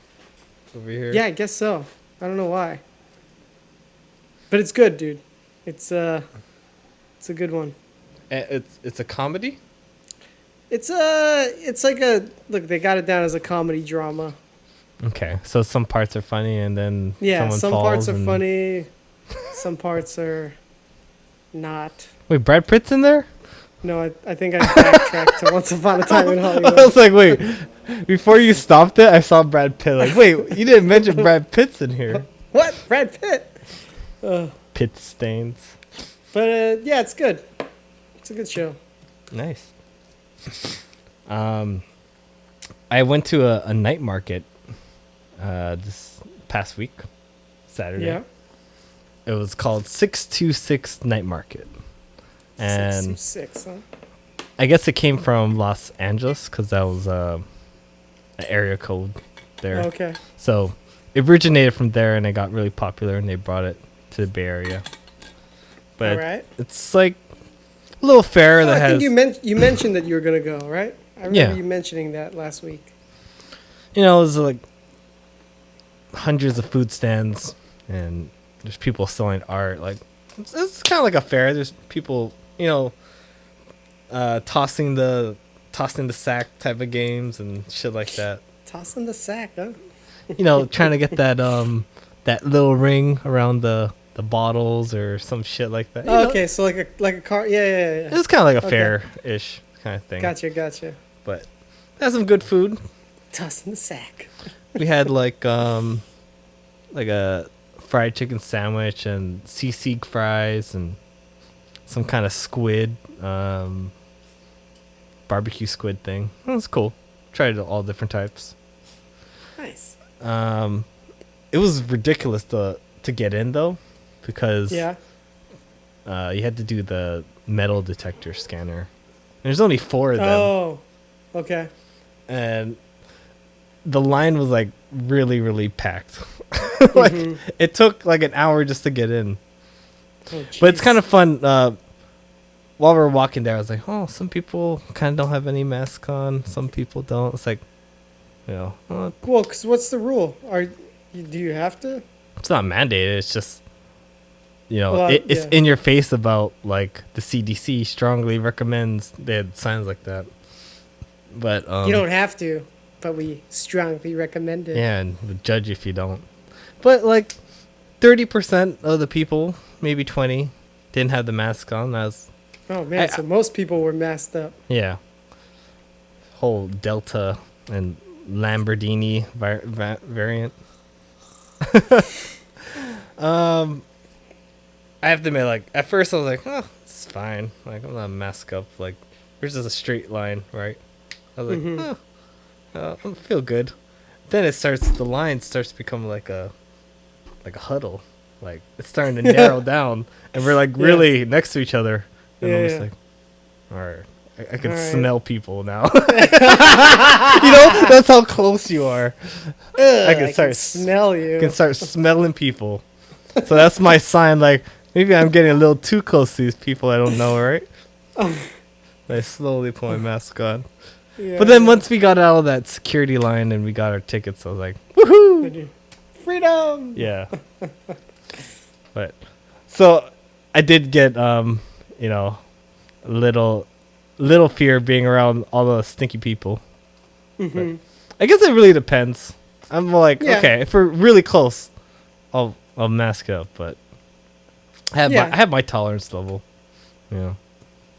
over here. Yeah, I guess so. I don't know why. But it's good, dude. It's a good one. And it's a comedy? It's like a look. They got it down as a comedy drama. Okay. So some parts are funny and then Yeah, someone some falls parts are and- funny, some parts are not. Wait, Brad Pitt's in there? No, I think I backtracked to Once Upon a Time in I Hollywood. was like, wait. Before you stopped it, I saw Brad Pitt. Like, wait, you didn't mention Brad Pitt's in here. What? Brad Pitt? Pitt stains. But yeah, it's good. It's a good show. Nice. I went to a night market this past week, Saturday. Yeah. It was called 626 Night Market. And 626, huh? I guess it came from Los Angeles because that was an area code there. Okay. So it originated from there and it got really popular and they brought it to the Bay Area. But All right. it's like a little fair that I has, think you mentioned that you were gonna go, right? I remember Yeah. you mentioning that last week. you know, there's like hundreds of food stands and there's people selling art. Like it's kind of like a fair. There's people, you know, tossing the sack type of games and shit like that. Tossing the sack, huh? You know, trying to get that that little ring around the bottles or some shit like that. You know, Okay, so like a car. Yeah. it's kind of like a Okay. fair-ish kind of thing. Gotcha. But it has some good food. Tossing the sack. We had like a fried chicken sandwich and sisig fries and some kind of squid, barbecue squid thing. It was cool. Tried all different types. Nice. It was ridiculous to get in though, because Yeah. you had to do the metal detector scanner. There's only 4 of them. Oh. Okay. And the line was like really, really packed. Like it took like an hour just to get in. Oh, But it's jeez. kind of fun. While we were walking there, I was like, oh, some people kind of don't have any mask on. Some people don't. It's like, you know, Well, cause what's the rule? Do you have to? it's not mandated. It's just, you know, Well, it's yeah. in your face about like the CDC strongly recommends. They had signs like that. But You don't have to, but we strongly recommend it. yeah, and would judge you if you don't. But like, 30% of the people, maybe 20, didn't have the mask on. That was, Oh man, so most people were masked up. yeah. Whole Delta and Lamborghini variant. I have to admit, like, at first I was like, oh, it's fine. Like, I'm gonna mask up. Like, there's just a straight line, right? I was like, I feel good. Then the line starts to become like a huddle. Like, it's starting to narrow down, and we're like really next to each other. And I'm just like, all right, I can smell people now. You know, that's how close you are. I can smell you. I can start smelling people. So that's my sign. Like, maybe I'm getting a little too close to these people I don't know, right? I slowly put my mask on. Yeah, but then once we got out of that security line and we got our tickets, I was like, woohoo! Freedom! Yeah. But, so, I did get, you know, a little fear being around all the stinky people. Mm-hmm. I guess it really depends. I'm like, okay, if we're really close, I'll mask up, but I have my tolerance level. Yeah.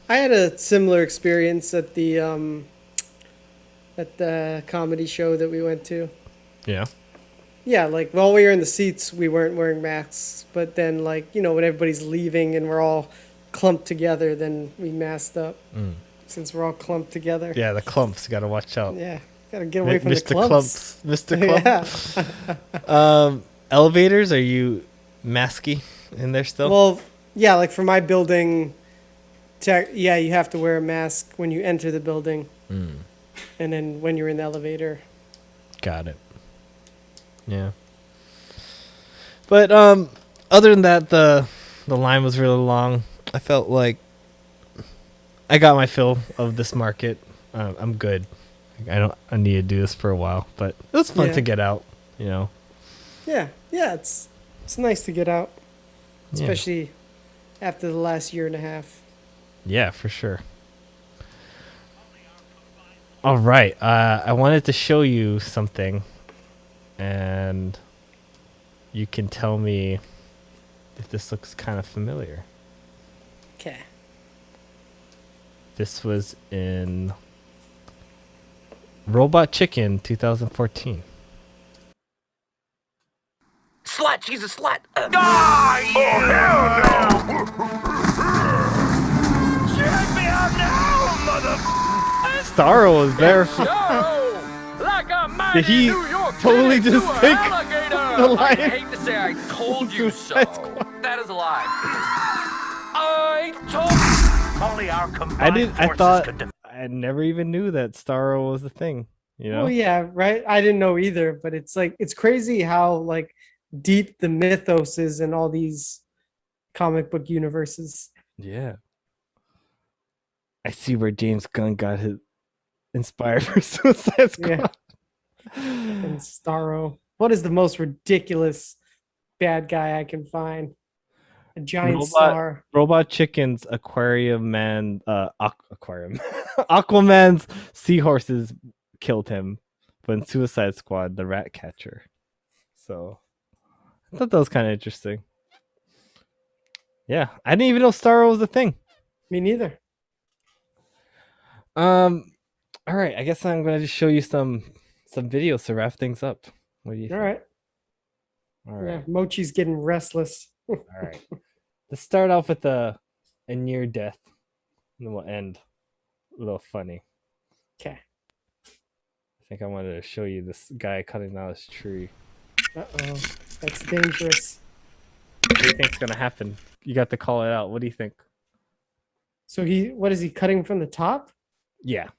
I had a similar experience at the comedy show that we went to. Yeah. Yeah, like while we were in the seats, we weren't wearing masks, but then like, you know, when everybody's leaving and we're all clumped together, then we masked up. Since we're all clumped together. Yeah, the clumps, you gotta watch out. Yeah, gotta get away from Mr. the clumps. Mr. Clump. Yeah. Elevators, are you masky in there still? Well, yeah, like for my building, yeah, you have to wear a mask when you enter the building. And then when you're in the elevator. Got it. Yeah. But other than that, the line was really long. I felt like I got my fill of this market. I'm good. I need to do this for a while, but it was fun to get out, you know. Yeah, it's nice to get out, especially after the last year and a half. Yeah, for sure. All right, I wanted to show you something, and you can tell me if this looks kind of familiar. Okay. This was in Robot Chicken 2014. Slut, she's a slut. Check me out now, mother. Starro was there. Like a mighty Did he New York totally City just sewer take alligator. the line? I hate to say I told you so. Suicide Squad. That is a lie. I told Only our combined I never even knew that Starro was a thing. You know? Well, yeah, right. I didn't know either, but it's like it's crazy how like deep the mythos is in all these comic book universes. Yeah. I see where James Gunn got his inspired for Suicide Squad. Yeah. And Starro. What is the most ridiculous bad guy I can find? A giant star. Robot Chicken's Aquarium Man, Aquarium. Aquaman's seahorses killed him, but in Suicide Squad, the rat catcher. So I thought that was kind of interesting. Yeah, I didn't even know Starro was a thing. Me neither. All right, I guess I'm gonna just show you some videos to wrap things up. What do you think? All right. Yeah, Mochi's getting restless. All right. Let's start off with a near death, and then we'll end a little funny. Okay. I think I wanted to show you this guy cutting down his tree. Uh-oh. That's dangerous. What do you think's gonna happen? You got to call it out. What do you think? So what is he cutting from the top? Yeah.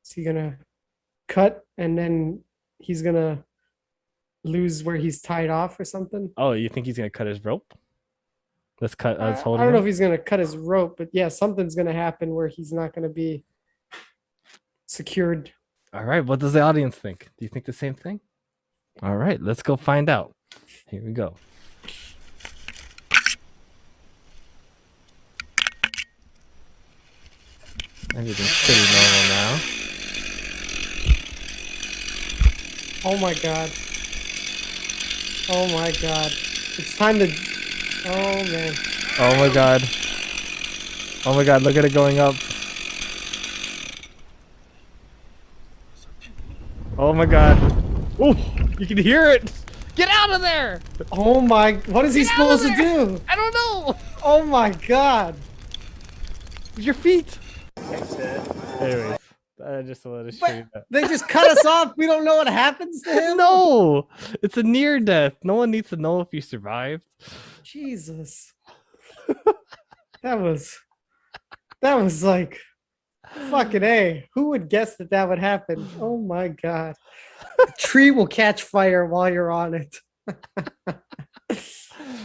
Is he gonna cut and then he's gonna lose where he's tied off or something? Oh, you think he's gonna cut his rope? Let's cut. I don't know if he's gonna cut his rope, but yeah, something's gonna happen where he's not gonna be secured. All right. What does the audience think? Do you think the same thing? All right. Let's go find out. Here we go. Everything's pretty normal now. Oh my god. Oh my god. It's time to... Oh man. Oh my god. Oh my god, look at it going up. Oh my god. Oh, you can hear it. Get out of there. Oh my... What is he supposed to do? I don't know. Oh my god. Your feet. Anyways, I just wanted to show you that. They just cut us off. We don't know what happens to him. No, it's a near death. No one needs to know if you survived. Jesus. That was like fucking A. Who would guess that that would happen? Oh my god. The tree will catch fire while you're on it.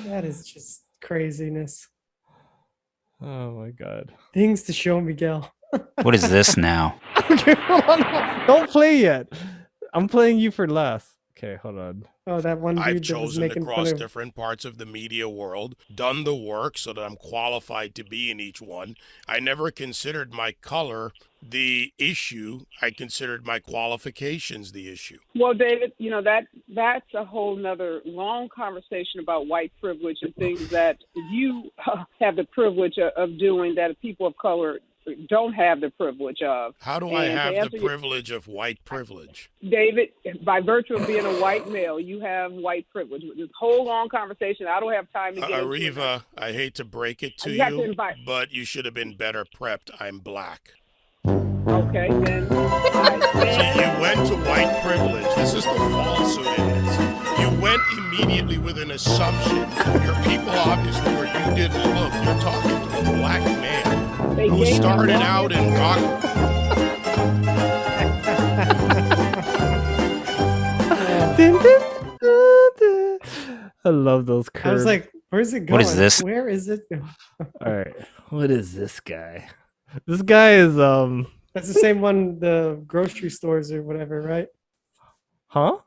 That is just craziness. Oh my god. Things to show Miguel. What is this now? Okay, hold on. Don't play yet. I'm playing you for last. Okay, hold on. Oh, that one dude I've that was chosen to making fun cross of... different parts of the media world, done the work so that I'm qualified to be in each one. I never considered my color the issue. I considered my qualifications the issue. Well, David, you know, that's a whole nother long conversation about white privilege and things that you have the privilege of doing that people of color don't have the privilege of. How do I have the privilege of white privilege? David, by virtue of being a white male, you have white privilege. This whole long conversation, I don't have time to get into Ariva, I hate to break it to You have to you, invite- but you should have been better prepped. I'm black. Okay, then. See, you went to white privilege. This is the falsehood in this. You went immediately with an assumption. Your people obviously where you didn't look. You're talking to a black man who started out in rock. I love those curves. I was like, where's it going? What is this? Where is it going? All right, what is this guy? This guy is That's the same one, the grocery stores or whatever, right? huh?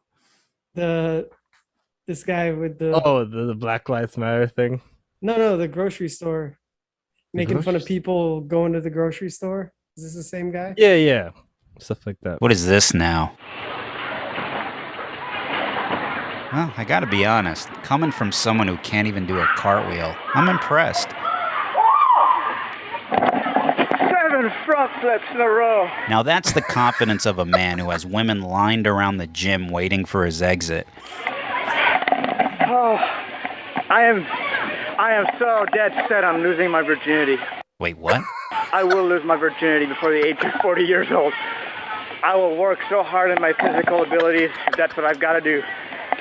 This guy with the Oh, the Black Lives Matter thing. no, the grocery store making fun of grocery people going to the grocery store. Is this the same guy? Yeah, stuff like that. What is this now? Well, I gotta be honest. Coming from someone who can't even do a cartwheel, I'm impressed. 7 front flips in a row. Now that's the confidence of a man who has women lined around the gym waiting for his exit. Oh, I am so dead set on losing my virginity. Wait, what? I will lose my virginity before the age of 40 years old. I will work so hard in my physical abilities, if that's what I've got to do,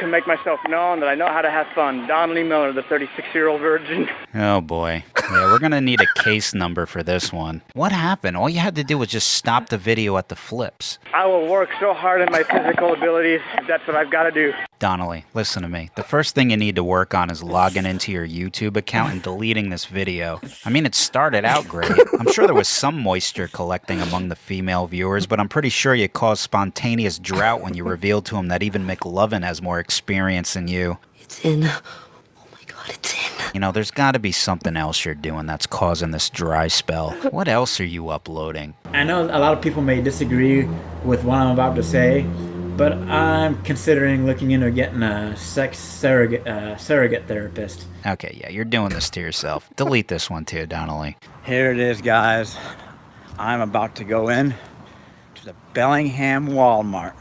to make myself known that I know how to have fun. Don Lee Miller, the 36-year-old virgin. Oh boy. Yeah, we're gonna need a case number for this one. What happened? All you had to do was just stop the video at the flips. I will work so hard in my physical abilities, if that's what I've got to do. Donnelly, listen to me. The first thing you need to work on is logging into your YouTube account and deleting this video. I mean, it started out great. I'm sure there was some moisture collecting among the female viewers, but I'm pretty sure you caused spontaneous drought when you revealed to him that even McLovin has more experience than you. It's in. Oh my god, it's in. You know, there's got to be something else you're doing that's causing this dry spell. What else are you uploading? I know a lot of people may disagree with what I'm about to say, but I'm considering looking into getting a sex surrogate therapist. Okay, yeah, you're doing this to yourself. Delete this one too, Donnelly. Here it is, guys. I'm about to go in to the Bellingham Walmart.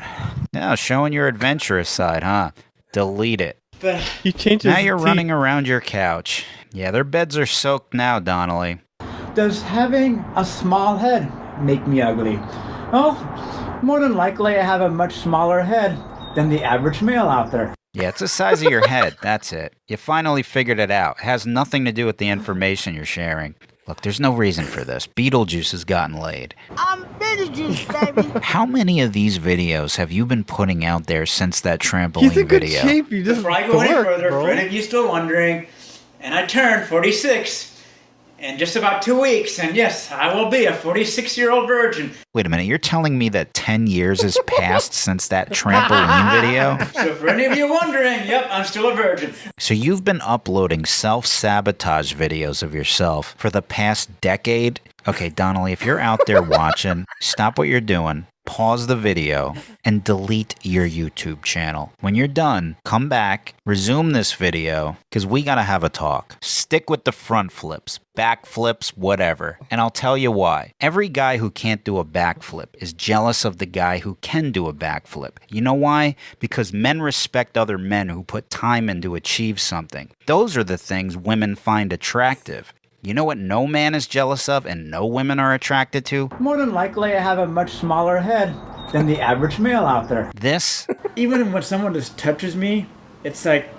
Now, showing your adventurous side, huh? Delete it. But you changed Now you're running around your couch. Yeah, their beds are soaked now, Donnelly. does having a small head make me ugly? Well, more than likely I have a much smaller head than the average male out there. Yeah, it's the size of your head, that's it. You finally figured it out. It has nothing to do with the information you're sharing. Look, there's no reason for this. Beetlejuice has gotten laid. I'm Beetlejuice, baby. How many of these videos have you been putting out there since that trampoline He's in good video? shape. You just Before I go any work, further, bro. for any of you still wondering, and I turned 46 in just about 2 weeks, and yes, I will be a 46-year-old virgin. Wait a minute, you're telling me that 10 years has passed since that trampoline video? So for any of you wondering, yep, I'm still a virgin. So you've been uploading self-sabotage videos of yourself for the past decade? Okay, Donnelly, if you're out there watching, stop what you're doing, pause the video, and delete your YouTube channel. When you're done, come back, resume this video, because we gotta have a talk. Stick with the front flips, back flips, whatever. And I'll tell you why. Every guy who can't do a backflip is jealous of the guy who can do a backflip. You know why? Because men respect other men who put time in to achieve something. Those are the things women find attractive. You know what no man is jealous of and no women are attracted to? More than likely, I have a much smaller head than the average male out there. This? Even when someone just touches me, it's like,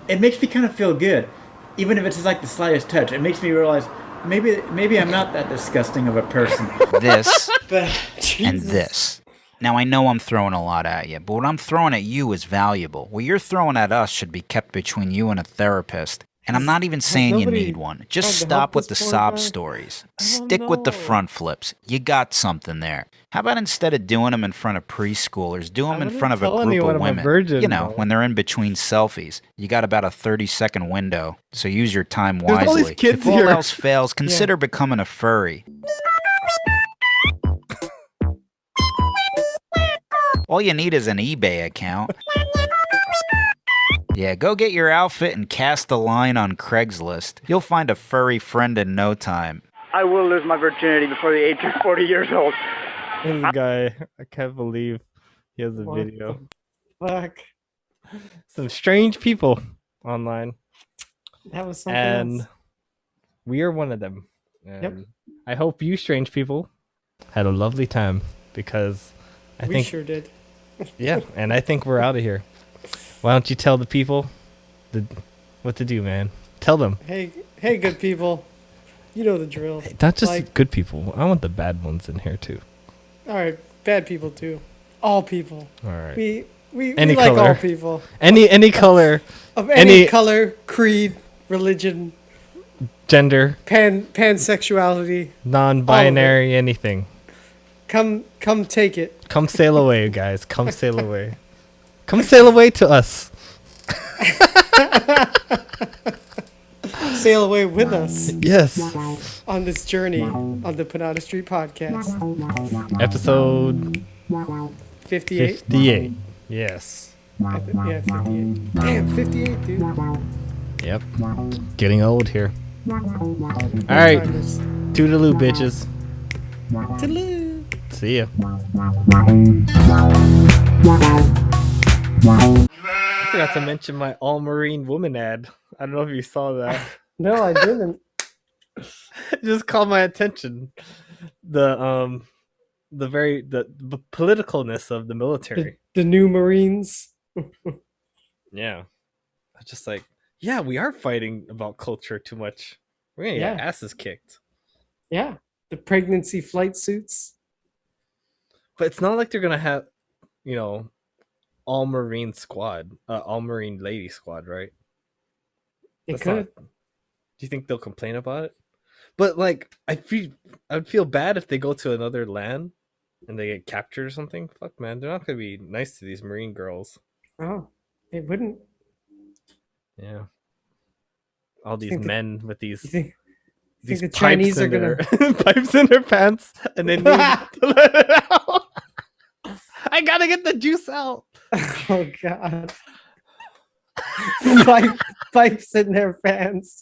it makes me kind of feel good. Even if it's just like the slightest touch, it makes me realize maybe I'm not that disgusting of a person. This But, and this. Now, I know I'm throwing a lot at you, but what I'm throwing at you is valuable. What you're throwing at us should be kept between you and a therapist. And I'm not even saying you need one. Just stop with the sob stories. Stick with the front flips. You got something there. How about instead of doing them in front of preschoolers, do them in front of a group of women? You know, when they're in between selfies. You got about a 30-second window, so use your time wisely. all these kids If all here. else fails, consider becoming a furry. All you need is an eBay account. Yeah, go get your outfit and cast a line on Craigslist. You'll find a furry friend in no time. I will lose my virginity before the age of 40 years old. This guy, I can't believe he has a video. Fuck. Some strange people online. That was something And else. we are one of them. And Yep. I hope you strange people had a lovely time, because I We think sure did. yeah, and I think we're out of here. Why don't you tell the people what to do, man? Tell them. Hey, good people. You know the drill. Not just Like, good people. I want the bad ones in here too. all right, bad people too. All people. All right. We Any like color. all people. Any color. Of any color, creed, religion, gender, pansexuality, non-binary, anything. Come take it. Come sail away, guys. Come sail away. Come sail away to us. Sail away with us. Yes. On this journey on the Panada Street Podcast. Episode 58. 58. Yes. Yeah, 58. Damn, 58, dude. Yep. Getting old here. All right. Toodaloo, bitches. Toodaloo. See ya. I forgot to mention my all marine woman ad. I don't know if you saw that. No, I didn't. It just caught my attention. The politicalness of the military. The new Marines. Yeah. I just like, yeah, we are fighting about culture too much. We're gonna get asses kicked. Yeah. The pregnancy flight suits. But it's not like they're gonna have, all Marine squad, all Marine lady squad, right? It could. Do you think they'll complain about it? But like, I'd feel bad if they go to another land and they get captured or something. Fuck, man, they're not gonna be nice to these Marine girls. Oh, it wouldn't. Yeah. All these men with these the Chinese are gonna pipes in their pants, and they need to let it out. I gotta get the juice out. Oh God. Pipes in their pants.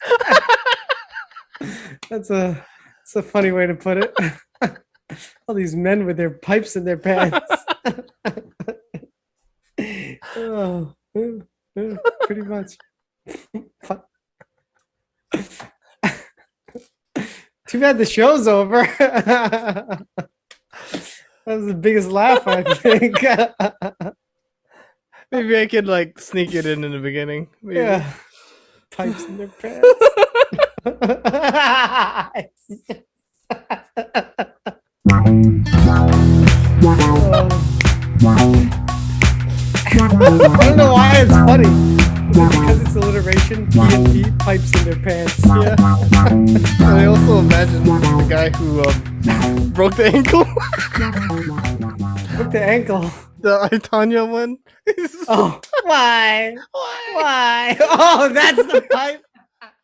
That's a funny way to put it. All these men with their pipes in their pants. Oh, pretty much. Too bad the show's over. That was the biggest laugh, I think. Maybe I could like sneak it in the beginning. Maybe. Yeah. Pipes in their pants. I don't know why it's funny. Is it because it's alliteration? P&P, pipes in their pants. Yeah. I also imagine the guy who broke the ankle. Broke the ankle. The Tanya one. Oh, why? Why? Oh, that's the pipe.